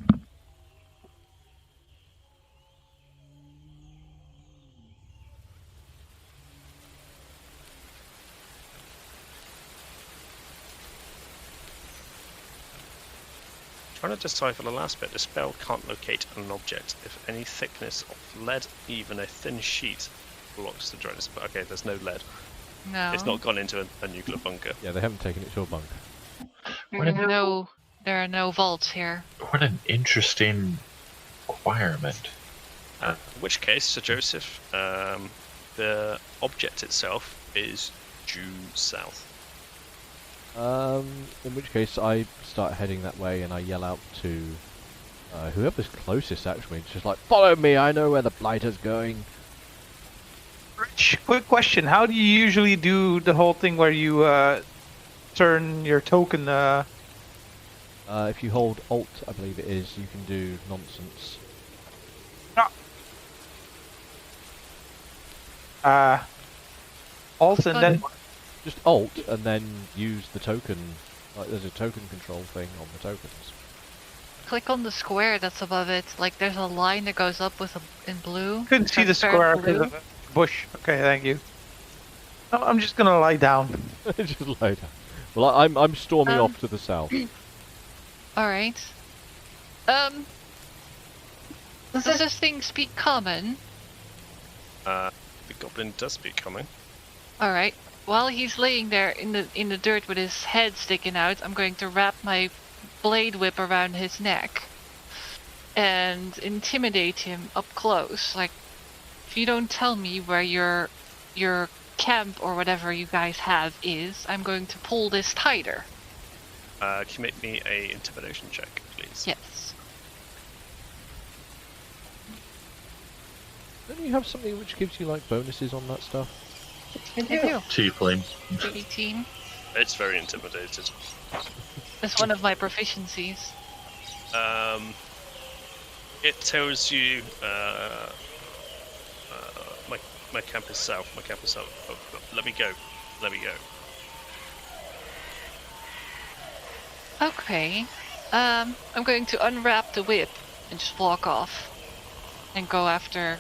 Trying to decipher the last bit. The spell can't locate an object if any thickness of lead, even a thin sheet, blocks the dryness. But okay, there's no lead. No. It's not gone into a nuclear bunker. Yeah, they haven't taken it to a bunker. There are no vaults here. What an interesting requirement. In which case, Sir Joseph, the object itself is due south. In which case I start heading that way and I yell out to whoever's closest actually. It's just like, follow me, I know where the blighter's going. Rich, quick question. How do you usually do the whole thing where you turn your token? If you hold Alt, I believe it is, you can do nonsense. Alt and then Just Alt and then use the token. Like there's a token control thing on the tokens. Click on the square that's above it. Like there's a line that goes up with in blue. couldn't see the square transparent because blue. of the bush. Okay, thank you. No, I'm just gonna lie down. Just lie down. Well, I'm storming Um, off to the south. All right. Does this thing speak common? The goblin does speak common. All right. While he's laying there in the dirt with his head sticking out, I'm going to wrap my blade whip around his neck and intimidate him up close. Like, if you don't tell me where your camp or whatever you guys have is, I'm going to pull this tighter. Can you make me a intimidation check, please? Yes. Don't you have something which gives you like bonuses on that stuff? I do. Tiefling. 18. It's very intimidated. That's one of my proficiencies. It tells you my camp is south. My camp is south. Oh, let me go. Let me go. Okay. I'm going to unwrap the whip and just walk off and go after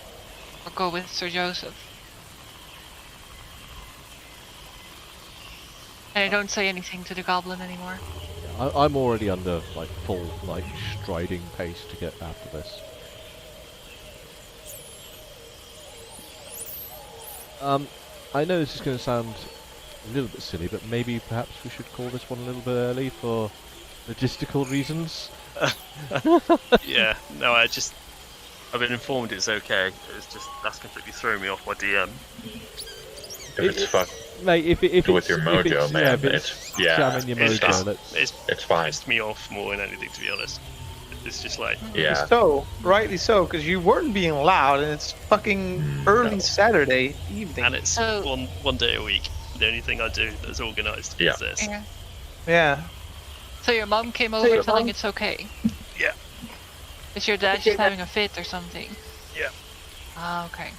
or go with Sir Joseph. And I don't say anything to the goblin anymore. I'm already under like full like striding pace to get after this. I know this is going to sound a little bit silly, but maybe perhaps we should call this one a little bit early for logistical reasons. Yeah. No, I've been informed it's okay. It's just that's completely thrown me off my DM. If it's fucked Mate, if with it's, your if mojo, it's, man, yeah, if it's jamming your It's mojo, just- let's... It's fine. pissed me off more than anything, to be honest. It's just like Yeah. So, rightly so, because you weren't being loud, and it's fucking early Saturday evening. and it's So- one day a week. The only thing I do that's organised Yeah. is this. Yeah. Yeah. So your mom came over telling it's okay? Yeah. Is your dad just having a fit or something? Yeah. Ah, okay.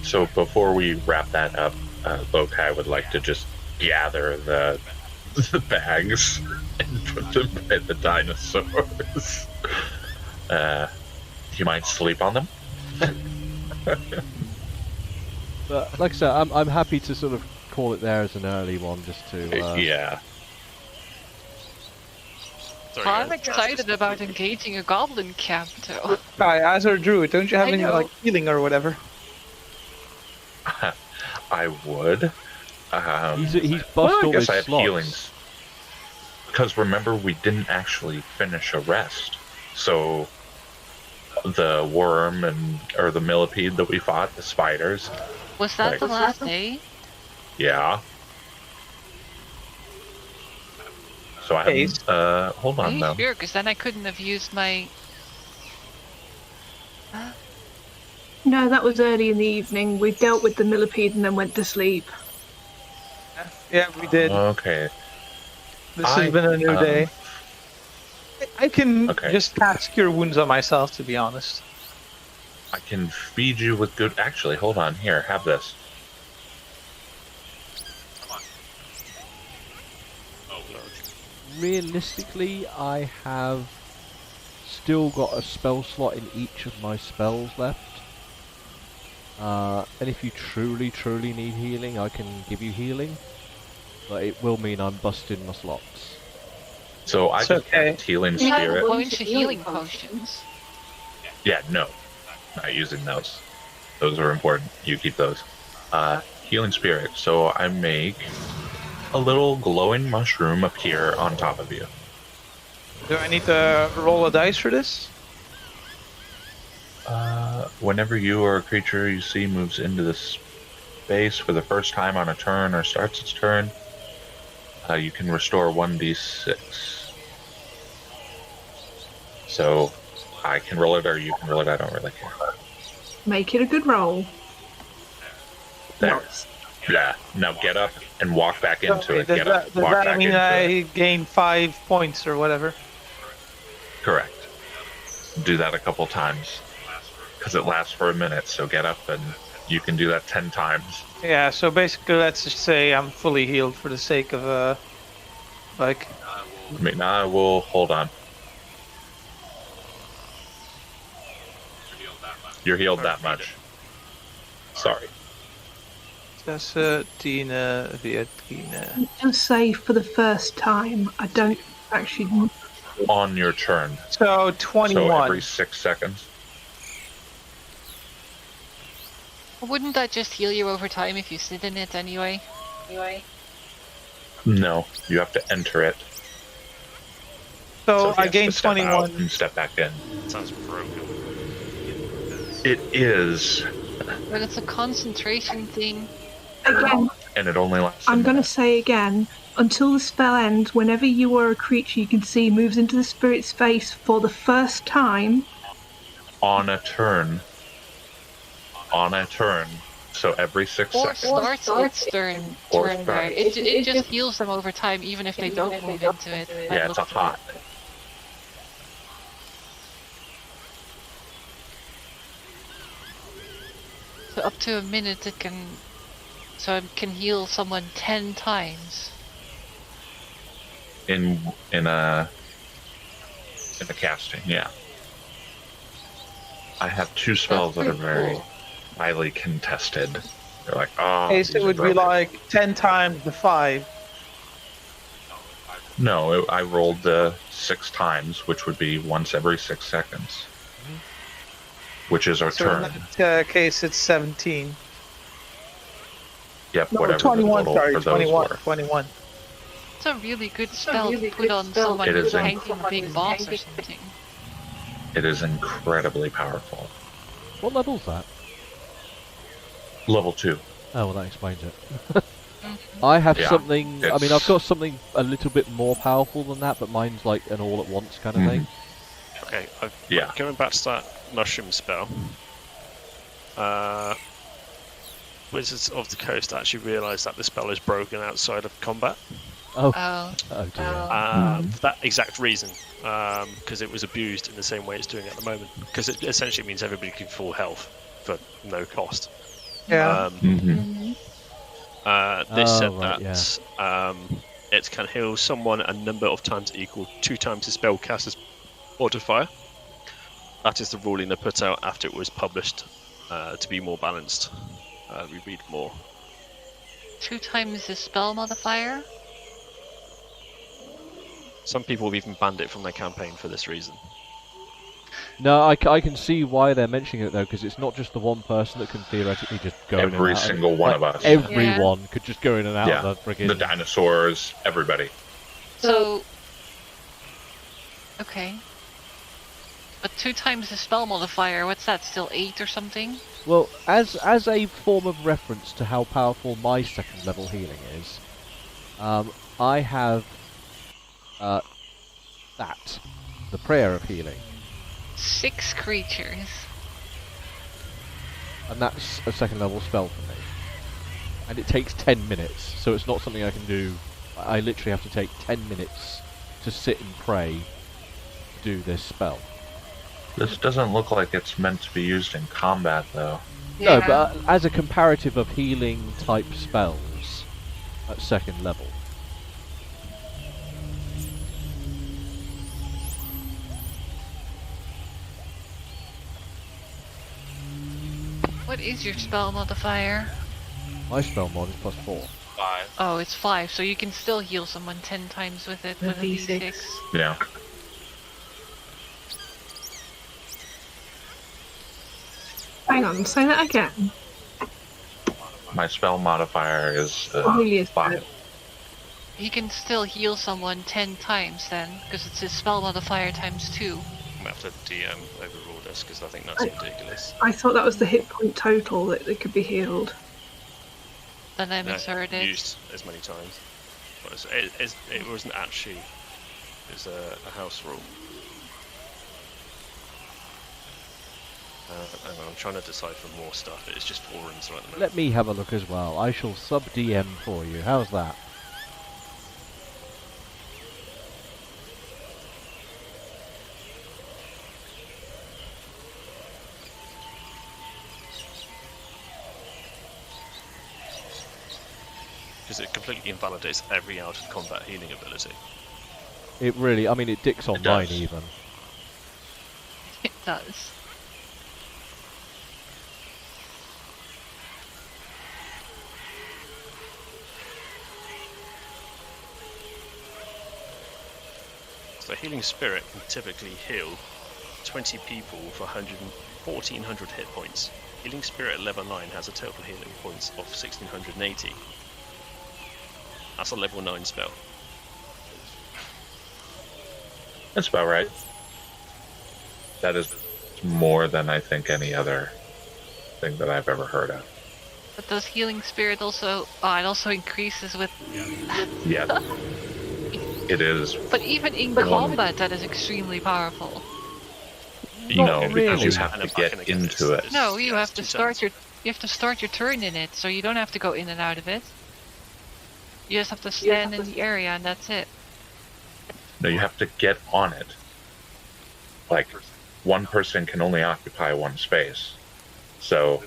So before we wrap that up, Lokai would like to just gather the bags and put them by the dinosaurs. Do you mind sleep on them? But like I said, I'm happy to sort of call it there as an early one, just to... Yeah. Sorry, I'm guys. excited about engaging a goblin camp too. Hi, as our druid, don't you have I any know. like healing or whatever? I would. He's bust Well, I all guess his I have slots. healings. Because remember, we didn't actually finish a rest. So the worm or the millipede that we fought, the spiders, Was that Like- the last day? yeah. So I Ace. haven't, hold Are on you though. sure? Because then I couldn't have used my... No, that was early in the evening. We dealt with the millipede and then went to sleep. Yeah, we did. Okay. This has been a new day. I can Okay. just cast Cure Wounds on myself, to be honest. I can feed you with good. Actually, hold on. Here, have this. Come on. Oh, Lord. Realistically, I have still got a spell slot in each of my spells left. And if you truly, truly need healing, I can give you healing. But it will mean I'm busting my slots. So I It's just okay. cast Healing We have a Spirit. bunch of healing potions. Yeah, no. Not using those. Those are important. You keep those. Healing Spirit. So I make a little glowing mushroom appear on top of you. Do I need to roll a dice for this? Whenever you or a creature you see moves into this space for the first time on a turn or starts its turn, you can restore 1d6. So I can roll it or you can roll it, I don't really care. Make it a good roll. There. Nice. Yeah. Now get up and walk back into Okay, it. does Get up, that walk back mean into I it. gain 5 points or whatever? Correct. Do that a couple times. Because it lasts for a minute, so get up and you can do that 10 times. Yeah, so basically let's just say I'm fully healed for the sake of, like... I mean, I will hold on. You're healed that much. Sorry. Tina, via Tina. Just say for the first time, I don't actually. On your turn. So So 21. every 6 seconds. Wouldn't that just heal you over time if you sit in it anyway? No, you have to enter it. So he I has to gained step out 21. and step back in. Sounds broken. It is, But it's a concentration thing. Again, and it only lasts. I'm a going to minute. say again, until the spell ends, whenever you or a creature you can see moves into the spirit's face for the first time, On a turn. On a turn. So every 6 Or seconds. starts its turn Or there. starts. It just heals them over time, even if they don't move into it. Yeah, it's a hot. So up to a minute it can... So it can heal someone 10 times. In a casting, yeah. I have 2 spells that are pretty very cool. highly contested. They're like, oh. Okay, so these it are would be broken. like 10 times the 5. No, I rolled the 6 times, which would be once every 6 seconds. Which is our So turn. in that case, it's 17. Yep, No, whatever 21, the total sorry, for those 21. were. 21. It's a really good spell to put on someone It who's is tanking a big boss or something. It is incredibly powerful. What level's that? Level 2. Oh, well, that explains it. I have Yeah, something. I mean, it's- I've got something a little bit more powerful than that, but mine's like an all-at-once kind of thing. Okay, Yeah. going back to that mushroom spell. Wizards of the Coast actually realised that the spell is broken outside of combat. Oh, Oh, oh dear. For that exact reason, because it was abused in the same way it's doing at the moment. Because it essentially means everybody can full health for no cost. Yeah. Mm-hmm. This Oh, said right, that it can heal someone a number of times equal 2 times the spellcaster's modifier. That is the ruling they put out after it was published to be more balanced. We read more. 2 times the spell modifier? Some people have even banned it from their campaign for this reason. No, I can see why they're mentioning it though, because it's not just the one person that can theoretically just go in and Every out. single one of us. Everyone could just go in and out Yeah, of the friggin'. the dinosaurs, everybody. So... Okay. But 2 times the spell modifier, what's that, still 8 or something? Well, as a form of reference to how powerful my second level healing is, I have the prayer of healing, 6 creatures. and that's a second level spell for me. And it takes 10 minutes, so it's not something I can do. I literally have to take 10 minutes to sit and pray to do this spell. This doesn't look like it's meant to be used in combat, though. No, Yeah. but as a comparative of healing type spells at second level. What is your spell modifier? My spell mod is +4. 5. Oh, it's 5, so you can still heal someone 10 times with it with a D6. D6. Yeah. Hang on, say that again. My spell modifier is Amelia's 5. He can still heal someone 10 times then, because it's his spell modifier times 2. I'm going to have to DM overrule this because I think that's ridiculous. I thought that was the hit point total that they could be healed. Then I No, misheard it. used as many times. But it wasn't actually. It was a house rule. Hang on, I'm trying to decipher more stuff. It's just forums right at the moment. Let me have a look as well. I shall sub DM for you. How's that? Because it completely invalidates every out of combat healing ability. It really, I mean, it dicks on It mine does. even. It does. So Healing Spirit can typically heal 20 people for 1,400 hit points. Healing Spirit at level 9 has a total healing points of 1,680. That's a level 9 spell. That's about right. That is more than I think any other thing that I've ever heard of. But does healing spirit also... Oh, it also increases with... Yeah. It is. But even in For one- combat, that is extremely powerful. No, Not because you really. have to get into it. No, you Yeah, have it's to 2 start turns. you have to start your turn in it, so you don't have to go in and out of it. You just have to stand in the area and that's it. No, you have to get on it. Like, one person can only occupy one space. So,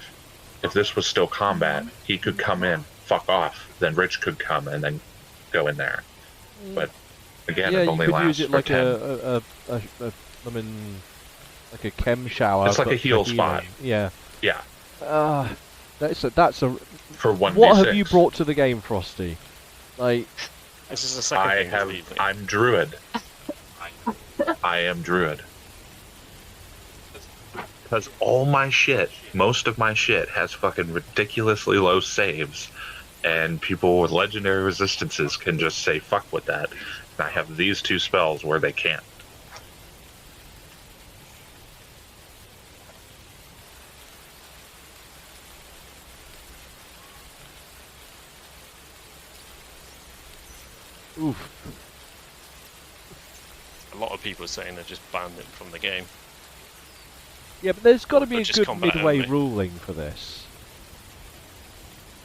if this was still combat, he could come in, fuck off, then Rich could come and then go in there. But again, yeah, it you only could lasts use it for like 10. I mean, like a chem shower. It's like but a heal for spot. healing. Yeah. Yeah, That's a for 1d6. What have you brought to the game, Frosty? Like, This is the second thing to leave me. I'm Druid. I am Druid. Because all my shit, most of my shit, has fucking ridiculously low saves, and people with legendary resistances can just say fuck with that. And I have these 2 spells where they can't. oof. A lot of people are saying they've just banned it from the game. Yeah, but there's got to be But a just good combat midway only. ruling for this.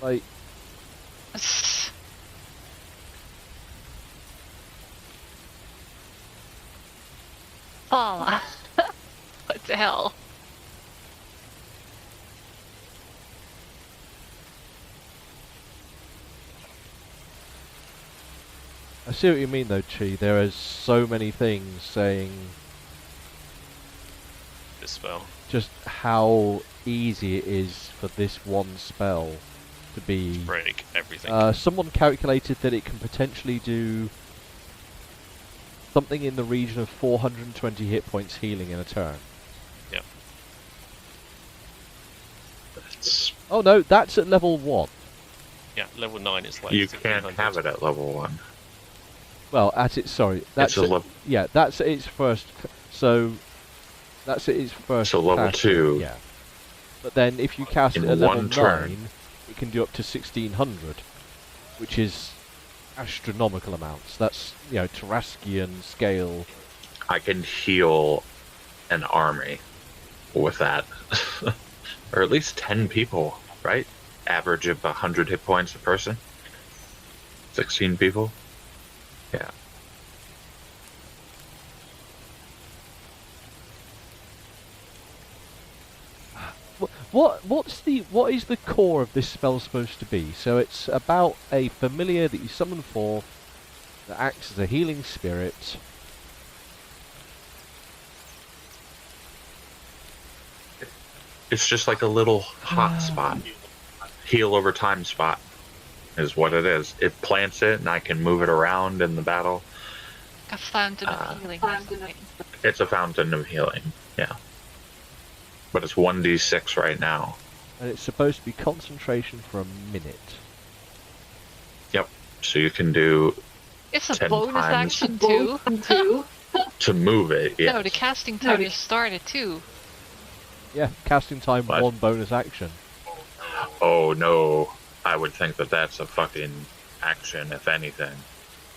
Like, Paula. What the hell? I see what you mean though, Chi. There are so many things saying This spell. just how easy it is for this one spell to be. Break everything. Someone calculated that it can potentially do something in the region of 420 hit points healing in a turn. Yeah. It's, Oh no, that's at level 1. Yeah, level 9 is like you can't 1,500. have it at level 1. Well, at its sorry, that's It's a level. yeah, that's at its first. So that's at its first. So level casting, 2. Yeah. But then if you cast it In at level one 9, turn. it can do up to 1,600, which is astronomical amounts. That's, you know, Tarrasquian scale. I can heal an army with that. Or at least 10 people, right? Average of 100 hit points a person. 16 people. Yeah. what is the core of this spell supposed to be? So it's about a familiar that you summon forth that acts as a healing spirit. It's just like a little hot spot. Heal over time spot is what it is. It plants it, and I can move it around in the battle. A fountain of healing or something. It's a fountain of healing, yeah. But it's 1d6 right now. And it's supposed to be concentration for a minute. Yep. So you can do It's a 10 bonus times. action too. To move it, yes. No, the casting time just started too. Yeah, casting time What? 1 bonus action. Oh no, I would think that that's a fucking action, if anything.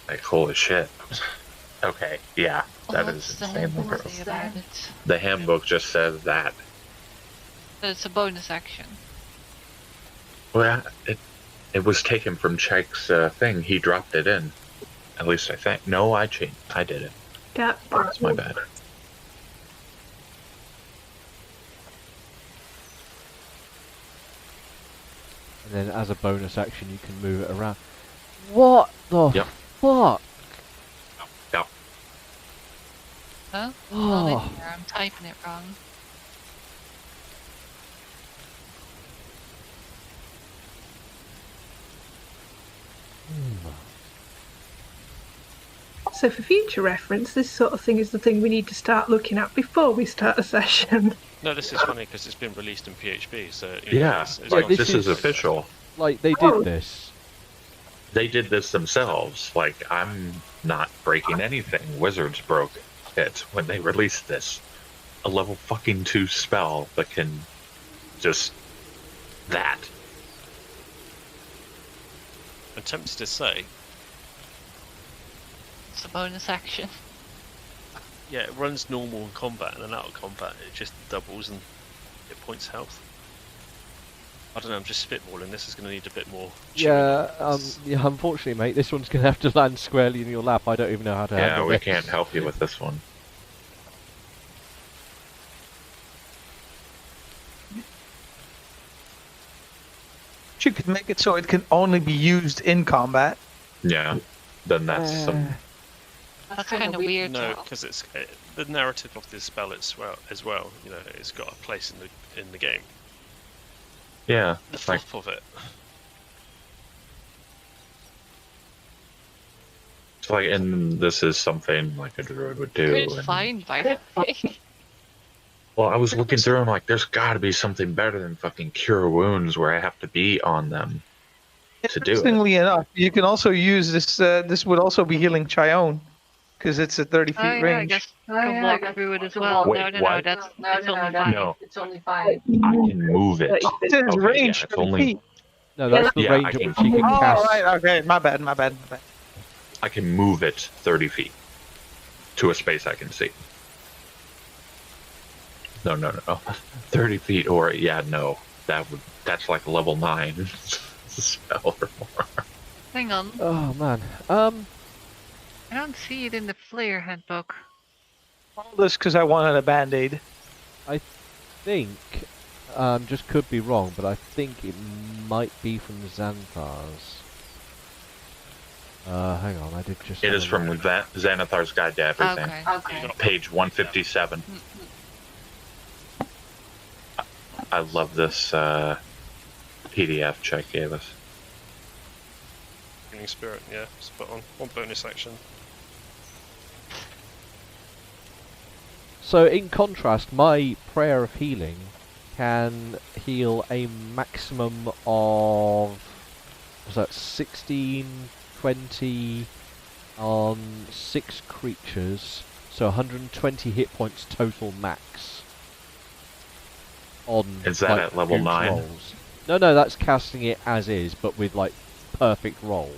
Like, holy shit. Okay, yeah, that What's is the insanely handbook gross. say about it? The handbook just says that. That it's a bonus action. Well, it was taken from Chike's thing. He dropped it in. At least I think. No, I changed. I did it. Yeah. That's my bad. And then as a bonus action you can move it around. What the Yep. fuck? Yep. Huh? Not in Oh. here, I'm typing it wrong. So for future reference, this sort of thing is the thing we need to start looking at before we start a session. No, this is funny because it's been released in PHP, so you know, Yeah, it's like not- this this is is- official. Like they Oh. did this. They did this themselves. Like, I'm not breaking anything. Wizards broke it when they released this. A level fucking 2 spell that can just that. I'm tempted to say, It's a bonus action. yeah, it runs normal in combat, and then out of combat it just doubles and it points health. I don't know, I'm just spitballing. This is going to need a bit more. chewing Yeah, on. yeah. Unfortunately, mate, this one's gonna have to land squarely in your lap. I don't even know how to Yeah, handle we it. can't help you with this one. You could make it so it can only be used in combat. Yeah, then that's some. That's kind of weird. No, though. because it's the narrative of this spell as well. You know, it's got a place in the game. Yeah, The like fluff of it. it's like, and this is something like a druid would do. It's and- fine, by the way. Well, I was looking through and like, there's got to be something better than fucking cure wounds where I have to be on them to do it. Interestingly enough, you can also use this. This would also be healing Chion, because it's a 30 feet Oh, yeah, I range. guess you can walk through it as well. Wait, no, what? that's it's only fine. No, It's only 5. I can move it. It says Okay, range yeah, it's 30 only- feet. No, that's the Yeah, range I at can- which you can Oh, cast. right. Okay, my bad. My bad. My bad. I can move it 30 feet to a space I can see. No. 30 feet or, yeah, no. That's like level 9 spell or more. Hang on, Oh man. I don't see it in the player handbook. All this because I wanted a band-aid. Think, just could be wrong, but I think it might be from Xanthar's. Hang on, I did just. It have is a from look. Xanathar's Guide to Everything. Okay. Okay. Page 157. I love this PDF Chuck gave us. Healing spirit, yeah, spot on. One bonus action. So, in contrast, my Prayer of Healing can heal a maximum of. Was that 16, 20 on 6 creatures? So 120 hit points total max. On Is that like, at level huge 9? rolls. No, that's casting it as is, but with like perfect roll.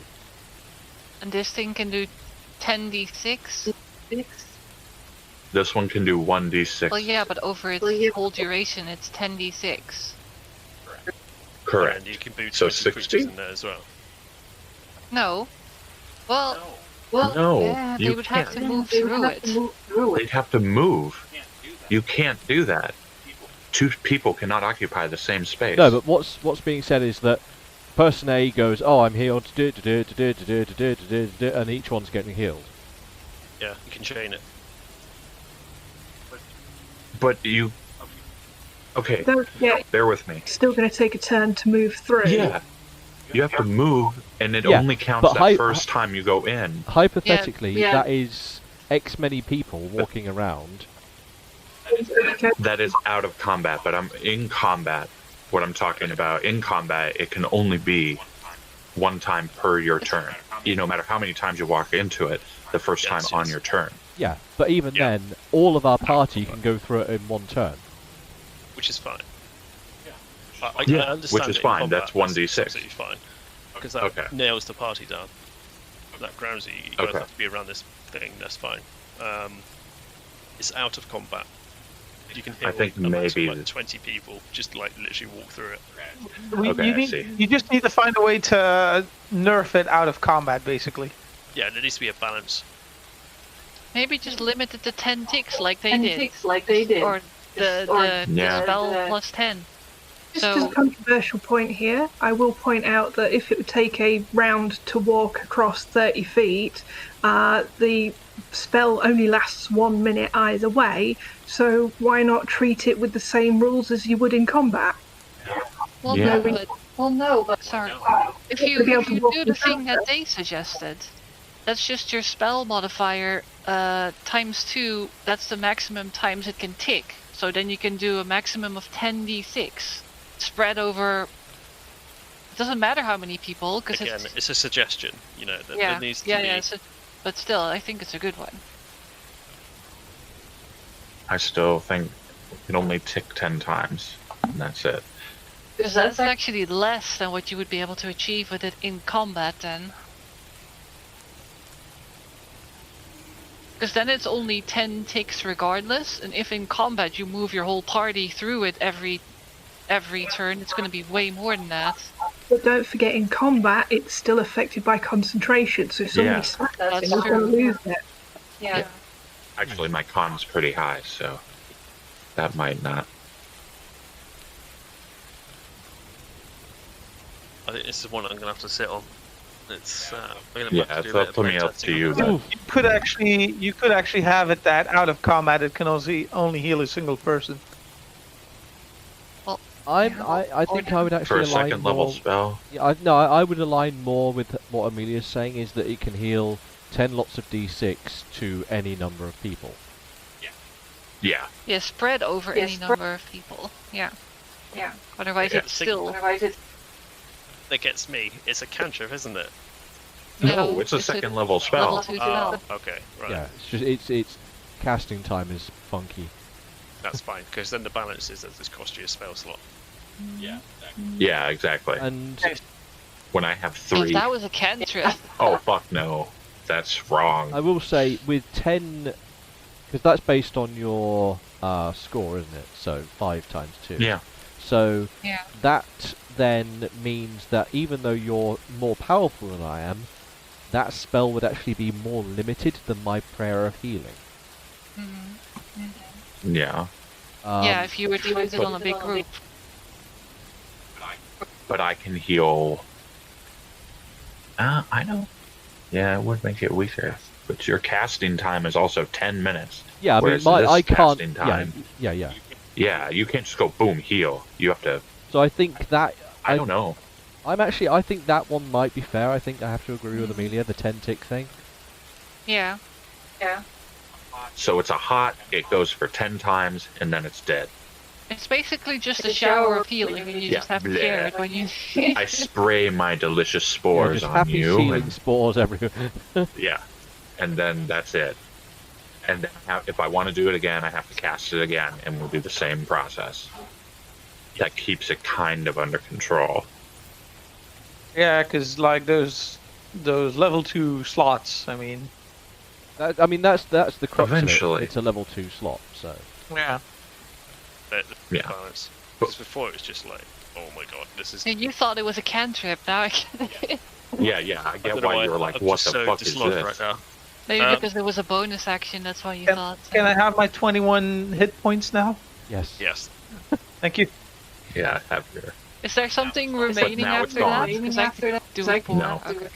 And this thing can do 10d6? This one can do 1d6. Well, yeah, but over its whole duration, it's 10d6. Correct. And you can boot So 20 creatures 60? in there as well. No. Well, No, yeah, they you would have can't. to move through it. They'd have to move. Can't do that. You can't do that. People two people cannot occupy the same space. No, but what's being said is that person A goes, "Oh, I'm healed," and each one's getting healed. Yeah, you can chain it. But you. Okay, Don't forget, bear with me. it's still going to take a turn to move through. Yeah. You have to move, and it Yeah, only counts but that first time you go in. Hypothetically, Yeah. that is X many people walking around. Okay. That is out of combat, but I'm in combat. What I'm talking about, in combat, it can only be one time per your turn. No matter how many times you walk into it, the first time Yes, on yes. your turn. Yeah, but even Yeah. then, all of our party can go through it in one turn. Which is fine. Yeah. I Yeah, understand which is it in fine, combat, that's 1d6. Absolutely fine. Because that Okay. nails the party down. That grounds you guys Okay. have to be around this thing, that's fine. It's out of combat. You can hear I think a maximum maybe- like 20 people just like literally walk through it. Okay, I see. You just need to find a way to nerf it out of combat, basically. Yeah, there needs to be a balance. Maybe just limit it to 10 ticks like they 10 did. ticks like they did. Or the Yeah. spell the- plus 10. Just as a So, controversial point here, I will point out that if it would take a round to walk across 30 feet, the spell only lasts 1 minute either way, so why not treat it with the same rules as you would in combat? well, Yeah. no, but Well, no, but sorry. No. If you, Be able if to you walk do the without thing that they suggested, that's just your spell modifier times 2. That's the maximum times it can tick. So then you can do a maximum of 10d6 spread over. It doesn't matter how many people, because Again, it's it's a suggestion, that yeah, there needs to yeah, be... yeah. But still, I think it's a good one. I still think it can only tick 10 times, and that's it. Because that's actually less than what you would be able to achieve with it in combat then. Because then it's only 10 ticks regardless, and if in combat you move your whole party through it every turn, it's going to be way more than that. But don't forget, in combat, it's still affected by concentration, so if somebody Yeah. smacks That's it, you're going to true. lose it. yeah. Actually, my con's pretty high, so that might not. I think this is one I'm going to have to sit on. It's, I'm going Yeah, have to it's do a up bit to of me, up protesting to you. on that. Then. You could actually have it that out of combat it can only heal a single person. I think I would For actually a align second more. level spell. Yeah, I would align more with what Amelia's saying, is that it can heal 10 lots of d6 to any number of people. Yeah. Yeah, spread over Yeah, any spread- number of people. Yeah. Yeah. Otherwise Yeah. it's still... Otherwise, it's That gets me. It's a cantrip, isn't it? No, it's a second level level spell. 2 Oh, spell. okay, right. Yeah, it's casting time is funky. That's fine, because then the balance is that this costs you a spell slot. Yeah. Exactly. Yeah, exactly. And When I have If 3. that was a cantrip. Oh, fuck no. That's wrong. I will say, with 10, because that's based on your score, isn't it? So 5 times 2. Yeah. So Yeah. that then means that even though you're more powerful than I am, that spell would actually be more limited than my prayer of healing. Yeah. Yeah, if you were to use it on a big group. But I can heal. I know. Yeah, it would make it weaker. But your casting time is also 10 minutes. Yeah, I mean, Whereas my, this I can't. casting Yeah, time- yeah. Yeah, you can't just go boom, heal. You have to. So I think that I don't know. I think that one might be fair. I think I have to agree with Amelia, the 10 tick thing. Yeah. yeah. So it's a hot, it goes for 10 times, and then it's dead. It's basically just It's a a shower shower of healing, and you Yeah, just have to bleh. share it when you... I spray my delicious Yeah, spores just on happy you, sealing and spores everywhere. yeah, and then that's it. And then if I want to do it again, I have to cast it again, and we'll do the same process. That keeps it kind of under control. Yeah, because like those level 2 slots. I mean, I mean, that's the crux of Eventually. it. It's a level 2 slot, so. yeah. The Yeah. balance. Because before it was just like, oh my god, this is... And you thought it was a cantrip, now I get it. Yeah, I I get don't know why you were like, I'm what just the so fuck is dislodged this? right now. Maybe Um, because there was a bonus action, that's why you Can, thought. can I have my 21 hit points now? Yes. Yes. Thank you. Yeah, I have your. Is there something remaining now it's after gone. that? Because I could do it for. No. Okay.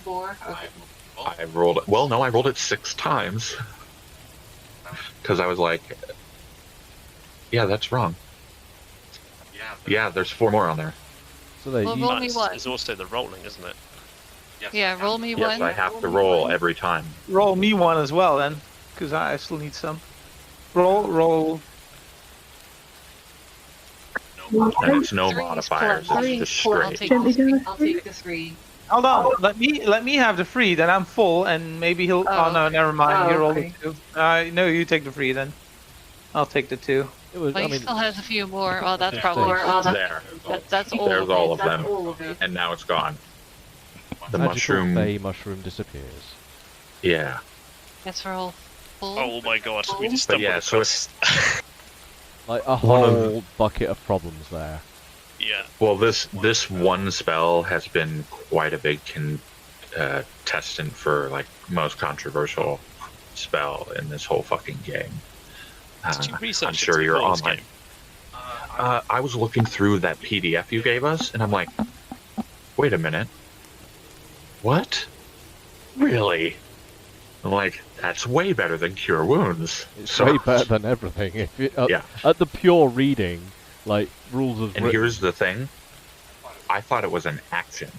I rolled it. Well, no, I rolled it 6 times. Because I was like, yeah, that's wrong. Yeah, there's 4 more on there. So there, Well, you, roll me one. It's also the rolling, isn't it? Yeah, roll me Yes, one. I have to roll every time. Roll me one as well then, because I still need some. Roll. And it's no Three is modifiers. plus. It's just I'll straight. take the 3. Hold on. Let me have the 3. Then I'm full, and maybe he'll. Oh, no, never mind. You roll the 2. No, you take the 3 then. I'll take the 2. it was, But I he mean, still has a few more. Oh, that's Yeah. probably. There. That's all. There's of all it. of them. And now it's gone. The magical mushroom. Fey mushroom disappears. Yeah. Guess we're all full. Oh my god, we just But stumbled yeah, so across. Like a One of- whole bucket of problems there. Yeah. Well, this one spell has been quite a big contestant for like most controversial spell in this whole fucking game. Did you research I'm it sure to you're call this online. game? I was looking through that PDF you gave us, and I'm like, wait a minute. What? Really? I'm like, that's way better than Cure Wounds. It's way better than everything. If you, Yeah. At the pure reading, like rules of And written- here's the thing. I thought it was an action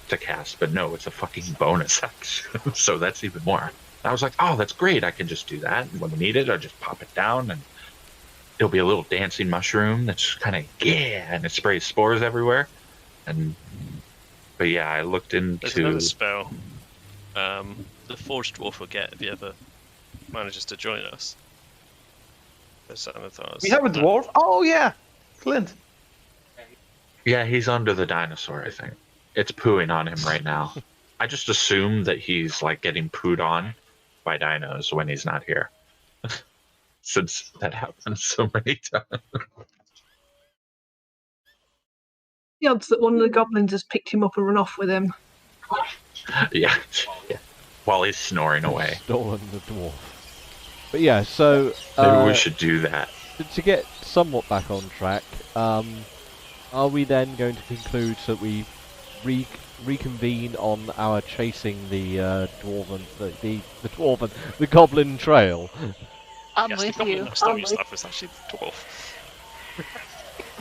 to cast, but no, it's a fucking bonus action. So that's even more. I was like, oh, that's great. I can just do that. And when we need it, I'll just pop it down, and it'll be a little dancing mushroom that's kind of, and it sprays spores everywhere. But yeah, I looked There's into... another spell. The Forged Dwarf will get if he ever manages to join us. There's Xanathars. We have a dwarf. Oh yeah, Clint. Yeah, he's under the dinosaur, I think. It's pooing on him right now. I just assume that he's like getting pooed on by dinos when he's not here. Since that happens so many times. The odds that one of the goblins has picked him up and run off with him. Yeah. While he's snoring away. stolen the dwarf. But yeah, so Maybe we should do that. to get somewhat back on track, are we then going to conclude so that we reconvene on our chasing the the goblin trail? I'm Yes, with the you. goblin story stuff is actually the dwarf.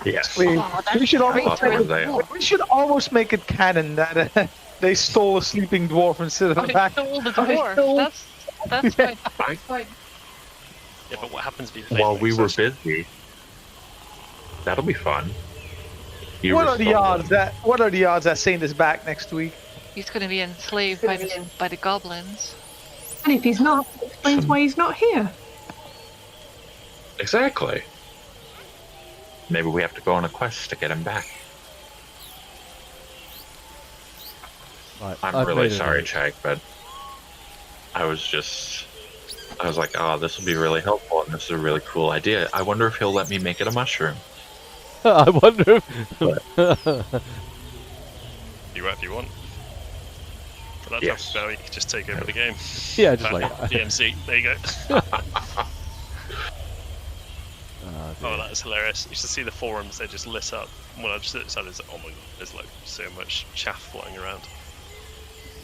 Yes. Oh, that's We should great almost for What a are they? dwarf. We should almost make it canon that they stole a sleeping dwarf instead of a I back. stole the dwarf. That's fine. Yeah, but what happens if you play While things we were first? busy. That'll be fun. You What were are the stolen. odds that Saint is back next week? He's going to be enslaved by the goblins. And if he's not, it explains why he's not here. Exactly. Maybe we have to go on a quest to get him back. Right, I'm I've really made a sorry, note. Chike, but I was like, oh, this will be really helpful, and this is a really cool idea. I wonder if he'll let me make it a mushroom. I wonder if... You whatever you want. For that type of Yes. spell, you can just take over the game. yeah, just like... DMC, there you go. Oh, that is hilarious. You should see the forums, they're just lit up. When I just decided, oh my god, there's like so much chaff flying around.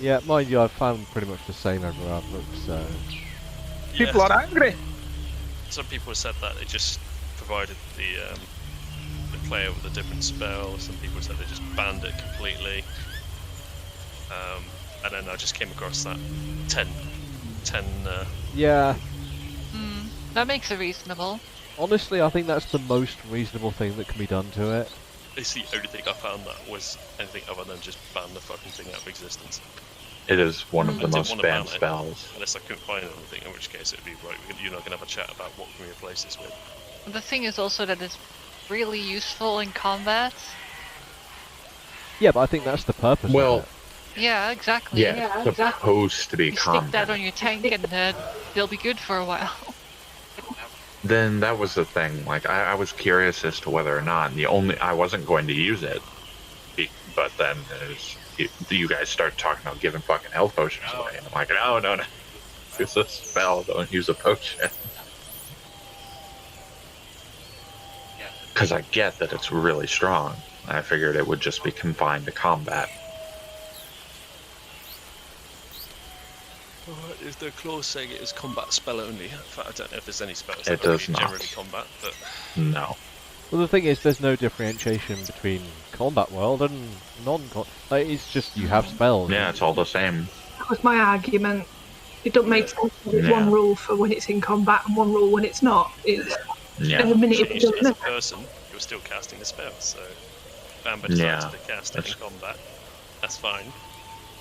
Yeah, mind you, I've found pretty much the same everywhere I've looked, so... People are angry. Some people have said that they just provided the player with a different spell. Some people said they just banned it completely. And then I just came across that 10 Yeah, That makes it reasonable. honestly, I think that's the most reasonable thing that can be done to it. it's the only thing I found that was anything other than just ban the fucking thing out of existence. It is one of I the didn't most want to ban banned it. spells. Unless I couldn't find anything, in which case it'd be right, you're not going to have a chat about what can we replace this with. The thing is also that it's really useful in combat. Yeah, but I think that's the purpose Well, of it. Yeah, exactly. yeah, it's supposed to be You stick that combat. on your tank and they'll be good for a while. Then that was the thing. Like, I was curious as to whether or not. I wasn't going to use it. But then you guys start talking about giving fucking health potions away. And I'm like, no. Use a spell, don't use a potion. Because I get that it's really strong. I figured it would just be confined to combat. Is the clause saying it is combat spell only? In fact, I don't know if there's any spells It that are does not. generally combat, but No. Well, the thing is, there's no differentiation between combat world and non-combat. Like, it's just you have spells. Yeah, it's all the same. That was my argument. It doesn't make sense. There's one Yeah. rule for when it's in combat and one rule when it's not. It's Yeah. every minute it changed as a doesn't. person, you're still casting a spell, so if Amber Yeah, decides to cast it in that's- combat, that's fine.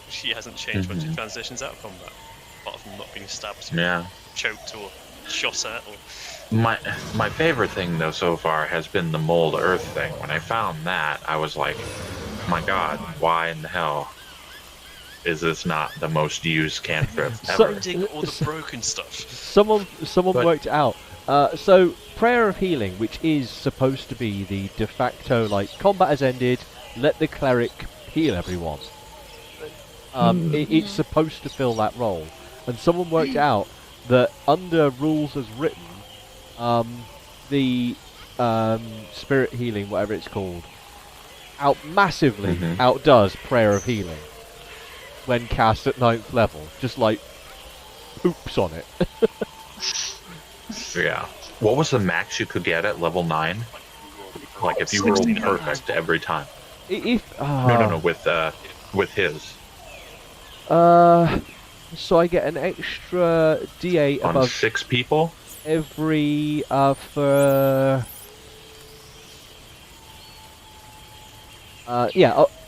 She hasn't changed when she Mhm. transitions out of combat, apart from not being stabbed, Yeah. choked, or shot at, or... My favorite thing though so far has been the mold earth thing. When I found that, I was like, my god, why in the hell is this not the most used cantrip ever? Finding all the broken stuff. Someone But- worked it out. So Prayer of Healing, which is supposed to be the de facto, like, combat has ended, let the cleric heal everyone. It's supposed to fill that role, and someone worked out that under rules as written, the spirit healing, whatever it's called, massively Mhm. outdoes Prayer of Healing when cast at 9th level. Just like poops on it. Yeah. What was the max you could get at level 9? Like if you rolled 1600. perfect every time. If No, with his. So I get an extra D8 On above 6 people? every for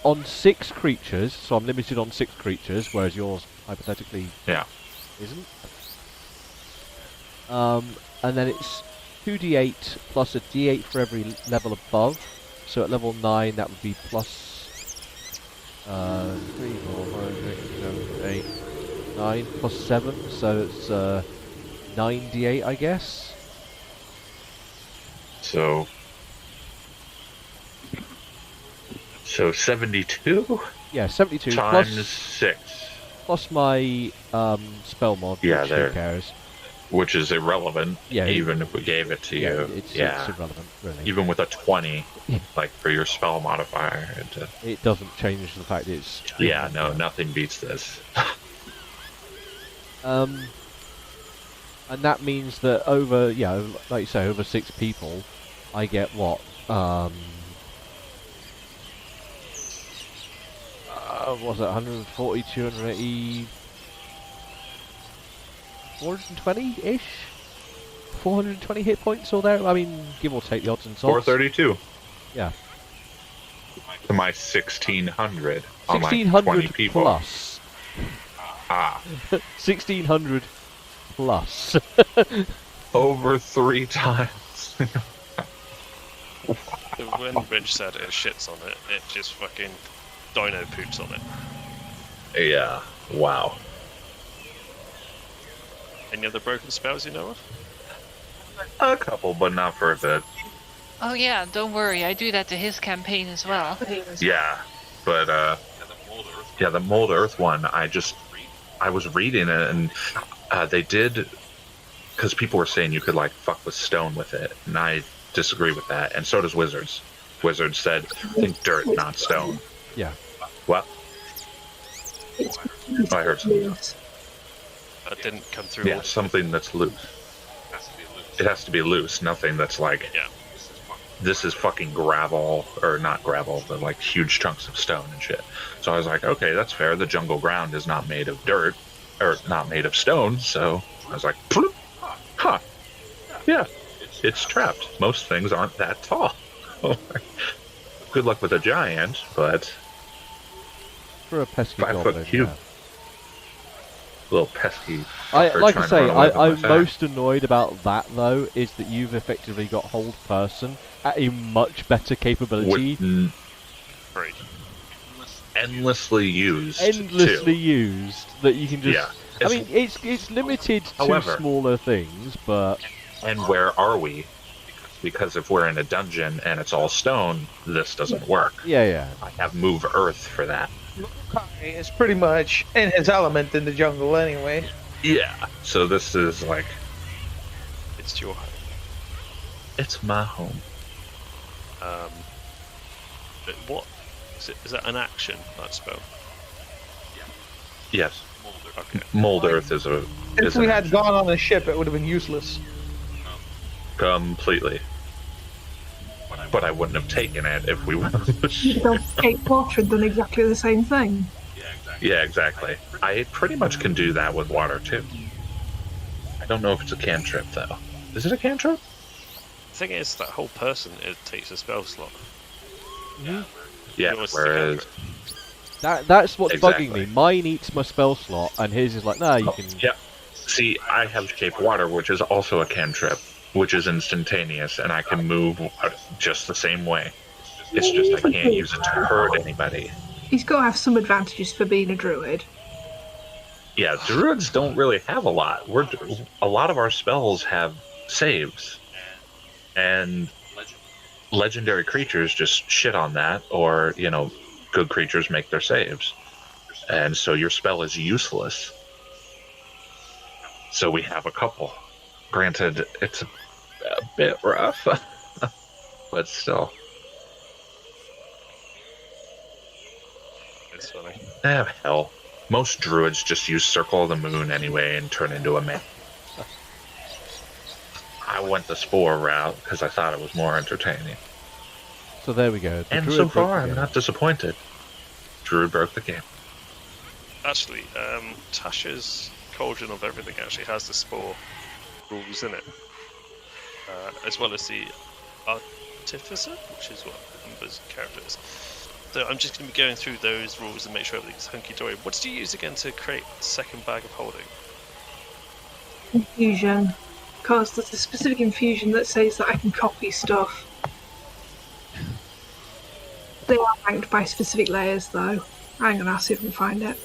on 6 creatures. So I'm limited on 6 creatures, whereas yours hypothetically Yeah. isn't. And then it's 2d8 plus a d8 for every level above. So at level 9 that would be plus 3, 4, 5, 6, 7, 8, 9 plus 7. So it's 9d8, I guess. So 72 Yeah, 72 times plus 6, plus my spell mod. Yeah, which there. who cares? which is irrelevant. Yeah, even if we gave it to you. It's Yeah. irrelevant, really. Even with a 20, Yeah. like for your spell modifier. It doesn't change the fact it's. Yeah, no, nothing beats this. And that means that over, like you say, over 6 people, I get what? Was it 140, 280, 420-ish? 420 hit points or there? I mean, give or take the odds and sods. 432 Yeah. to my 1600 on like 20 1600 people. plus. Ah, 1600 plus. over 3 times. When Rich said it shits on it, it just fucking dino poops on it. Yeah, wow. Any other broken spells you know of? A couple, but not for a bit. Oh yeah, don't worry, I do that to his campaign as well. Yeah, but yeah, the mold earth one, I was reading it and they did, because people were saying you could like fuck with stone with it, and I disagree with that, and so does wizards. Wizards said think dirt, not stone. Yeah. What? Oh, I heard something. That didn't come through. Yeah, something that's loose. It has to be loose, nothing that's like, Yeah. this is fucking gravel, or not gravel, but like huge chunks of stone and shit. So I was like, okay, that's fair. The jungle ground is not made of dirt, or not made of stone. So I was like, "Ploop. Huh, yeah, it's trapped. Most things aren't that tall. Good luck with a giant, but For a pesky 5 foot goblin, cube. yeah. a little pesky. Like fucker I trying to say, run away from my I'm sack. most annoyed about that though is that you've effectively got hold person at a much better capability, With Free. endlessly used. endlessly too. used, that you can just. Yeah. I mean, it's limited to However- smaller things, but And where are we? Because if we're in a dungeon and it's all stone, this doesn't work. yeah. I have move earth for that. It's pretty much in his element in the jungle anyway. Yeah. So this is like, It's your it's my home. But what is it? Is that an action, that spell? Yes. Okay. Mold Earth is a. If is we an had action. gone on a ship, it would have been useless. Completely. But I wouldn't have taken it if we went on the ship. Don't escape water and done exactly the same thing. Yeah, exactly. I pretty much can do that with water too. I don't know if it's a cantrip though. Is it a cantrip? The thing is, that whole person it takes a spell slot. Yeah. Yours is a Whereas, That's what's Exactly. bugging me. Mine eats my spell slot, and his is like, nah, you can. yeah. See, I have Shape Water, which is also a cantrip, which is instantaneous, and I can move just the same way. It's just I can't use it to hurt anybody. He's got to have some advantages for being a druid. Yeah, druids don't really have a lot. A lot of our spells have saves, and legendary creatures just shit on that, or good creatures make their saves, and so your spell is useless. So we have a couple. Granted, it's a bit rough, but still. It's funny. Hell. Most druids just use Circle of the Moon anyway and turn into a man. I went the Spore route because I thought it was more entertaining. So there we go. The And druid so broke far, the I'm game. not disappointed. Druid broke the game. Actually, Tasha's Cauldron of Everything actually has the spore rules in it, as well as the Artificer, which is what Amber's character is. So I'm just going to be going through those rules and make sure everything's hunky-dory. What did you use again to create the second bag of holding? Infusion. Because there's a specific infusion that says that I can copy stuff. They are ranked by specific layers, though. Hang on, I'll see if I can find it.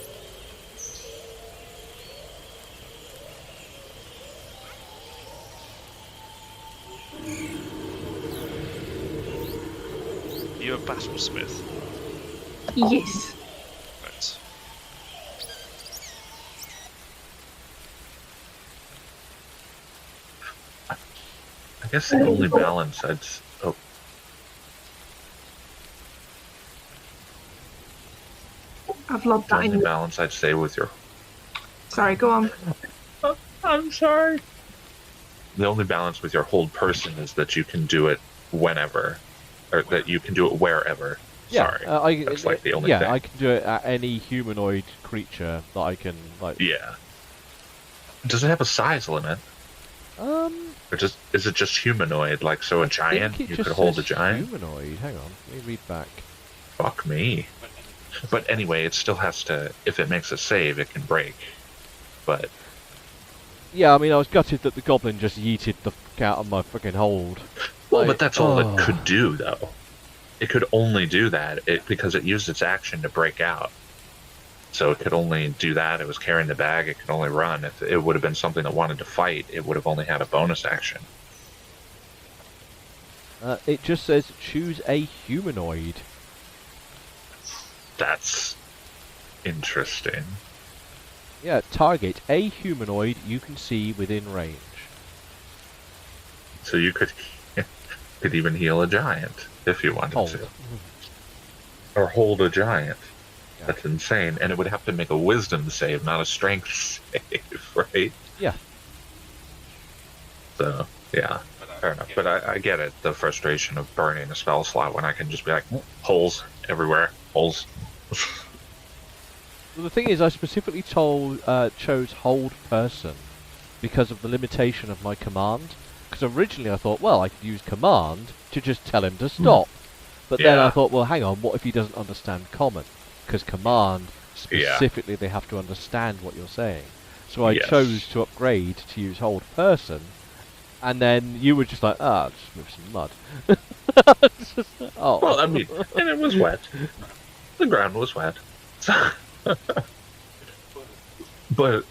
Are you a battlesmith? Yes. Right. I guess the only balance I'd... Oh, I've logged the that only in. balance I'd say with your... Sorry, go on. I'm sorry. The only balance with your hold person is that you can do it whenever, or that you can do it wherever. Yeah, Sorry, that's like the only yeah, thing. I can do it at any humanoid creature that I can like. Yeah. Does it have a size limit, Um, or is it just humanoid? Like, so a I giant, think it you just could hold a says giant. humanoid. Hang on, let me read back. Fuck me. But anyway, it still has to. If it makes a save, it can break. But Yeah, I mean, I was gutted that the goblin just yeeted the fuck out of my fucking hold. well, Like, but that's all oh. it could do, though. It could only do that because it used its action to break out. So it could only do that. It was carrying the bag. It could only run. If it would have been something that wanted to fight, it would have only had a bonus action. It just says choose a humanoid. That's interesting. Yeah, target a humanoid you can see within range. So you could even heal a giant if you wanted Hold. to, or hold a giant. Yeah. That's insane, and it would have to make a wisdom save, not a strength save, right? Yeah. So yeah, fair enough. But I get it, the frustration of burning a spell slot when I can just be like, holes everywhere, holes. Well, the thing is, I specifically chose hold person because of the limitation of my command. Because originally I thought, well, I could use command to just tell him to stop. But then I Yeah. thought, well, hang on, what if he doesn't understand common? Because command, Yeah. specifically, they have to understand what you're saying. So I Yes. chose to upgrade to use hold person, and then you were just like, just move some mud. Oh. Well, I mean, and it was wet. The ground was wet. But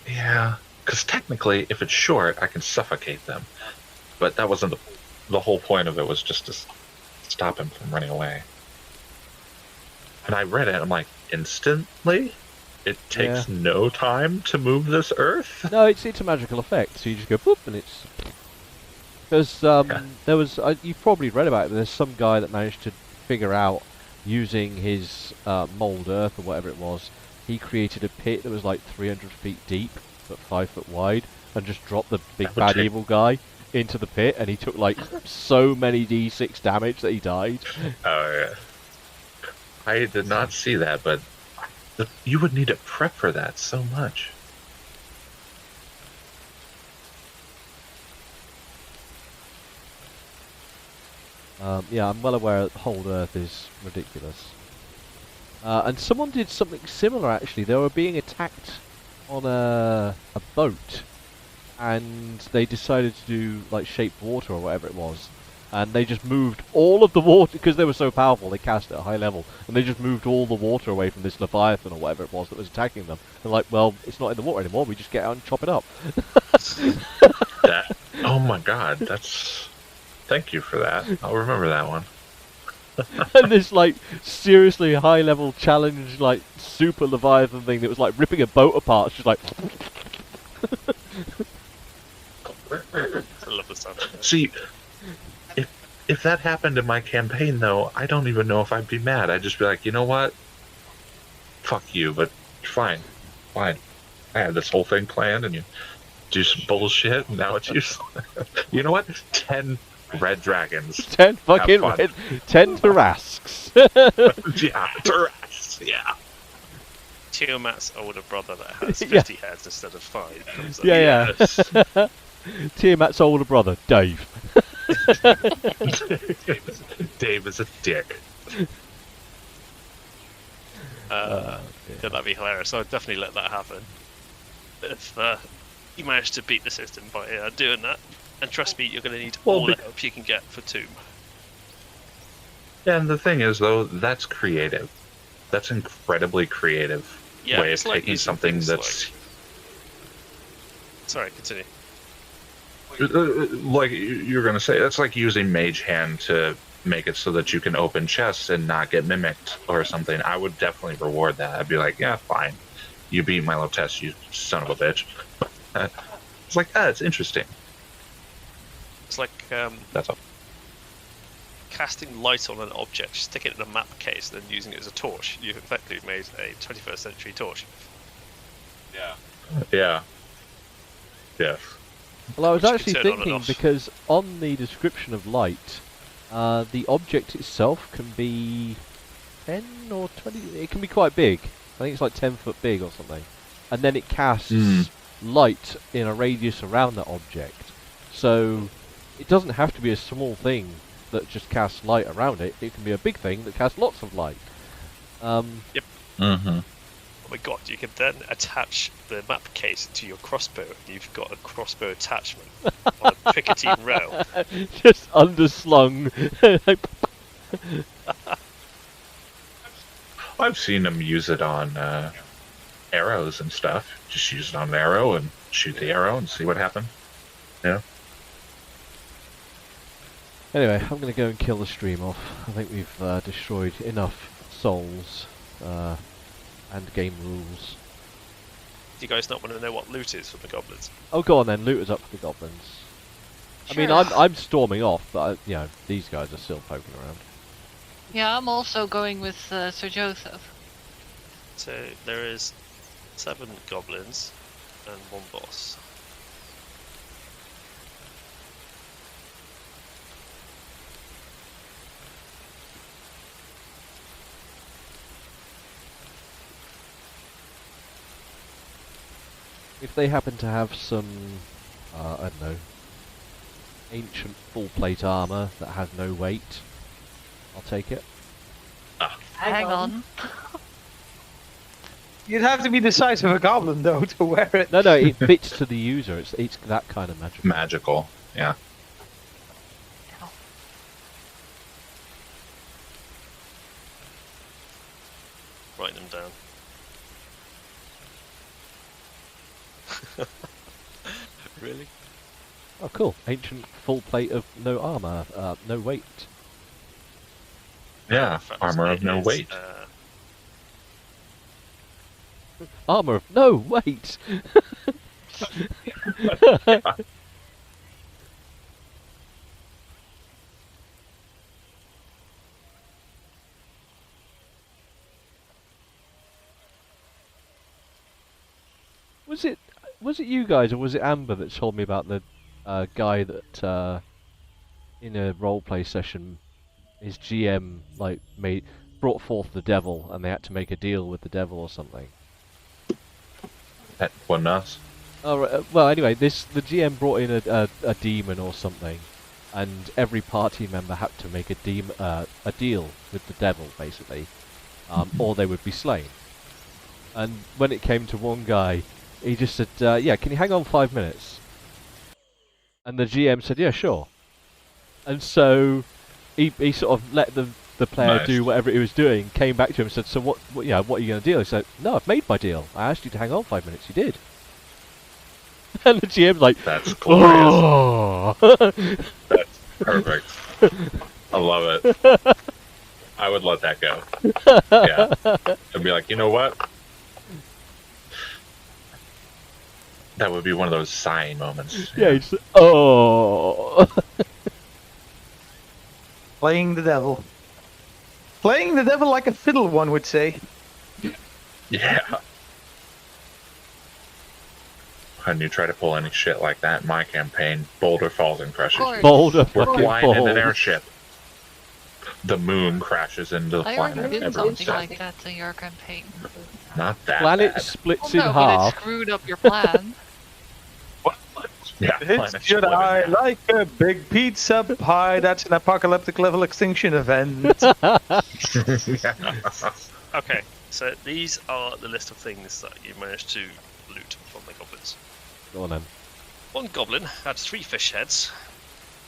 yeah, because technically, if it's short, I can suffocate them. But that wasn't the whole point of it. Was just to stop him from running away. And I read it. I'm like, instantly. It takes no time to move this earth. No, it's a magical effect. So you just go boop, and it's Because there was, you've probably read about it, but there's some guy that managed to figure out, using his mould earth or whatever it was, he created a pit that was like 300 feet deep, but 5 foot wide, and just dropped the big That would bad take- evil guy into the pit, and he took like so many d6 damage that he died. Oh yeah. I did not see that, but you would need to prep for that so much. Yeah, I'm well aware that Hold Earth is ridiculous. And someone did something similar actually. They were being attacked on a boat, and they decided to do like Shape Water or whatever it was, and they just moved all of the water because they were so powerful. They cast it at a high level, and they just moved all the water away from this Leviathan or whatever it was that was attacking them. They're like, well, it's not in the water anymore. We just get out and chop it up. That. Oh my God, that's. Thank you for that. I'll remember that one. And this like seriously high level challenge, like super Leviathan thing that was like ripping a boat apart. It's just like. I love the sound. See, if that happened in my campaign, though, I don't even know if I'd be mad. I'd just be like, you know what? Fuck you, but fine. I had this whole thing planned, and you do some bullshit, and now it's useless. You know what? 10 red dragons. 10 fucking fun. red, 10 Tarasks. Yeah, Tarrasques, yeah. Tiamat's older brother that has Yeah. 50 heads instead of 5. comes up. Yeah, Yes. yeah. Tiamat's older brother, Dave. Dave is a dick. Yeah, that'd be hilarious. I'd definitely let that happen. If you manage to beat the system by doing that. And trust me, you're going to need Well, all the help you can get for Tomb. Yeah, and the thing is, though, that's creative. That's incredibly creative Yeah, way of it's like taking using something things that's... Sorry, continue. Like you're going to say, that's like using Mage Hand to make it so that you can open chests and not get mimicked or something. I would definitely reward that. I'd be like, yeah, fine. You beat my little test, you son of a bitch. It's like, it's interesting. It's like That's all. casting light on an object, stick it in a map case, then using it as a torch. You've effectively made a 21st century torch. Yeah. Yeah. Yes. Well, I was Which you actually can turn on and thinking, off. because on the description of light, the object itself can be 10 or 20, it can be quite big. I think it's like 10 foot big or something. And then it casts light in a radius around that object. So it doesn't have to be a small thing that just casts light around it. It can be a big thing that casts lots of light. Mm-hmm. Oh my god, you can then attach the map case to your crossbow. You've got a crossbow attachment on a picketine rail. Just underslung. I've seen them use it on arrows and stuff. Just use it on an arrow and shoot the arrow and see what happens. Yeah. Anyway, I'm going to go and kill the stream off. I think we've destroyed enough souls and game rules. Do you guys not want to know what loot is for the goblins? Oh, go on then, loot us up for the goblins. I mean, Sure. I'm storming off, but you know, these guys are still poking around. Yeah, I'm also going with Sir Joseph. So there is 7 goblins and 1 boss. If they happen to have some, I don't know, ancient full plate armor that has no weight, I'll take it. Hang on. You'd have to be the size of a goblin, though, to wear it. No, no, it fits to the user. It's that kind of magic. Magical. Yeah. Writing them down. Really? Oh, cool. Ancient full plate of no armor, no weight. Yeah. In fact, Armor of it no is, weight. Armor of no weight. Was it you guys or was it Amber that told me about the guy that in a roleplay session his GM like brought forth the devil and they had to make a deal with the devil or something? That wasn't us. Oh, right, well, anyway, the GM brought in a demon or something, and every party member had to make a deal with the devil, basically, or they would be slain. And when it came to one guy, he just said, "Yeah, can you hang on 5 minutes?" And the GM said, "Yeah, sure." And so he sort of let the player Nice. do whatever he was doing. Came back to him and said, "So what are you going to deal?" He said, "No, I've made my deal. I asked you to hang on 5 minutes. You did." And the GM's like, That's glorious. "Oh." That's perfect. I love it. I would let that go. Yeah. I'd be like, you know what? That would be one of those sighing moments. Yeah, he's oh. Playing the devil. Playing the devil like a fiddle, one would say. Yeah. When you try to pull any shit like that in my campaign, boulder falls and crushes you. Boulder We're fucking flying in an balls. airship. The moon crashes into the I planet. already did Everyone's something dead. like that in your campaign. Not that Planet bad. splits Well, in no, but it half. screwed up your plan. Yeah, It's planet should I exploded. like a big pizza pie? That's an apocalyptic level extinction event. Okay, so these are the list of things that you managed to loot from the goblins. Go on then. One goblin had 3 fish heads,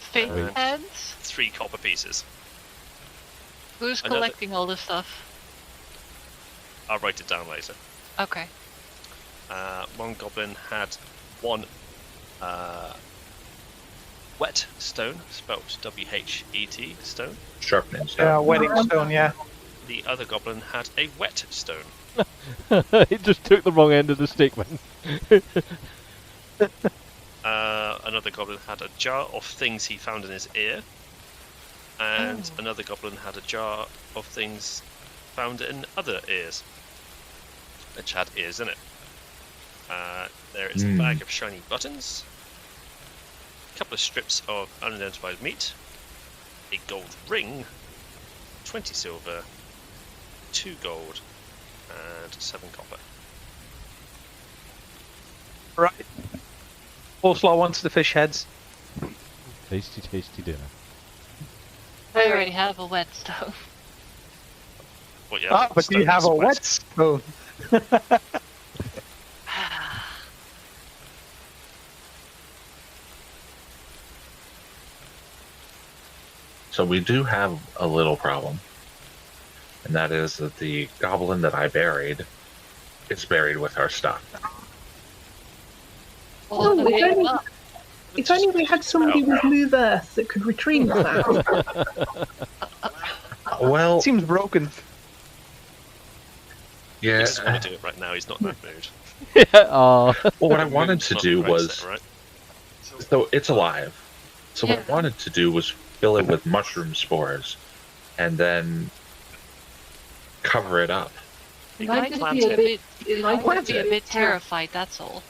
Fish Right. heads? 3 copper pieces. Who's Another- collecting all this stuff? I'll write it down later. Okay. One goblin had 1 wet stone, spelt W-H-E-T, stone. Sharpening Yeah, stone. wedding stone, yeah. The other goblin had a wet stone. It just took the wrong end of the stick, man. Another goblin had a jar of things he found in his ear. And another goblin had a jar of things found in other ears, which had ears in it. There is a bag of shiny buttons, a couple of strips of unidentified meat, a gold ring, 20 silver, 2 gold, and 7 copper. Right. Coleslaw wants the fish heads. Tasty, tasty dinner. I already have a wet stone. Well, yeah, Ah, but do you stone have is a wet. wet stone? So we do have a little problem. And that is that the goblin that I buried is buried with our stuff. Well, Oh, okay, if only we had somebody with Move Earth that could retrieve that. Well, Seems broken. He yeah. doesn't want to do it right now, he's not in that mood. Oh. Well, what I wanted to Not do right was, set, right? so it's alive. So what I Yeah. wanted to do was fill it with mushroom spores, and then cover it up. It You might can just plant be a it. bit, it might Plant just be a it. bit terrified, that's all.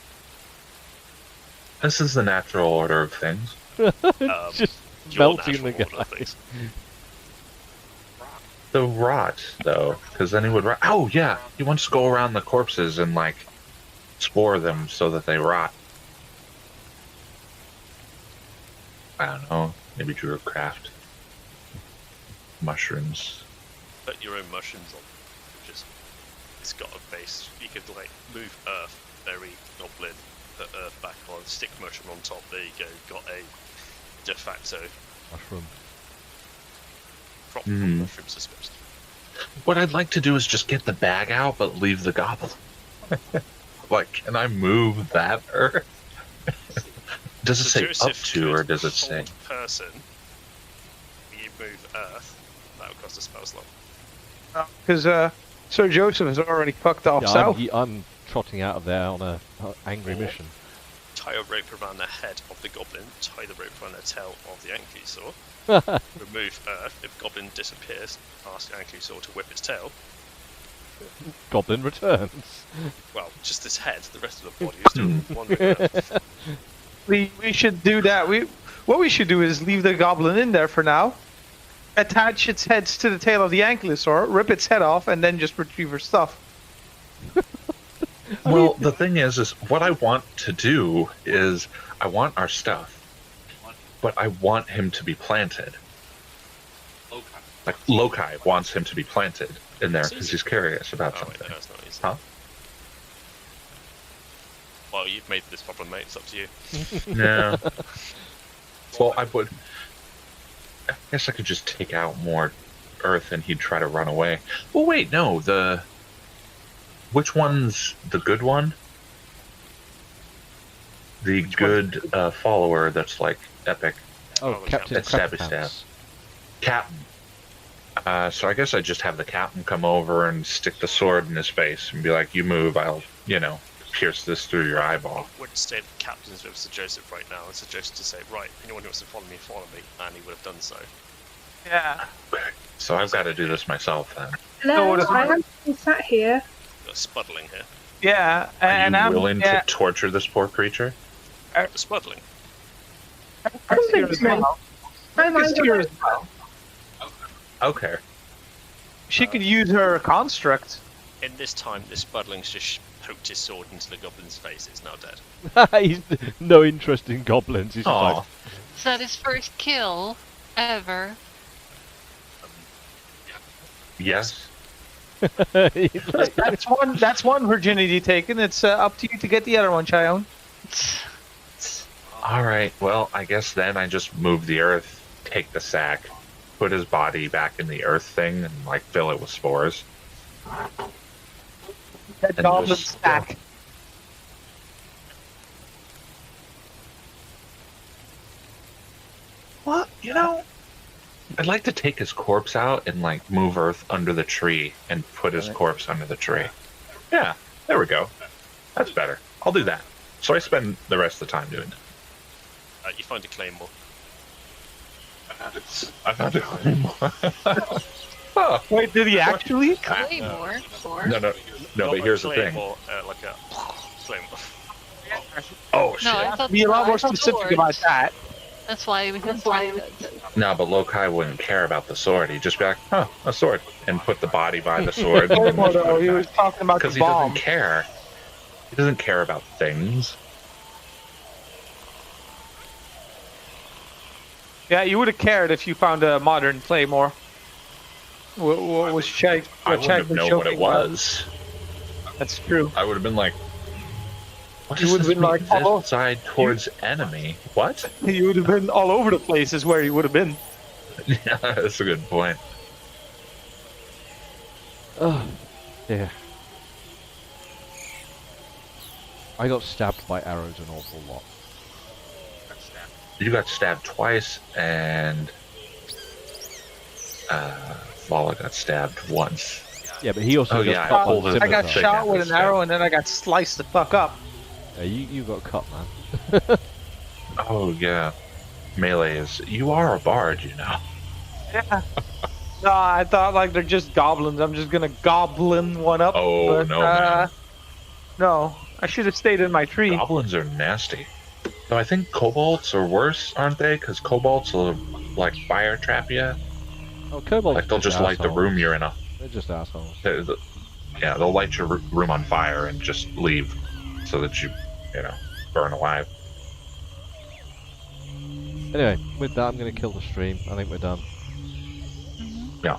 This is the natural order of things. Just Your melting the natural order guy. of things. The rot, though, because then he would rot. Oh, yeah, he wants to go around the corpses and, like, spore them so that they rot. I don't know, maybe Drew craft mushrooms. Put your own mushrooms on. Just, it's got a base. You could like move earth, bury goblin, put earth back on, stick mushroom on top. There you go. Got a de facto Mushroom. crop Mhm. of mushrooms, I suppose. What I'd like to do is just get the bag out, but leave the goblin. Like, can I move that earth? Does it So say Joseph up to, or could does it say? hold person. You move earth. That would cost a spell slot. Because Sir Joseph is already fucked off Yeah, south. I'm trotting out of there on a angry mission. Tie a rope around the head of the goblin. Tie the rope around the tail of the Ankysaur. Remove earth. If goblin disappears, ask Ankysaur to whip its tail. Goblin returns. Well, just his head. The rest of the body is still wandering around. We should do that. What we should do is leave the goblin in there for now. Attach its heads to the tail of the ankylosaur, rip its head off, and then just retrieve her stuff. Well, the thing is what I want to do is I want our stuff, but I want him to be planted. Like Lokai wants him to be planted in there because he's curious about Oh, wait, something. no, it's not easy. Huh? Well, you've made this problem, mate. It's up to you. No. Well, I guess I could just take out more earth and he'd try to run away. Well, wait, no. Which one's the good one? The good follower that's like epic. Oh, Oh, Captain That's Stabby Crabpants. Captain. So I guess I just have the captain come over and stick the sword in his face and be like, "You move, I'll, pierce this through your eyeball." I would say the captain's with Sir Joseph right now, and Sir Joseph to say, right, anyone who wants to follow me, and he would have done so. Yeah. So I've got to do this myself then. Hello, No, I am sat here. Got spuddling here. Yeah, Are and you I'm willing yeah, to torture this poor creature? Spuddling. I'm here as well. I'm She's here as well. Okay. She could use her construct. In this time, the spuddling's just poked his sword into the goblin's face. It's now dead. He's no interest in goblins. He's just Aw. like, Is that his first kill ever? Yes. he's like, That's one virginity taken. It's up to you to get the other one, Chion. All right. Well, I guess then I just move the earth, take the sack, put his body back in the earth thing, and fill it with spores. That And goblin just- stack. What? I'd like to take his corpse out and move earth under the tree and put his corpse under the tree. Yeah, there we go. That's better. I'll do that. So I spend the rest of the time doing that. You find a claymore. I found it. Oh, Wait, did he actually? Claymore? no, but here's the thing. Claymore, like a claymore. Oh shit! No, I thought Be a lot more I thought specific swords. about that. That's why we can find it. No, but Lokai wouldn't care about the sword. He'd just be like, "Huh, a sword," and put the body by the sword. Claymore, though, he was talking about Because the he bomb. doesn't care. He doesn't care about things. Yeah, you would have cared if you found a modern Claymore. What was Shag? I What wouldn't Shag have was known what it joking about. was. That's true. I would have been like, "What You does would have this been mean? like, This "Hello?" side towards enemy." What? You would have been all over the place. Is where you would have been. Yeah, that's a good point. oh, yeah. I got stabbed by arrows an awful lot. You got stabbed twice, and Vala got stabbed once. Yeah, but he also Oh, got yeah, I cut pulled by his- the I got scimitar. Check shot out with this an arrow and then I got sliced the fuck up. Yeah, you got cut, man. Oh yeah, melee is. You are a bard, you know. Yeah. No, I thought they're just goblins. I'm just gonna goblin one up. Oh, but, no, man. No, I should have stayed in my tree. Goblins are nasty. So I think kobolds are worse, aren't they? Because kobolds will fire trap you. Oh, kobolds. They'll just light the assholes. room you're in. They're just assholes. Yeah, they'll light your room on fire and just leave, so that you burn alive. Anyway, with that, I'm going to kill the stream. I think we're done. Yeah.